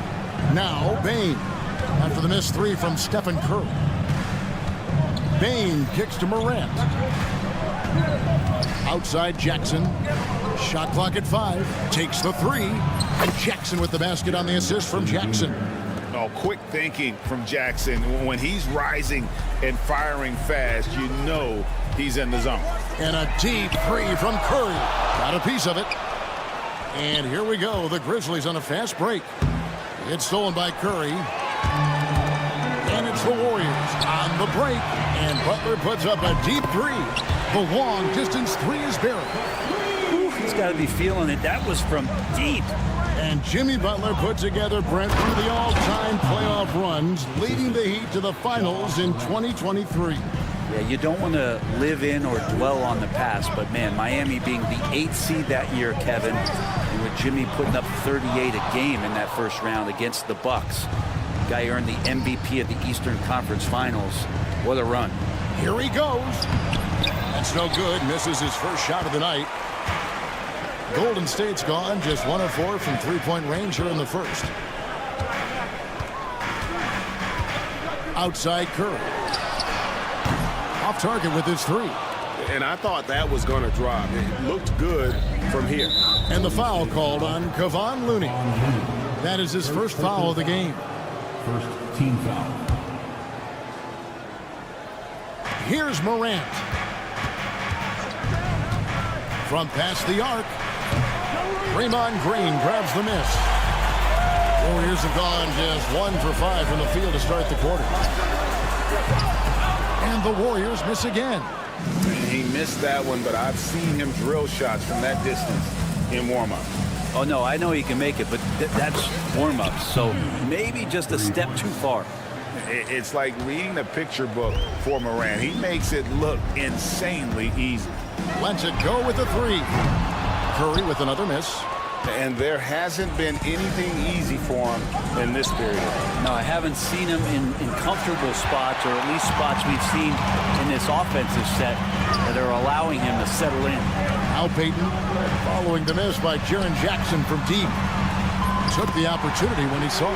Now Bane after the missed 3 from Stephen Curry. Bane kicks to Morant. Outside Jackson. Shot clock at 5. Takes the 3. And Jackson with the basket on the assist from Jackson. Oh, quick thinking from Jackson. When he's rising and firing fast, you know he's in the zone. And a deep 3 from Curry. Got a piece of it. And here we go. The Grizzlies on a fast break. It's stolen by Curry. And it's the Warriors on the break. And Butler puts up a deep 3. The long distance 3 is buried. He's got to be feeling it. That was from deep. And Jimmy Butler put together, Brent, one of the all-time playoff runs, leading the Heat to the finals in 2023. Yeah, you don't want to live in or dwell on the past, but man, Miami being the 8th seed that year, Kevin, and with Jimmy putting up 38 a game in that first round against the Bucks. Guy earned the MVP of the Eastern Conference Finals. What a run. Here he goes. That's no good. Misses his first shot of the night. Golden State's gone, just 1 of 4 from three-point range here in the first. Outside Curry. Off target with his 3. And I thought that was going to drop. It looked good from here. And the foul called on Kevon Looney. That is his first foul of the game. First team foul. Here's Morant. From past the arc. Draymond Green grabs the miss. Warriors have gone just 1 for 5 from the field to start the quarter. And the Warriors miss again. He missed that one, but I've seen him drill shots from that distance in warm-up. Oh, no, I know he can make it, but that's warm-up, so maybe just a step too far. It's like reading the picture book for Morant. He makes it look insanely easy. Lets it go with the 3. Curry with another miss. And there hasn't been anything easy for him in this period. No, I haven't seen him in comfortable spots, or at least spots we've seen in this offensive set that are allowing him to settle in. Al Payton following the miss by Jaren Jackson from deep. Took the opportunity when he saw it.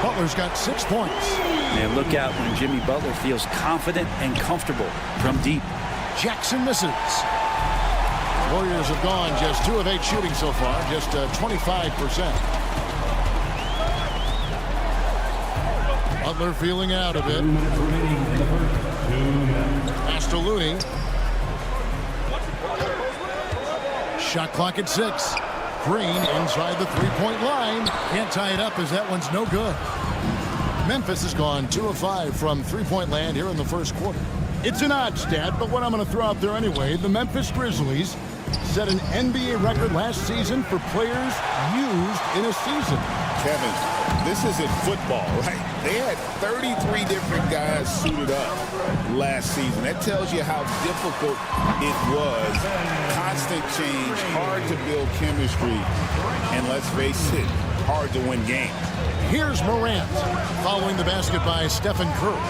Butler's got 6 points. Man, look out when Jimmy Butler feels confident and comfortable from deep. Jackson misses. Warriors have gone just 2 of 8 shooting so far, just 25%. Butler feeling out a bit. Pass to Looney. Shot clock at 6. Green inside the 3-point line. Can't tie it up as that one's no good. Memphis has gone 2 of 5 from 3-point land here in the first quarter. It's an odd stat, but what I'm going to throw out there anyway, the Memphis Grizzlies set an NBA record last season for players used in a season. Kevin, this isn't football, right? They had 33 different guys suited up last season. That tells you how difficult it was. Constant change, hard to build chemistry, and let's face it, hard to win games. Here's Morant following the basket by Stephen Curry.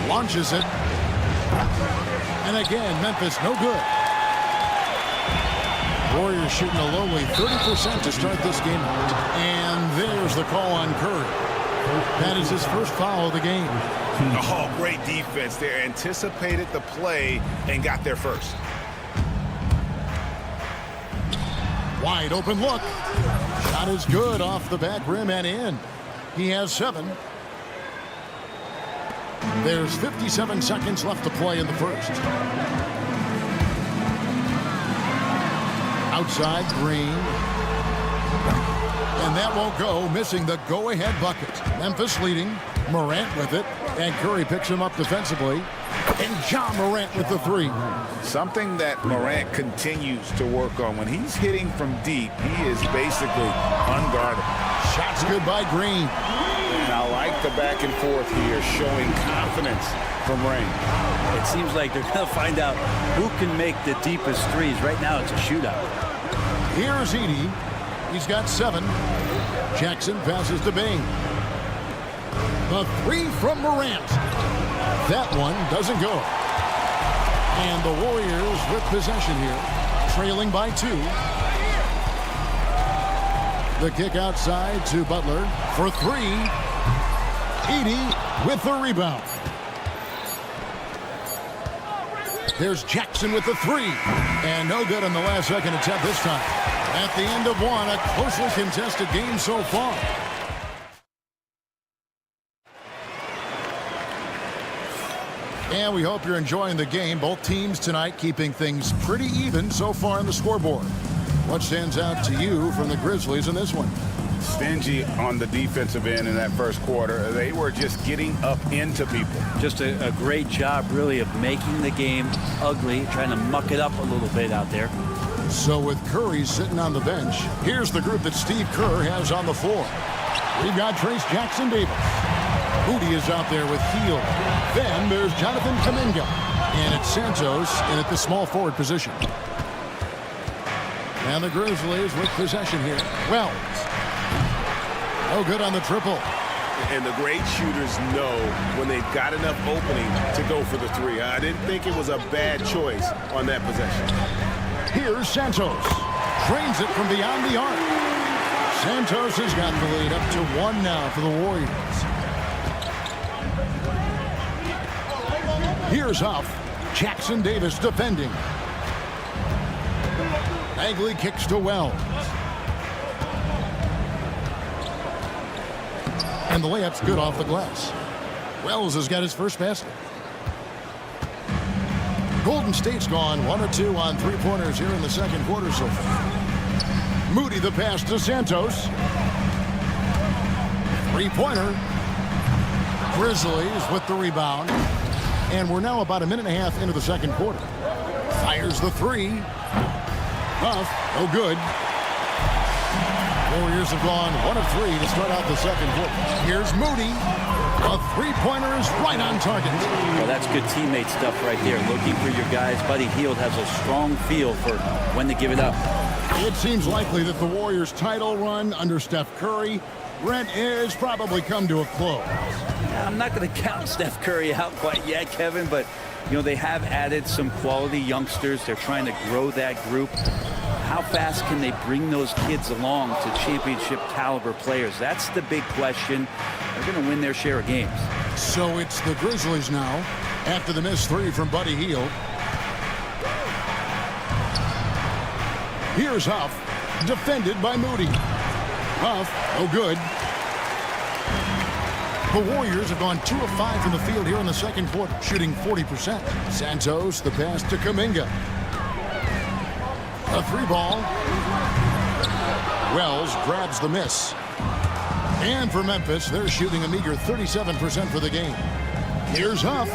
Launches it. And again, Memphis no good. Warriors shooting a lowly 30% to start this game out. And there's the call on Curry. That is his first foul of the game. Oh, great defense there. Anticipated the play and got there first. Wide open look. Shot is good off the back rim and in. He has 7. There's 57 seconds left to play in the first. Outside Green. And that won't go, missing the go-ahead bucket. Memphis leading. Morant with it. And Curry picks him up defensively. And Ja Morant with the three. Something that Morant continues to work on. When he's hitting from deep, he is basically unguardable. Shots good by Green. And I like the back and forth here, showing confidence from Rain. It seems like they're going to find out who can make the deepest threes. Right now, it's a shootout. Here's Edey. He's got 7. Jackson passes to Bing. The three from Morant. That one doesn't go. And the Warriors with possession here, trailing by 2. The kick outside to Butler for 3. Edey with the rebound. There's Jackson with the 3. And no good on the last second attempt this time. At the end of one, a closely contested game so far. And we hope you're enjoying the game. Both teams tonight keeping things pretty even so far on the scoreboard. What stands out to you from the Grizzlies in this one? Stingy on the defensive end in that first quarter. They were just getting up into people. Just a great job, really, of making the game ugly, trying to muck it up a little bit out there. So with Curry sitting on the bench, here's the group that Steve Kerr has on the floor. We've got Trace Jackson-Davis. Moody is out there with Hield. Then there's Jonathan Kuminga. And it's Santos in at the small forward position. And the Grizzlies with possession here. Wells. No good on the triple. And the great shooters know when they've got enough opening to go for the 3. I didn't think it was a bad choice on that possession. Here's Santos. Trains it from beyond the arc. Santos has got the lead up to 1 now for the Warriors. Here's Huff. Jackson-Davis defending. Bagley kicks to Wells. And the layup's good off the glass. Wells has got his first basket. Golden State's gone 1 of 2 on 3-pointers here in the second quarter so far. Moody the pass to Santos. 3-pointer. Grizzlies with the rebound. And we're now about a minute and a half into the second quarter. Fires the 3. Huff, no good. Warriors have gone 1 of 3 to start out the second quarter. Here's Moody. A 3-pointer is right on target. Well, that's good teammate stuff right there. Looking for your guys. Buddy Hield has a strong feel for when to give it up. It seems likely that the Warriors' title run under Steph Curry, Brent, is probably come to a close. I'm not going to count Steph Curry out quite yet, Kevin, but you know they have added some quality youngsters. They're trying to grow that group. How fast can they bring those kids along to championship caliber players? That's the big question. They're going to win their share of games. So it's the Grizzlies now after the missed 3 from Buddy Hield. Here's Huff, defended by Moody. Huff, no good. The Warriors have gone 2 of 5 from the field here in the second quarter, shooting 40%. Santos, the pass to Kuminga. A 3-ball. Wells grabs the miss. And for Memphis, they're shooting a meager 37% for the game. Here's Huff.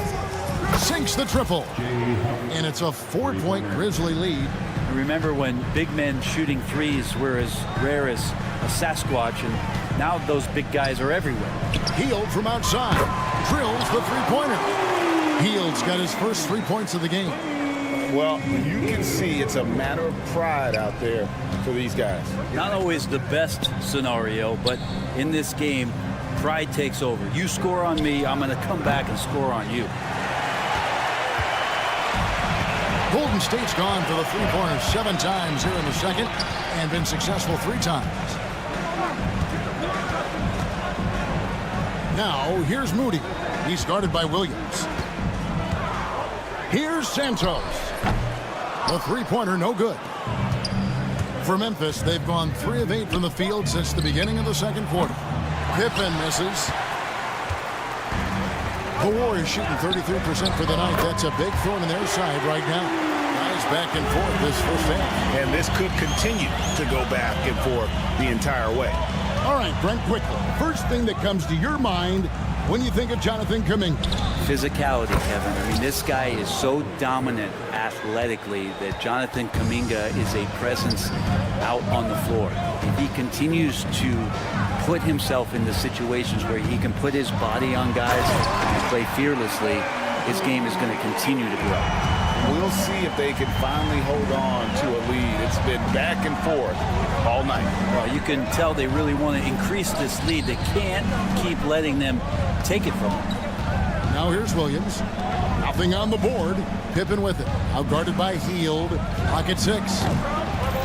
Sinks the triple. And it's a 4-point Grizzly lead. Remember when big men shooting threes were as rare as a Sasquatch, and now those big guys are everywhere. Hield from outside. Drills the 3-pointer. Hield's got his first 3 points of the game. Well, you can see it's a matter of pride out there for these guys. Not always the best scenario, but in this game, pride takes over. You score on me, I'm going to come back and score on you. Golden State's gone for the 3-pointer 7 times here in the second and been successful 3 times. Now, here's Moody. He's guarded by Williams. Here's Santos. The 3-pointer, no good. For Memphis, they've gone 3 of 8 from the field since the beginning of the second quarter. Pippen misses. The Warriors shooting 33% for the night. That's a big thorn in their side right now. Guys back and forth this first half. And this could continue to go back and forth the entire way. All right, Brent, quickly. First thing that comes to your mind when you think of Jonathan Kuminga? Physicality, Kevin. I mean, this guy is so dominant athletically that Jonathan Kuminga is a presence out on the floor. If he continues to put himself into situations where he can put his body on guys and play fearlessly, his game is going to continue to grow. We'll see if they can finally hold on to a lead. It's been back and forth all night. Well, you can tell they really want to increase this lead. They can't keep letting them take it from them. Now here's Williams. Nothing on the board. Pippen with it. Out guarded by Hield. Clock at 6.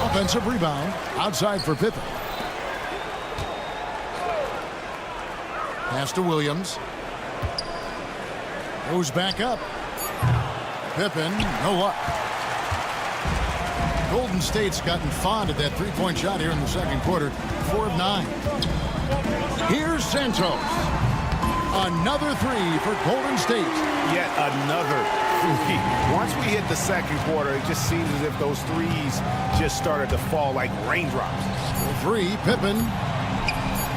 Offensive rebound. Outside for Pippen. Pass to Williams. Goes back up. Pippen, no luck. Golden State's gotten fond of that three-point shot here in the second quarter. 4 of 9. Here's Santos. Another three for Golden State. Yet another three. Once we hit the second quarter, it just seems as if those threes just started to fall like raindrops. Three, Pippen.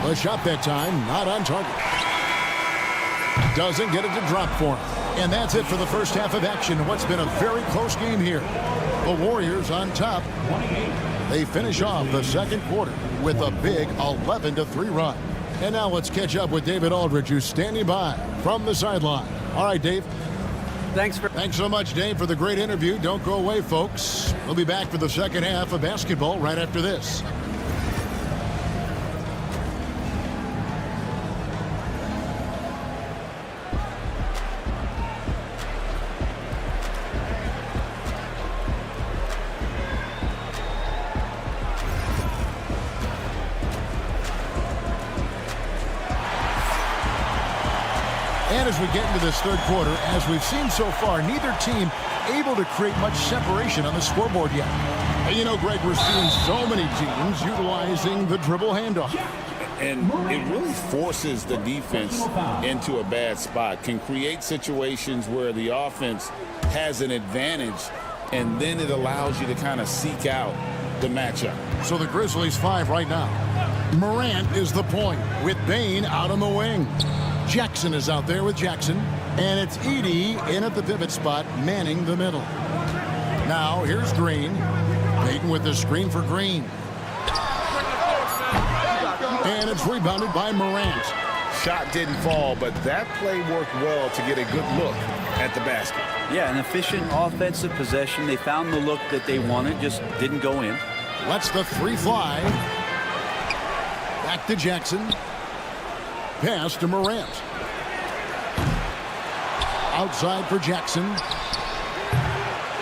The shot that time, not on target. Doesn't get it to drop for him. And that's it for the first half of action. What's been a very close game here. The Warriors on top. They finish off the second quarter with a big 11-3 run. And now let's catch up with David Aldridge, who's standing by from the sideline. All right, Dave. Thanks so much, Dave, for the great interview. Don't go away, folks. We'll be back for the second half of basketball right after this. And as we get into this third quarter, as we've seen so far, neither team able to create much separation on the scoreboard yet. And you know, Greg, we're seeing so many teams utilizing the dribble handoff. And it really forces the defense into a bad spot, can create situations where the offense has an advantage, and then it allows you to kind of seek out the matchup. So the Grizzlies 5 right now. Morant is the point with Bane out on the wing. Jackson is out there with Jackson, and it's Edey in at the pivot spot, manning the middle. Now here's Green. Payton with the screen for Green. And it's rebounded by Morant. Shot didn't fall, but that play worked well to get a good look at the basket. Yeah, an efficient offensive possession. They found the look that they wanted, just didn't go in. Lets the three fly. Back to Jackson. Pass to Morant. Outside for Jackson.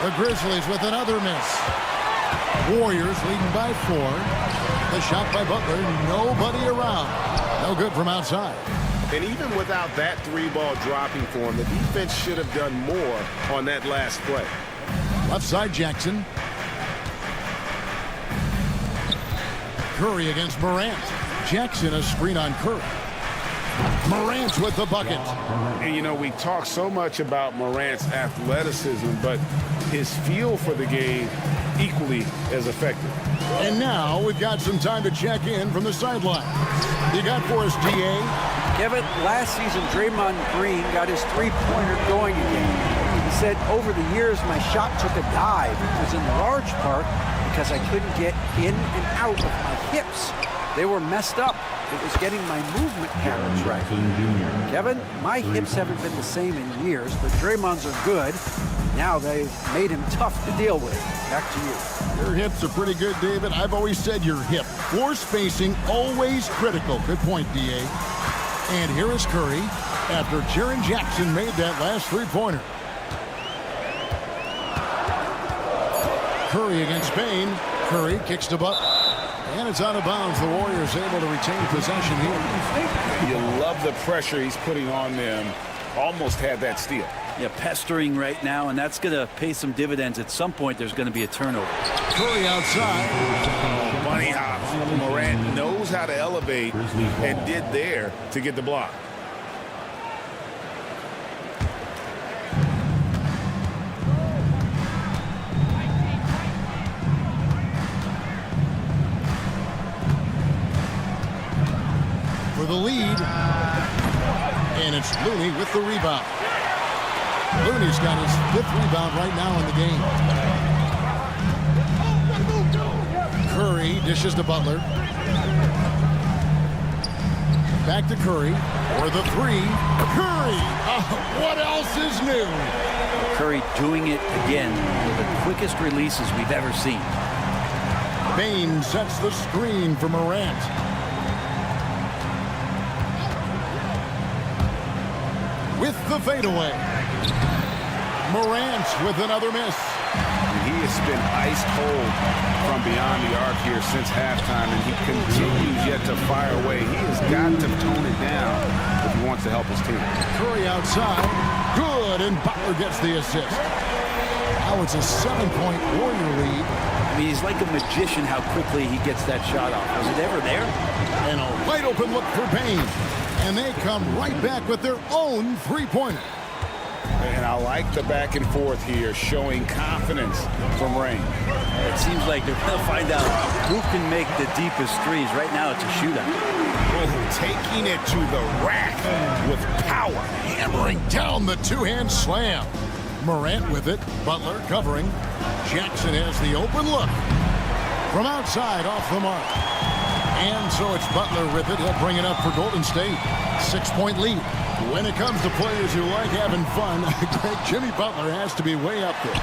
The Grizzlies with another miss. Warriors leading by 4. The shot by Butler. Nobody around. No good from outside. And even without that three ball dropping for him, the defense should have done more on that last play. Left side Jackson. Curry against Morant. Jackson a screen on Curry. Morant with the bucket. And you know, we talk so much about Morant's athleticism, but his feel for the game equally as effective. And now we've got some time to check in from the sideline. You got for us, DA? Kevin, last season Draymond Green got his three-pointer going again. He said, over the years my shot took a dive. It was in large part because I couldn't get in and out of my hips. They were messed up. It was getting my movement patterns right. Kevin, my hips haven't been the same in years, but Draymond's are good. Now they've made him tough to deal with. Back to you. Your hips are pretty good, David. I've always said your hip. Floor spacing, always critical. Good point, DA. And here is Curry after Jaren Jackson made that last three-pointer. Curry against Bane. Curry kicks to Butler. And it's out of bounds. The Warriors able to retain possession here. You love the pressure he's putting on them. Almost had that steal. Yeah, pestering right now, and that's going to pay some dividends. At some point, there's going to be a turnover. Curry outside. Bunny hops. Morant knows how to elevate and did there to get the block. For the lead. And it's Looney with the rebound. Looney's got his 5th rebound right now in the game. Curry dishes to Butler. Back to Curry for the 3. Curry! What else is new? Curry doing it again with the quickest releases we've ever seen. Bain sets the screen for Morant. With the fadeaway. Morant with another miss. He has been ice cold from beyond the arc here since halftime, and he continues yet to fire away. He has got to tone it down if he wants to help his team. Curry outside. Good, and Butler gets the assist. Now it's a 7-point Warrior lead. I mean, he's like a magician how quickly he gets that shot off. Was it ever there? And a wide open look for Bain. And they come right back with their own three-pointer. And I like the back and forth here, showing confidence from Rain. It seems like they're going to find out who can make the deepest threes. Right now, it's a shootout. Taking it to the rack with power. Hammering down the two-hand slam. Morant with it. Butler covering. Jackson has the open look. From outside, off the mark. And so it's Butler with it. He'll bring it up for Golden State. 6-point lead. When it comes to players who like having fun, Jimmy Butler has to be way up there.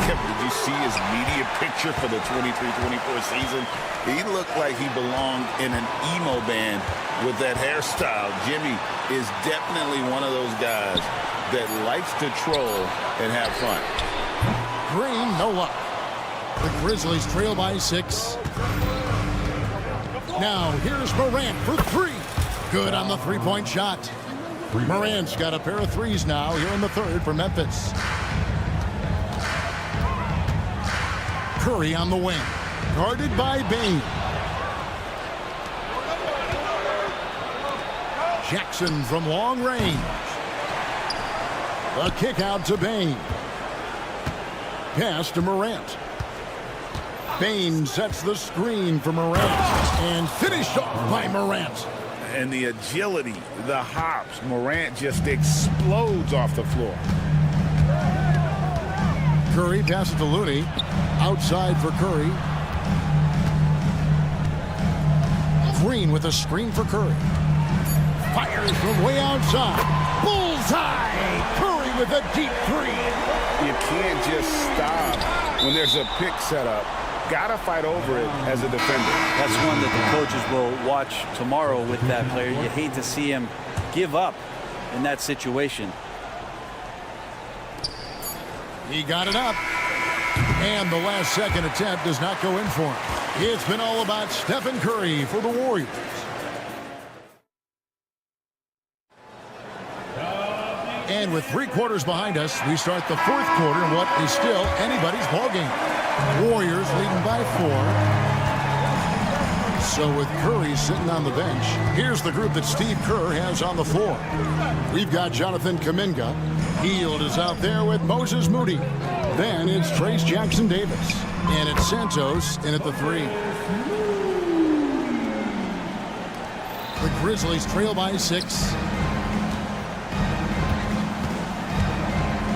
Did you see his media picture for the 23-24 season? He looked like he belonged in an emo band with that hairstyle. Jimmy is definitely one of those guys that likes to troll and have fun. Green, no luck. The Grizzlies trail by 6. Now, here's Morant for 3. Good on the three-point shot. Morant's got a pair of threes now here in the 3rd for Memphis. Curry on the wing. Guarded by Bain. Jackson from long range. A kick out to Bain. Pass to Morant. Bain sets the screen for Morant. And finished off by Morant. And the agility, the hops, Morant just explodes off the floor. Curry passes to Looney. Outside for Curry. Green with a screen for Curry. Fires from way outside. Bullseye! Curry with a deep 3. You can't just stop when there's a pick set up. Gotta fight over it as a defender. That's one that the coaches will watch tomorrow with that player. You hate to see him give up in that situation. He got it up. And the last second attempt does not go in for him. It's been all about Stephen Curry for the Warriors. And with 3 quarters behind us, we start the 4th quarter in what is still anybody's ballgame. Warriors leading by 4. So with Curry sitting on the bench, here's the group that Steve Kerr has on the floor. We've got Jonathan Kuminga. Hield is out there with Moses Moody. Then it's Trace Jackson Davis. And it's Santos in at the 3. The Grizzlies trail by 6.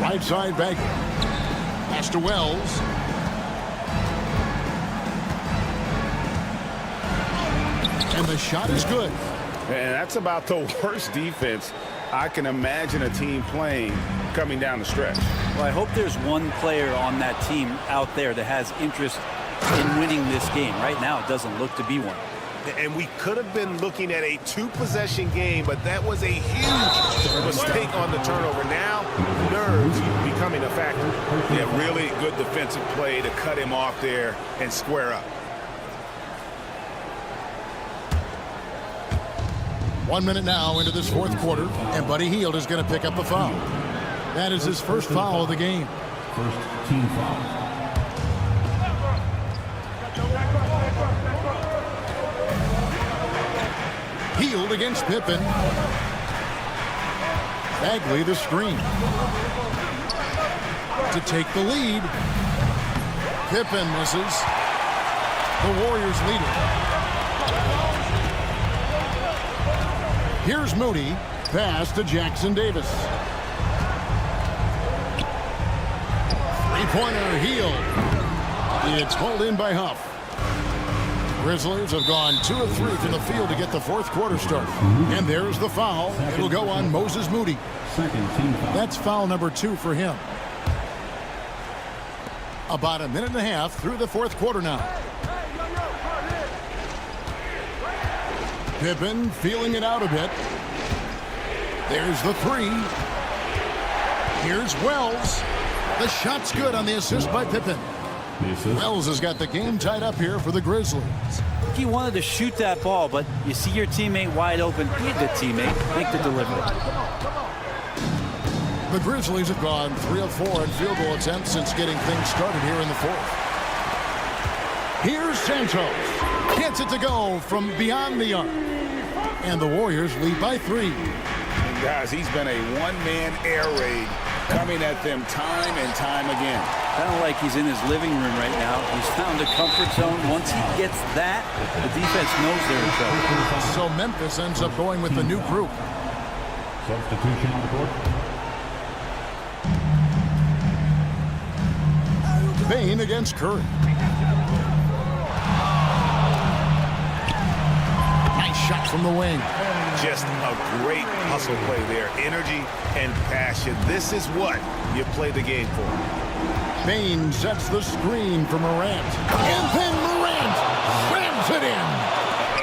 Right side Baker. Pass to Wells. And the shot is good. And that's about the worst defense I can imagine a team playing coming down the stretch. Well, I hope there's one player on that team out there that has interest in winning this game. Right now, it doesn't look to be one. And we could have been looking at a 2-possession game, but that was a huge mistake on the turnover. Now, nerves becoming a factor. Yeah, really good defensive play to cut him off there and square up. 1 minute now into this 4th quarter, and Buddy Hield is going to pick up the foul. That is his first foul of the game. First team foul. Hield against Pippen. Bagley the screen. To take the lead. Pippen misses. The Warriors lead it. Here's Moody. Pass to Jackson Davis. Three-pointer healed. It's pulled in by Huff. Grizzlies have gone 2 of 3 from the field to get the fourth quarter started. And there's the foul. It'll go on Moses Moody. That's foul number 2 for him. About a minute and a half through the fourth quarter now. Pippen feeling it out a bit. There's the 3. Here's Wells. The shot's good on the assist by Pippen. Wells has got the game tied up here for the Grizzlies. He wanted to shoot that ball, but you see your teammate wide open. Be a good teammate. Make the delivery. The Grizzlies have gone 3 of 4 in field goal attempts since getting things started here in the fourth. Here's Santos. Gets it to go from beyond the arc. And the Warriors lead by 3. And guys, he's been a one-man air raid coming at them time and time again. Kind of like he's in his living room right now. He's found a comfort zone. Once he gets that, the defense knows they're in trouble. So Memphis ends up going with the new group. Substitution on the court. Bain against Curry. Nice shot from the wing. Just a great hustle play there. Energy and passion. This is what you play the game for. Bain sets the screen for Morant. And then Morant slams it in.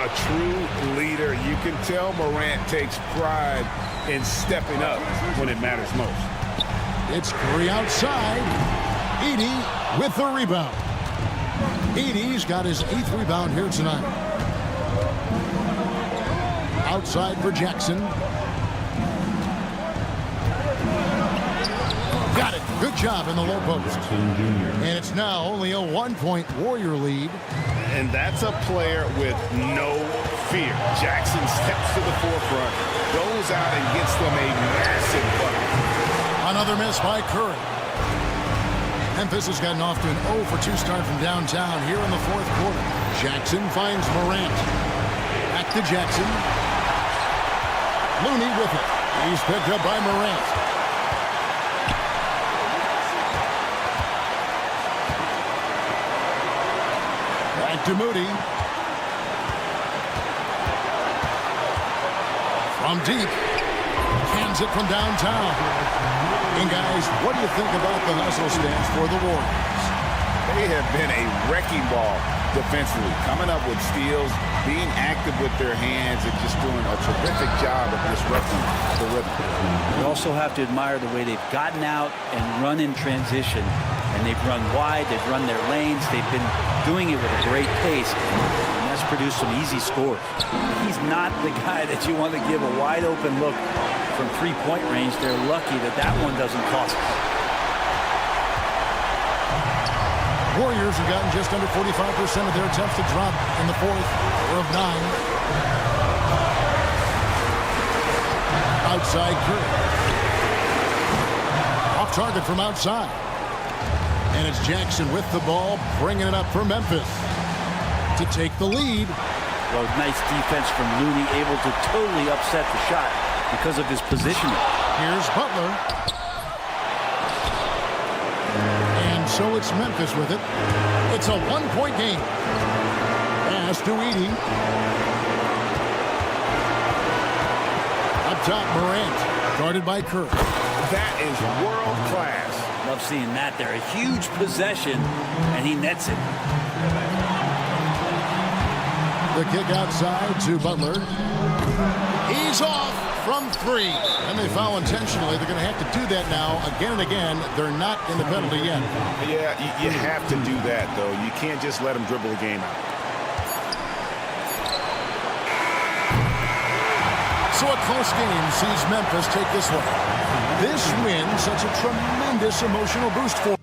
A true leader. You can tell Morant takes pride in stepping up when it matters most. It's Curry outside. Edey with the rebound. Edey's got his 8th rebound here tonight. Outside for Jackson. Got it. Good job in the low post. And it's now only a 1-point Warrior lead. And that's a player with no fear. Jackson steps to the forefront, goes out and gets them a massive bucket. Another miss by Curry. Memphis has gotten off to an 0 for 2 start from downtown here in the fourth quarter. Jackson finds Morant. Back to Jackson. Looney with it. He's picked up by Morant. Back to Moody. From deep. Cans it from downtown. And guys, what do you think about the hustle stance for the Warriors? They have been a wrecking ball defensively, coming up with steals, being active with their hands, and just doing a terrific job of disrupting the rhythm. You also have to admire the way they've gotten out and run in transition. And they've run wide, they've run their lanes, they've been doing it with a great pace. And that's produced some easy scores. He's not the guy that you want to give a wide open look from 3-point range. They're lucky that that one doesn't cost them. Warriors have gotten just under 45% of their attempts to drop in the fourth. 4 of 9. Outside Curry. Off target from outside. And it's Jackson with the ball, bringing it up for Memphis to take the lead. Well, nice defense from Looney, able to totally upset the shot because of his positioning. Here's Butler. And so it's Memphis with it. It's a 1-point game. Pass to Edey. Up top, Morant. Guarded by Curry. That is world class. Love seeing that there. A huge possession, and he nets it. The kick outside to Butler. He's off from 3. And they foul intentionally. They're going to have to do that now again and again. They're not in the penalty yet. Yeah, you have to do that, though. You can't just let them dribble the game out. So a close game sees Memphis take this one. This win sets a tremendous emotional boost for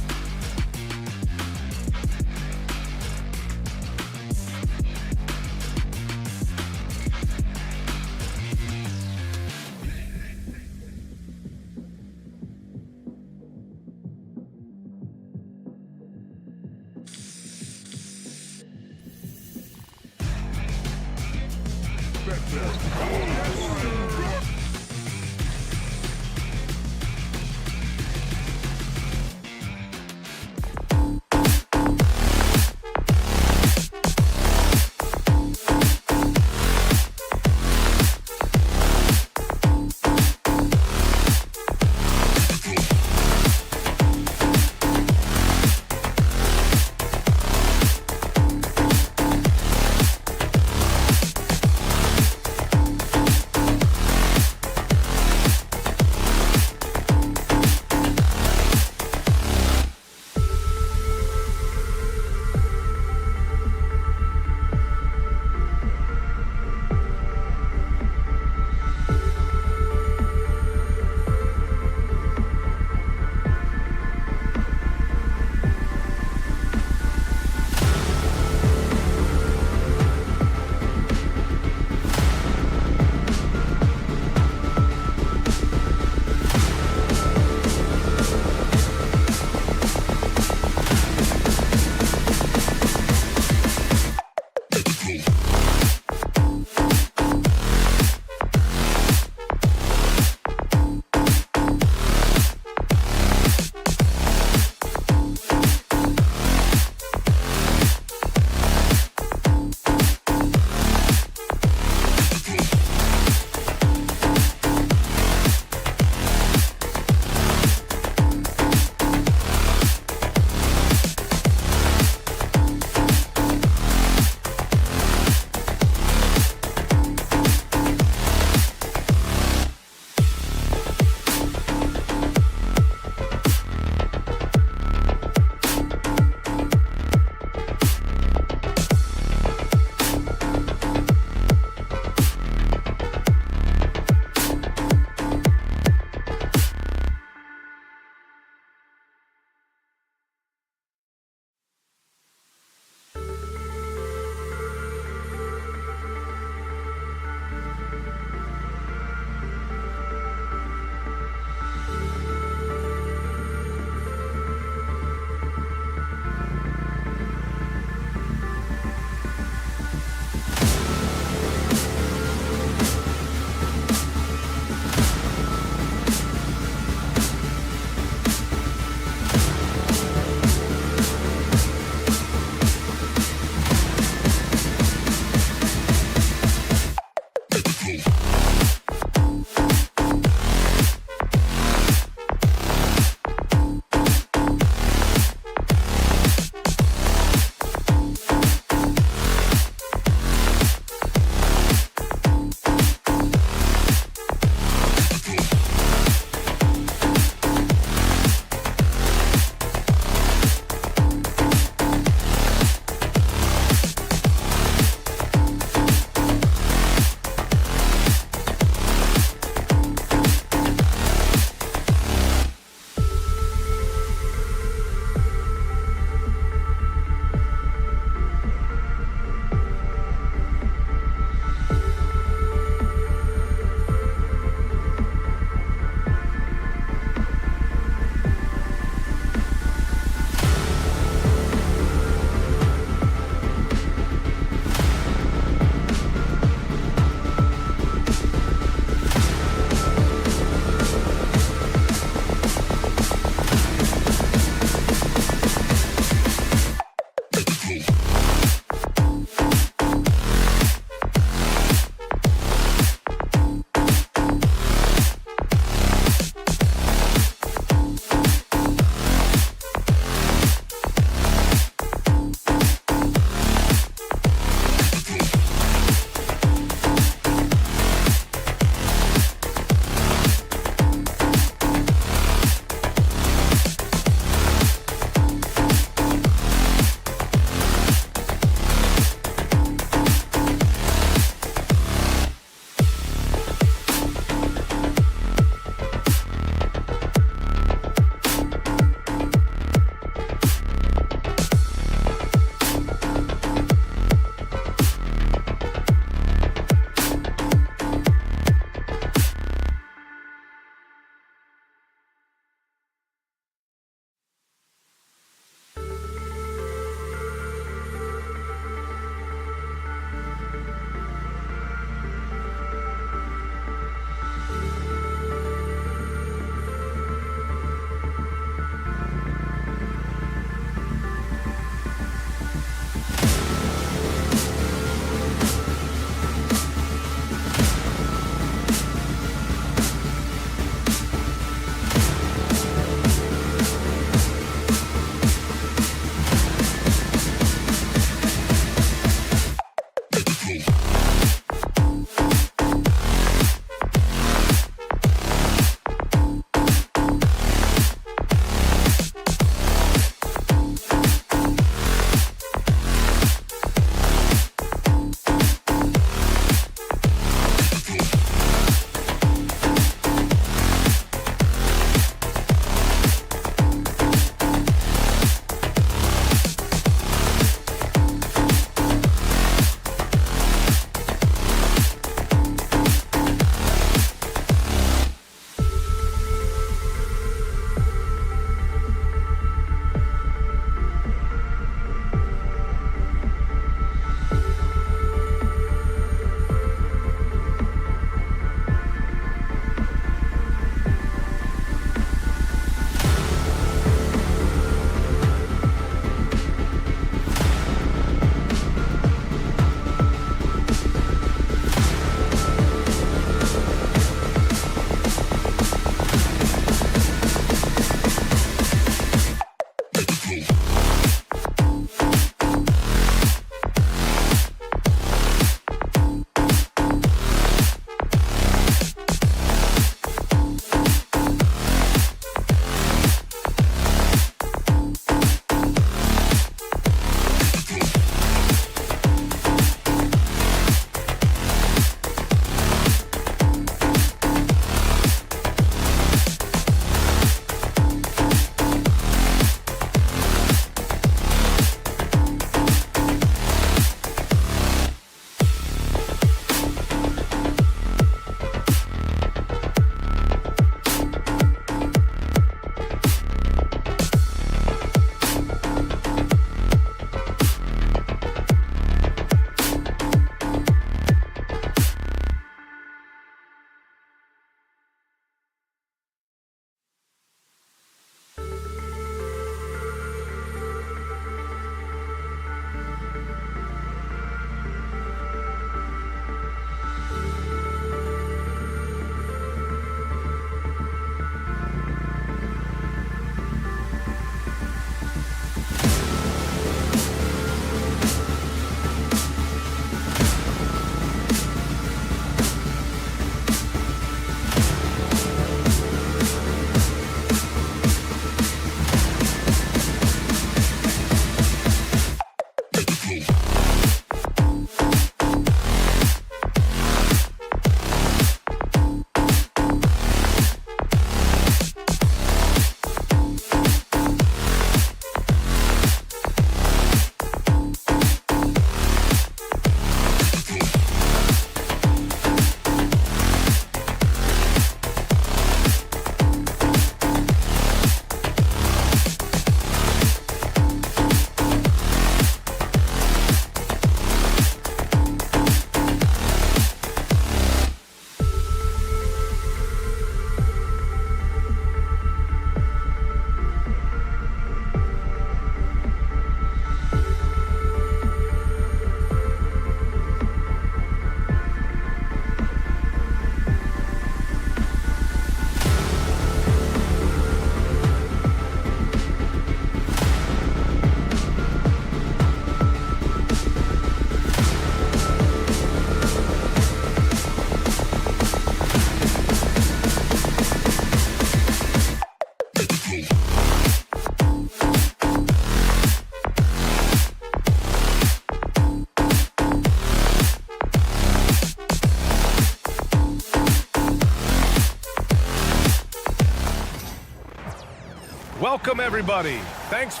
Welcome, everybody. Thanks.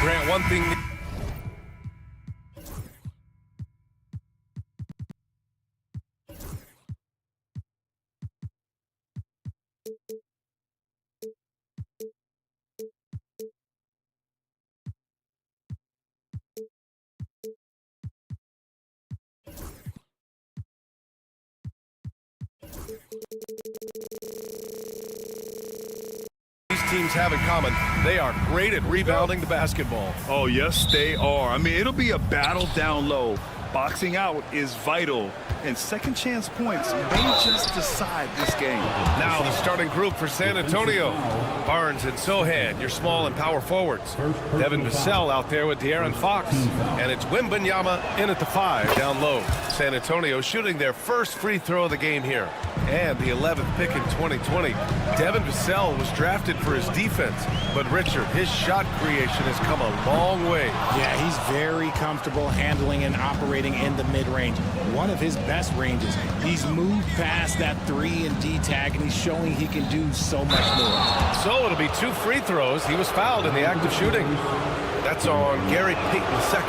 Grant, one thing. These teams have in common, they are great at rebounding the basketball. Oh, yes, they are. I mean, it'll be a battle down low. Boxing out is vital, and second chance points may just decide this game. Now the starting group for San Antonio. Barnes and Sohan, your small and power forwards. Devin Vassell out there with De'Aaron Fox. And it's Wembanyama in at the 5 down low. San Antonio shooting their first free throw of the game here. And the 11th pick in 2020. Devin Vassell was drafted for his defense. But Richard, his shot creation has come a long way. Yeah, he's very comfortable handling and operating in the mid-range. One of his best ranges. He's moved past that 3 and D tag, and he's showing he can do so much more. So it'll be 2 free throws. He was fouled in the act of shooting. That's on Gary Payton II.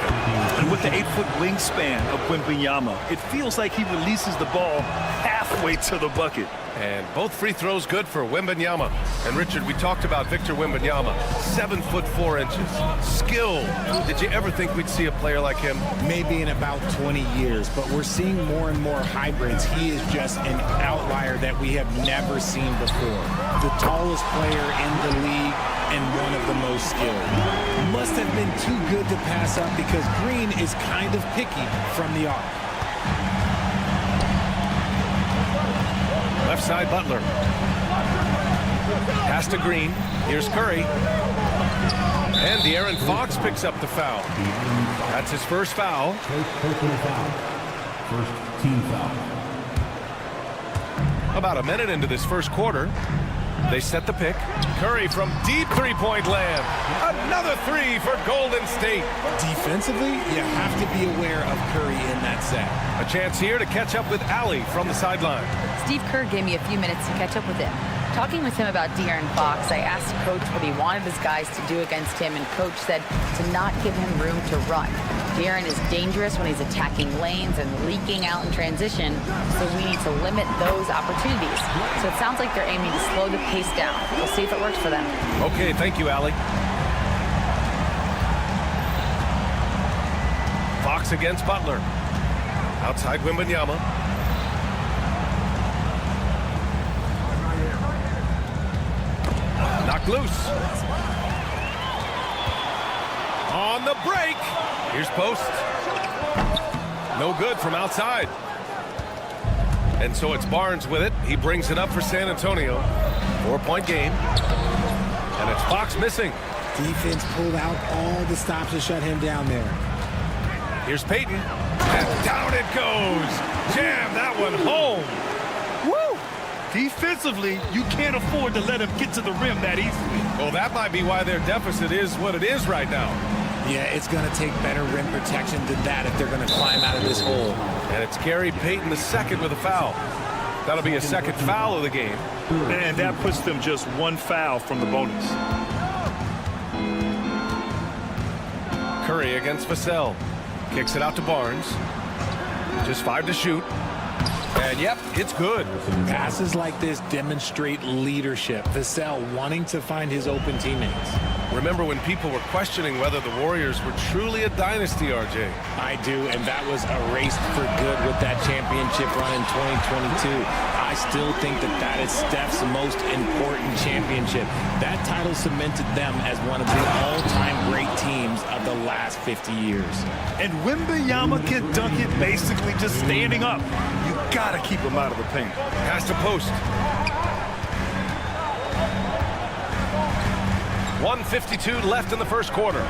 And with the 8-foot wingspan of Wembanyama, it feels like he releases the ball halfway to the bucket. And both free throws good for Wembanyama. And Richard, we talked about Victor Wembanyama, 7'4". Skill. Did you ever think we'd see a player like him? Maybe in about 20 years, but we're seeing more and more hybrids. He is just an outlier that we have never seen before. The tallest player in the league and one of the most skilled. Must have been too good to pass up because Green is kind of picky from the arc. Left side, Butler. Pass to Green. Here's Curry. And De'Aaron Fox picks up the foul. That's his first foul. First team foul. About a minute into this first quarter, they set the pick. Curry from deep three-point land. Another 3 for Golden State. Defensively, you have to be aware of Curry in that set. A chance here to catch up with Allie from the sideline. Steve Kerr gave me a few minutes to catch up with him. Talking with him about De'Aaron Fox, I asked Coach what he wanted his guys to do against him, and Coach said to not give him room to run. De'Aaron is dangerous when he's attacking lanes and leaking out in transition, so we need to limit those opportunities. So it sounds like they're aiming to slow the pace down. We'll see if it works for them. Okay, thank you, Allie. Fox against Butler. Outside Wembanyama. Knocked loose. On the break. Here's post. No good from outside. And so it's Barnes with it. He brings it up for San Antonio. 4-point game. And it's Fox missing. Defense pulled out all the stops to shut him down there. Here's Payton. And down it goes. Jam that one home. Woo! Defensively, you can't afford to let him get to the rim that easily. Well, that might be why their deficit is what it is right now. Yeah, it's going to take better rim protection than that if they're going to climb out of this hole. And it's Gary Payton II with a foul. That'll be a second foul of the game. And that puts them just 1 foul from the bonus. Curry against Vassell. Kicks it out to Barnes. Just 5 to shoot. And yep, it's good. Passes like this demonstrate leadership. Vassell wanting to find his open teammates. Remember when people were questioning whether the Warriors were truly a dynasty, RJ? I do, and that was erased for good with that championship run in 2022. I still think that is Steph's most important championship. That title cemented them as one of the all-time great teams of the last 50 years. And Wembanyama can dunk it basically just standing up. You gotta keep him out of the paint. Pass to post. 1:52 left in the first quarter.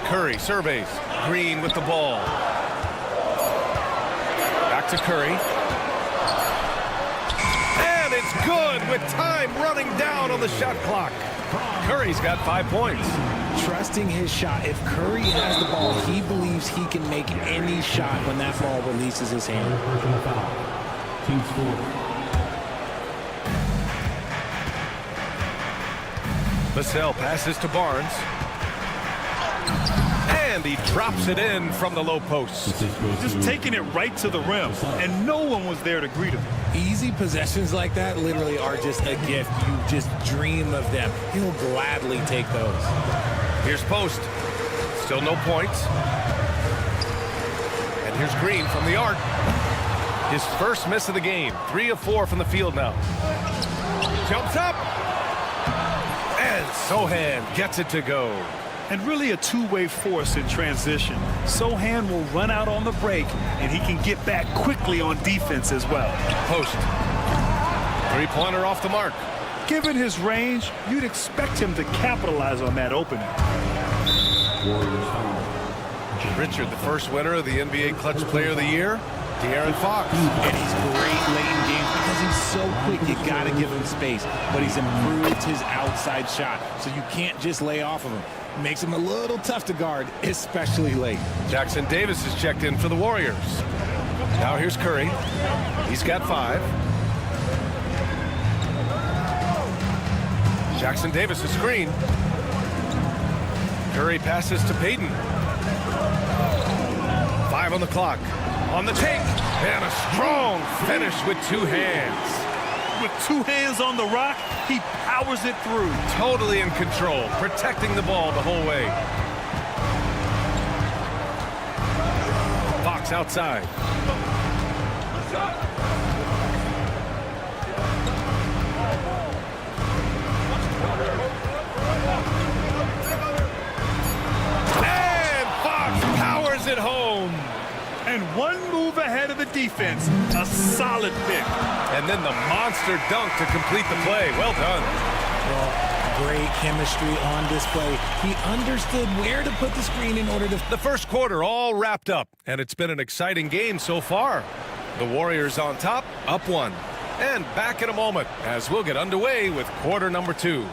Curry surveys. Green with the ball. Back to Curry. And it's It's good with time running down on the shot clock. Curry's got 5 points. Trusting his shot. If Curry has the ball, he believes he can make any shot when that ball releases his hand. Personal foul. Team score. Vassell passes to Barnes. And he drops it in from the low post. Just taking it right to the rim, and no one was there to greet him. Easy possessions like that literally are just a gift. You just dream of them. He'll gladly take those. Here's Post. Still no points. And here's Green from the arc. His first miss of the game. 3 of 4 from the field now. Jumps up. And Sohan gets it to go. And really a two-way force in transition. Sohan will run out on the break, and he can get back quickly on defense as well. Post. Three-pointer off the mark. Given his range, you'd expect him to capitalize on that opening. Richard, the first winner of the NBA Clutch Player of the Year, De'Aaron Fox. And he's great late in games because he's so quick. You got to give him space. But he's improved his outside shot, so you can't just lay off of him. Makes him a little tough to guard, especially late. Jackson Davis is checked in for the Warriors. Now here's Curry. He's got 5. Jackson Davis a screen. Curry passes to Payton. 5 on the clock. On the take. And a strong finish with 2 hands. With 2 hands on the rock, he powers it through. Totally in control, protecting the ball the whole way. Fox outside. And Fox powers it home. And one move ahead of the defense. A solid pick. And then the monster dunk to complete the play. Well done. Well, great chemistry on display. He understood where to put the screen in order to... The first quarter all wrapped up, and it's been an exciting game so far. The Warriors on top, up 1. And back in a moment as we'll get underway with quarter number 2.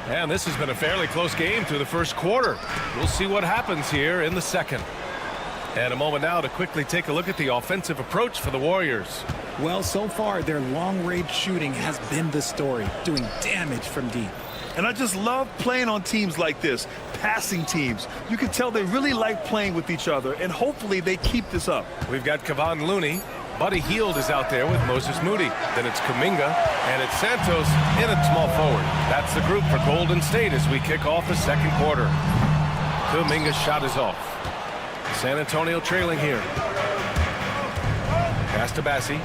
And this has been a fairly close game through the first quarter. We'll see what happens here in the second. And a moment now to quickly take a look at the offensive approach for the Warriors. Well, so far, their long-range shooting has been the story, doing damage from deep. And I just love playing on teams like this, passing teams. You can tell they really like playing with each other, and hopefully they keep this up. We've got Kevon Looney. Buddy Hield is out there with Moses Moody. Then it's Kuminga, and it's Santos in at small forward. That's the group for Golden State as we kick off the second quarter. Kuminga's shot is off. San Antonio trailing here. Pass to Bassi.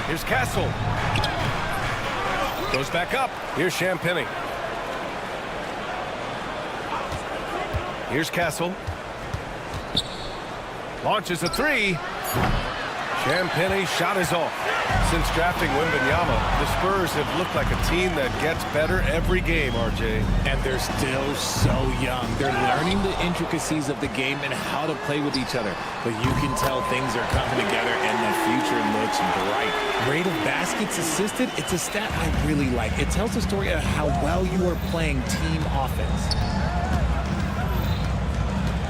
Here's Castle. Goes back up. Here's Champagnie. Here's Castle. Launches a 3. Champagnie shot is off. Since drafting Wembanyama, the Spurs have looked like a team that gets better every game, RJ. And they're still so young. They're learning the intricacies of the game and how to play with each other. But you can tell things are coming together and the future looks bright. Rate of baskets assisted, it's a stat I really like. It tells the story of how well you are playing team offense.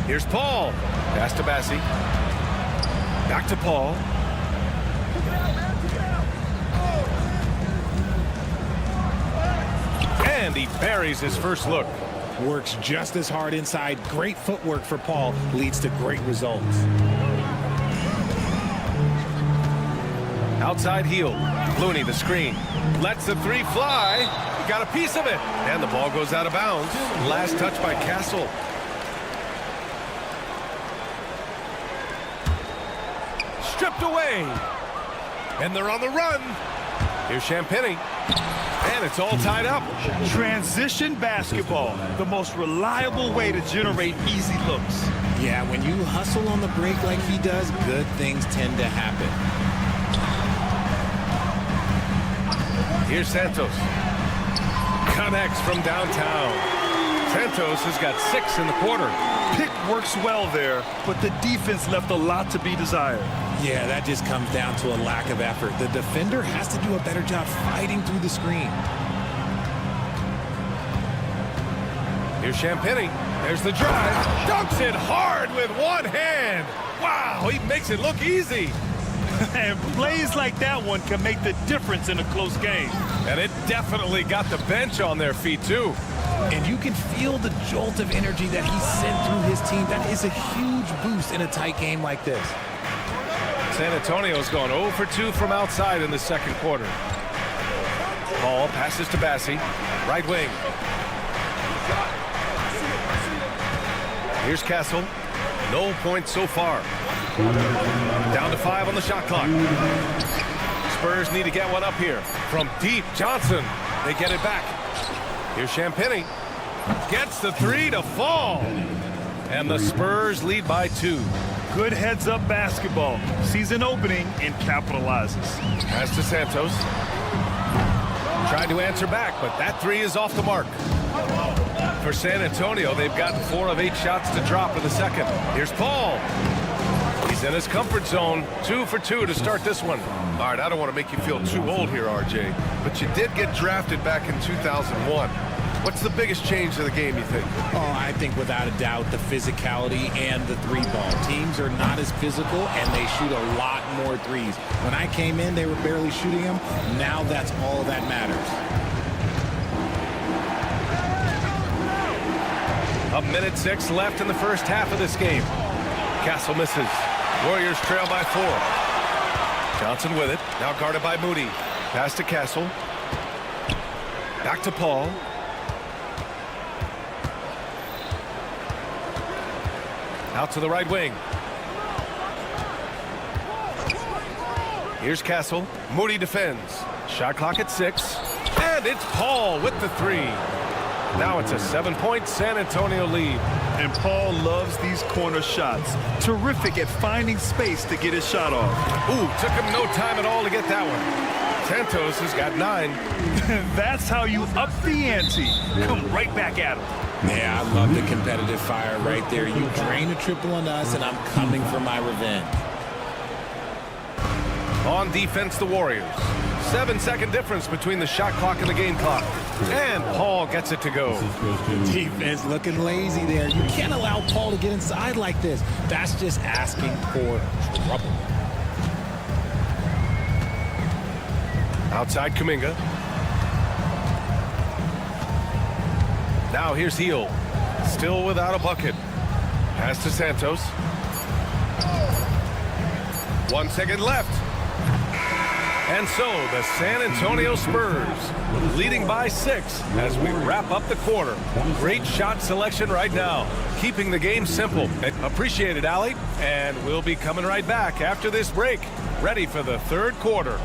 Here's Paul. Pass to Bassi. Back to Paul. And he buries his first look. Works just as hard inside. Great footwork for Paul. Leads to great results. Outside Hield. Looney the screen. Lets the 3 fly. He got a piece of it. And the ball goes out of bounds. Last touch by Castle. Stripped away. And they're on the run. Here's Champagnie. And it's all tied up. Transition basketball, the most reliable way to generate easy looks. Yeah, when you hustle on the break like he does, good things tend to happen. Here's Santos. Connects from downtown. Santos has got 6 in the quarter. Pick works well there, but the defense left a lot to be desired. Yeah, that just comes down to a lack of effort. The defender has to do a better job fighting through the screen. Here's Champagny. There's the drive. Dunks it hard with one hand. Wow, he makes it look easy. And plays like that one can make the difference in a close game. And it definitely got the bench on their feet, too. And you can feel the jolt of energy that he sent through his team. That is a huge boost in a tight game like this. San Antonio's gone 0 for 2 from outside in the second quarter. Ball passes to Bassi. Right wing. Here's Castle. No points so far. Down to 5 on the shot clock. Spurs need to get one up here. From deep, Johnson. They get it back. Here's Champagny. Gets the 3 to fall. And the Spurs lead by 2. Good heads-up basketball. Sees an opening and capitalizes. Pass to Santos. Tried to answer back, but that 3 is off the mark. For San Antonio, they've gotten 4 of 8 shots to drop in the second. Here's Paul. He's in his comfort zone. 2 for 2 to start this one. All right, I don't want to make you feel too old here, RJ, but you did get drafted back in 2001. What's the biggest change to the game, you think? Oh, I think without a doubt the physicality and the 3-ball. Teams are not as physical, and they shoot a lot more threes. When I came in, they were barely shooting them. Now that's all that matters. A minute 6 left in the first half of this game. Castle misses. Warriors trail by 4. Johnson with it. Now guarded by Moody. Pass to Castle. Back to Paul. Out to the right wing. Here's Castle. Moody defends. Shot clock at 6. And it's Paul with the 3. Now it's a 7-point San Antonio lead. And Paul loves these corner shots. Terrific at finding space to get his shot off. Ooh, took him no time at all to get that one. Santos has got 9. That's how you up the ante. Come right back at him. Yeah, I love the competitive fire right there. You drain a triple on us, and I'm coming for my revenge. On defense, the Warriors. 7-second difference between the shot clock and the game clock. And Paul gets it to go. Defense looking lazy there. You can't allow Paul to get inside like this. That's just asking for trouble. Outside Kuminga. Now here's Heel. Still without a bucket. Pass to Santos. 1 second left. And so the San Antonio Spurs leading by 6 as we wrap up the quarter. Great shot selection right now, keeping the game simple. Appreciate it, Allie. And we'll be coming right back after this break, ready for the third quarter.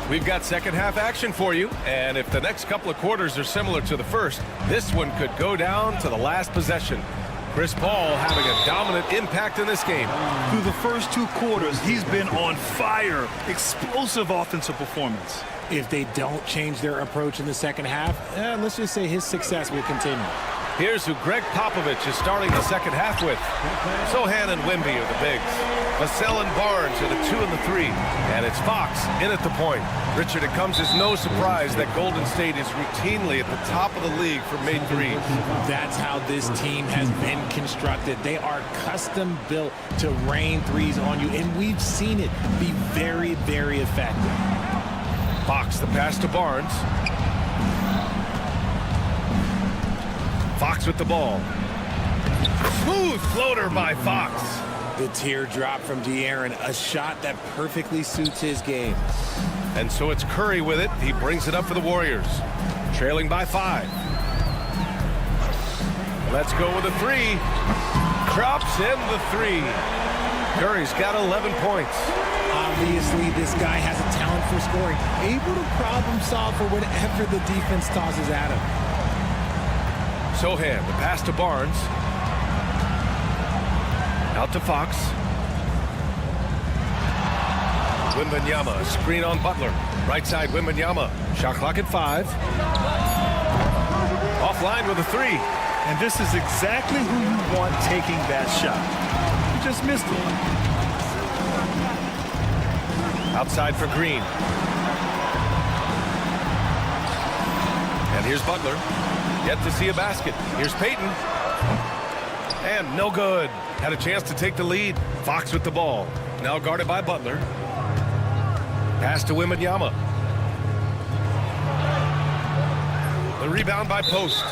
We've got second half action for you, and if the next couple of quarters are similar to the first, this one could go down to the last possession. Chris Paul having a dominant impact in this game. Through the first 2 quarters, he's been on fire. Explosive offensive performance. If they don't change their approach in the second half, let's just say his success will continue. Here's who Greg Popovich is starting the second half with. Sohan and Wemby are the bigs. Vassell and Barnes are the 2 and the 3. And it's Fox in at the point. Richard, it comes as no surprise that Golden State is routinely at the top of the league for made threes. That's how this team has been constructed. They are custom built to rain threes on you, and we've seen it be very, very effective. Fox, the pass to Barnes. Fox with the ball. Smooth floater by Fox. The teardrop from De'Aaron, a shot that perfectly suits his game. And so it's Curry with it. He brings it up for the Warriors. Trailing by 5. Let's go with a 3. Drops in the 3. Curry's got 11 points. Obviously, this guy has a talent for scoring, able to problem solve for whatever the defense tosses at him. Sohan, the pass to Barnes. Out to Fox. Wembanyama, screen on Butler. Right side, Wembanyama. Shot clock at 5. Offline with a 3. And this is exactly who you want taking that shot. You just missed it. Outside for Green. And here's Butler. Yet to see a basket. Here's Payton. And no good. Had a chance to take the lead. Fox with the ball. Now guarded by Butler. Pass to Wembanyama. The rebound by Post.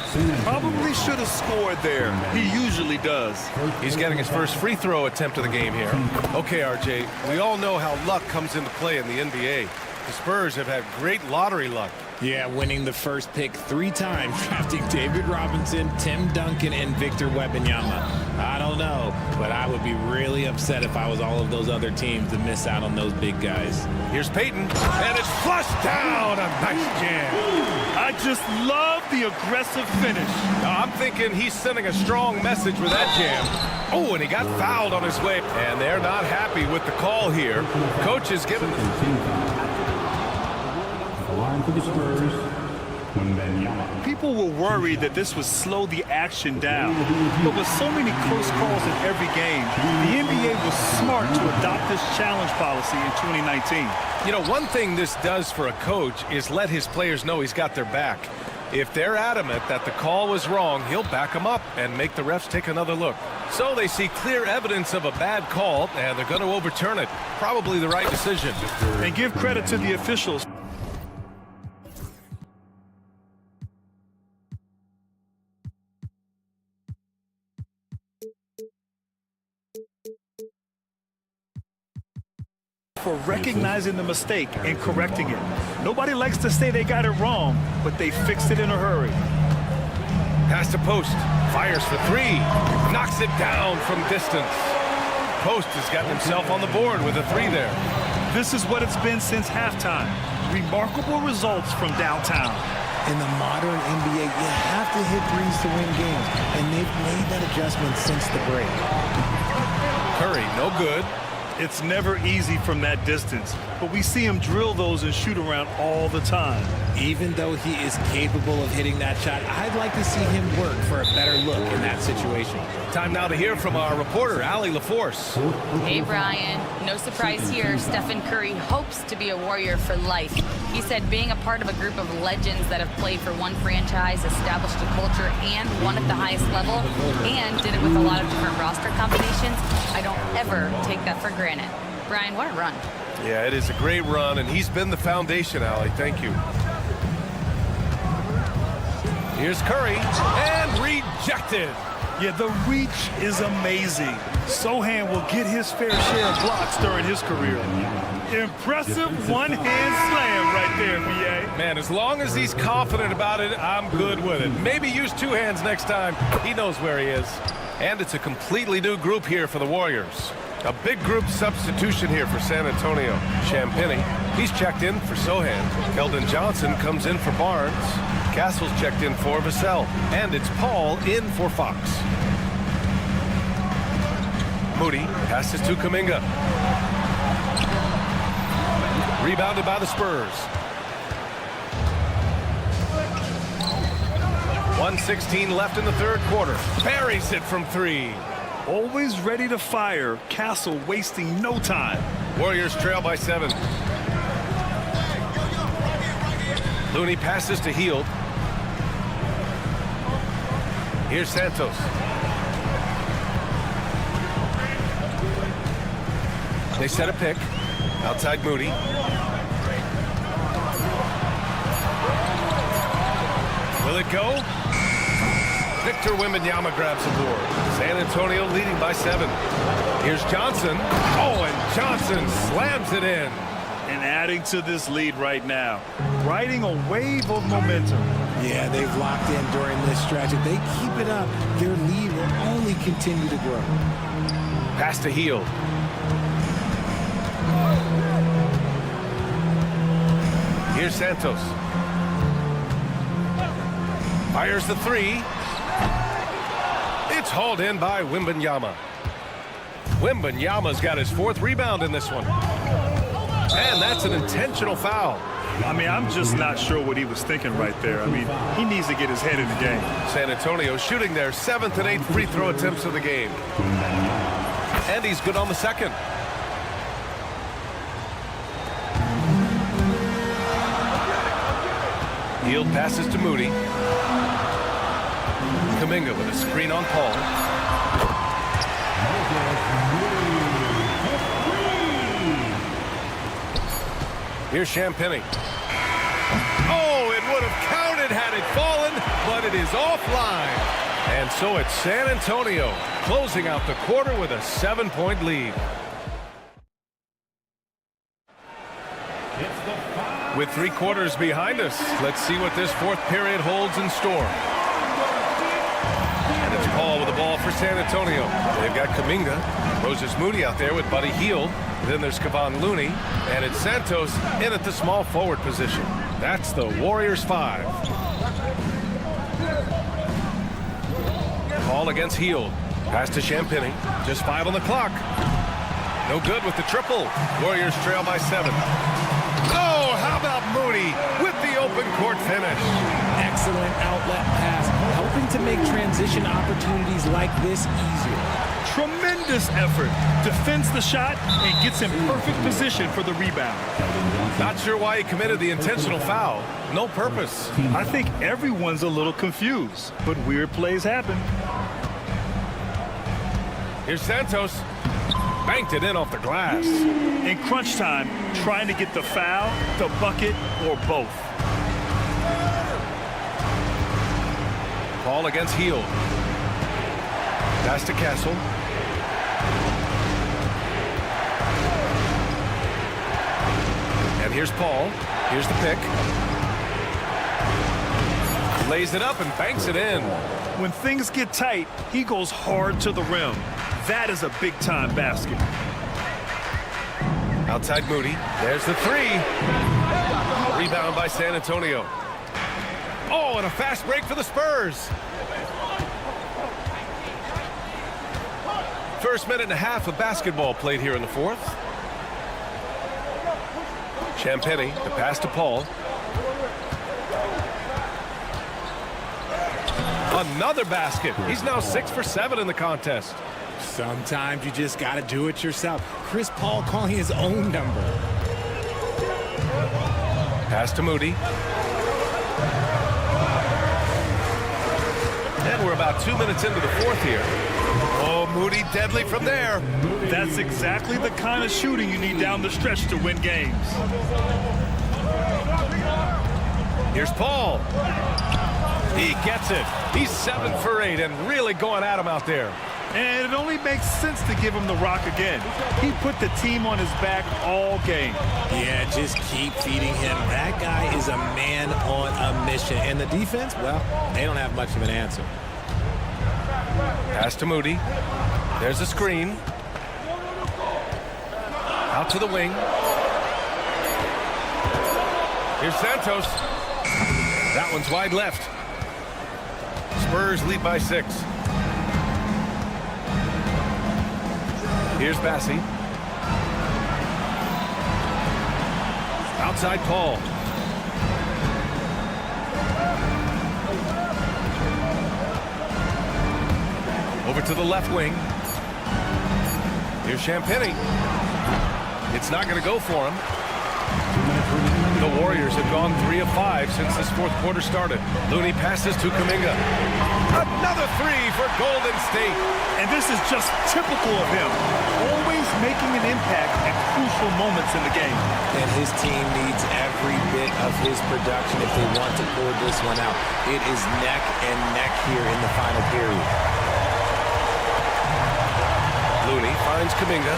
Probably should have scored there. He usually does. He's getting his first free throw attempt of the game here. Okay, RJ, we all know how luck comes into play in the NBA. The Spurs have had great lottery luck. Yeah, winning the first pick 3 times, drafting David Robinson, Tim Duncan, and Victor Wembanyama. I don't know, but I would be really upset if I was all of those other teams to miss out on those big guys. Here's Payton, and it's flushed down. A nice jam. I just love the aggressive finish. I'm thinking he's sending a strong message with that jam. Oh, and he got fouled on his way. And they're not happy with the call here. Coach is giving Line for the Spurs, Wembanyama. People were worried that this would slow the action down. But with so many close calls in every game, the NBA was smart to adopt this challenge policy in 2019. You know, one thing this does for a coach is let his players know he's got their back. If they're adamant that the call was wrong, he'll back them up and make the refs take another look. So they see clear evidence of a bad call, and they're going to overturn it. Probably the right decision. And give credit to the officials. For recognizing the mistake and correcting it. Nobody likes to say they got it wrong, but they fixed it in a hurry. Pass to Post. Fires for 3. Knocks it down from distance. Post has gotten himself on the board with a 3 there. This is what it's been since halftime. Remarkable results from downtown. In the modern NBA, you have to hit threes to win games, and they've made that adjustment since the break. Curry, no good. It's never easy from that distance, but we see him drill those and shoot around all the time. Even though he is capable of hitting that shot, I'd like to see him work for a better look in that situation. Time now to hear from our reporter, Allie LaForce. Hey, Brian. No surprise here. Stephen Curry hopes to be a Warrior for life. He said being a part of a group of legends that have played for one franchise, established a culture, and won at the highest level, and did it with a lot of different roster combinations, I don't ever take that for granted. Brian, what a run. Yeah, it is a great run, and he's been the foundation, Allie. Thank you. Here's Curry, and rejected. Yeah, the reach is amazing. Sohan will get his fair share of blocks during his career. Impressive one-hand slam right there, B.A. Man, as long as he's confident about it, I'm good with it. Maybe use 2 hands next time. He knows where he is. And it's a completely new group here for the Warriors. A big group substitution here for San Antonio. Champagnie, he's checked in for Sohan. Keldon Johnson comes in for Barnes. Castle's checked in for Vassell. And it's Paul in for Fox. Moody passes to Kuminga. Rebounded by the Spurs. 1:16 left in the third quarter. Buries it from 3. Always ready to fire. Castle wasting no time. Warriors trail by 7. Looney passes to Hield. Here's Santos. They set a pick. Outside Moody. Will it go? Victor Wembanyama grabs the board. San Antonio leading by 7. Here's Johnson. Oh, and Johnson slams it in. And adding to this lead right now. Riding a wave of momentum. Yeah, they've locked in during this stretch. If they keep it up, their lead will only continue to grow. Pass to Hield. Here's Santos. Fires the three. It's hauled in by Wembanyama. Wembanyama's got his 4th rebound in this one. And that's an intentional foul. I mean, I'm just not sure what he was thinking right there. I mean, he needs to get his head in the game. San Antonio shooting their 7th and 8th free throw attempts of the game. And he's good on the second. Hield passes to Moody. Kuminga with a screen on Paul. Here's Champagnie. Oh, it would have counted had it fallen, but it is offline. And so it's San Antonio closing out the quarter with a 7-point lead. With 3 quarters behind us, let's see what this 4th period holds in store. And it's Paul with the ball for San Antonio. They've got Kuminga, Moses Moody out there with Buddy Hield. Then there's Kevon Looney, and it's Santos in at the small forward position. That's the Warriors 5. Ball against Hield. Pass to Champagnie. Just 5 on the clock. No good with the triple. Warriors trail by 7. Oh, how about Moody with the open court finish? Excellent outlet pass, helping to make transition opportunities like this easier. Tremendous effort. Defends the shot and gets in perfect position for the rebound. Not sure why he committed the intentional foul. No purpose. I think everyone's a little confused, but weird plays happen. Here's Santos. Banked it in off the glass. In crunch time, trying to get the foul, the bucket, or both. Ball against Hield. Pass to Castle. And here's Paul. Here's the pick. Lays it up and banks it in. When things get tight, he goes hard to the rim. That is a big-time basket. Outside Moody. There's the 3. Rebound by San Antonio. Oh, and a fast break for the Spurs. First minute and a half of basketball played here in the 4th. Champagnie, the pass to Paul. Another basket. He's now 6 for 7 in the contest. Sometimes you just got to do it yourself. Chris Paul calling his own number. Pass to Moody. And we're about 2 minutes into the 4th here. Oh, Moody deadly from there. That's exactly the kind of shooting you need down the stretch to win games. Here's Paul. He gets it. He's 7 for 8 and really going at him out there. And it only makes sense to give him the rock again. He put the team on his back all game. Yeah, just keep feeding him. That guy is a man on a mission. And the defense, well, they don't have much of an answer. Pass to Moody. There's a screen. Out to the wing. Here's Santos. That one's wide left. Spurs lead by 6. Here's Bassi. Outside Paul. Over to the left wing. Here's Champagnie. It's not going to go for him. The Warriors have gone 3 of 5 since this 4th quarter started. Looney passes to Kuminga. Another 3 for Golden State. And this is just typical of him. Always making an impact at crucial moments in the game. And his team needs every bit of his production if they want to pull this one out. It is neck and neck here in the final period. Looney finds Kuminga.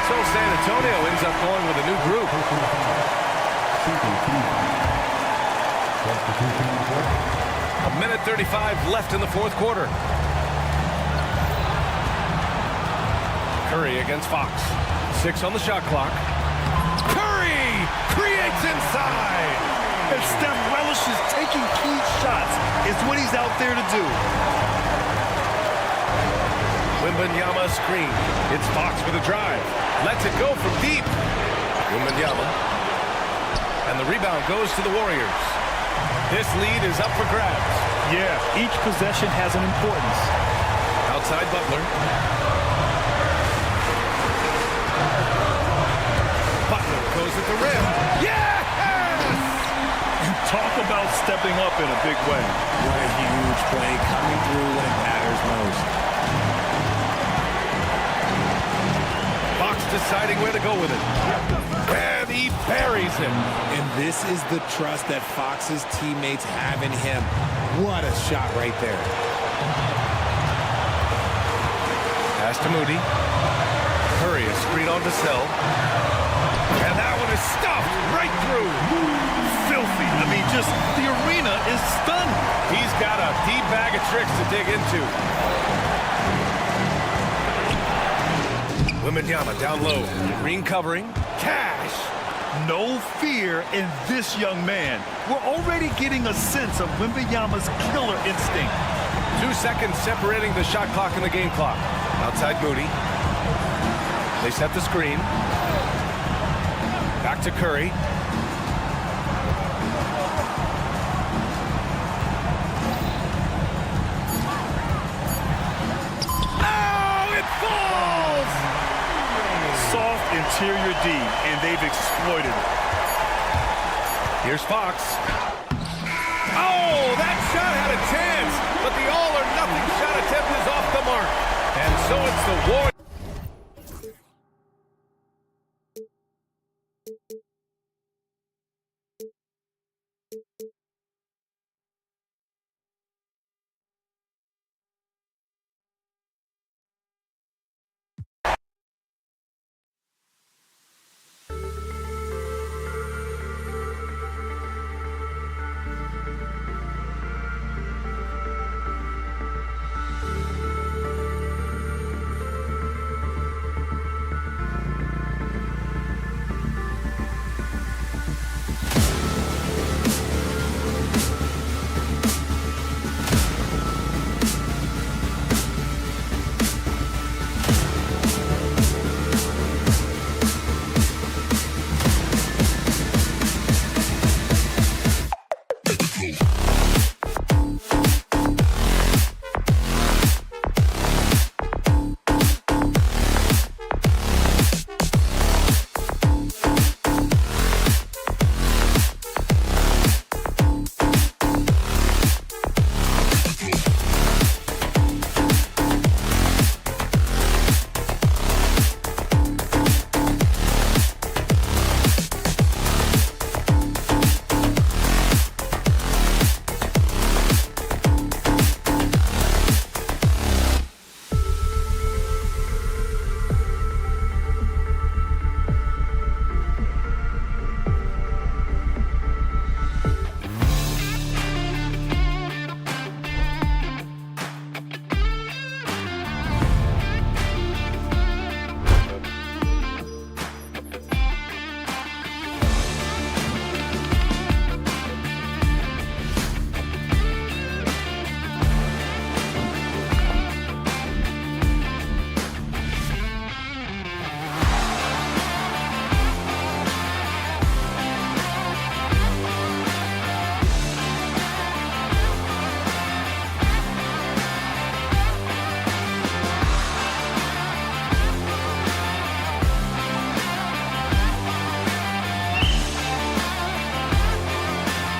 So San Antonio ends up going with a new group. A minute 35 left in the 4th quarter. Curry against Fox. 6 on the shot clock. Curry creates inside. And Steph relishes taking key shots. It's what he's out there to do. Wembanyama screen. It's Fox with a drive. Lets it go from deep. Wembanyama. And the rebound goes to the Warriors. This lead is up for grabs. Yeah, each possession has an importance. Outside Butler. Butler goes at the rim. Yes! You talk about stepping up in a big way. What a huge play coming through when it matters most. Fox deciding where to go with it. And he buries him. And this is the trust that Fox's teammates have in him. What a shot right there. Pass to Moody. Curry, a screen on Vassell. And that one is stuffed right through. Filthy. I mean, just the arena is stunned. He's got a deep bag of tricks to dig into. Wembanyama down low. Green covering. Cash. No fear in this young man. We're already getting a sense of Wembanyama's killer instinct. 2 seconds separating the shot clock and the game clock. Outside Moody. They set the screen. Back to Curry. Oh, it falls! Soft interior D, and they've exploited it. Here's Fox. Oh, that shot had a chance, but the all-or-nothing shot attempt is off the mark. And so it's the Warriors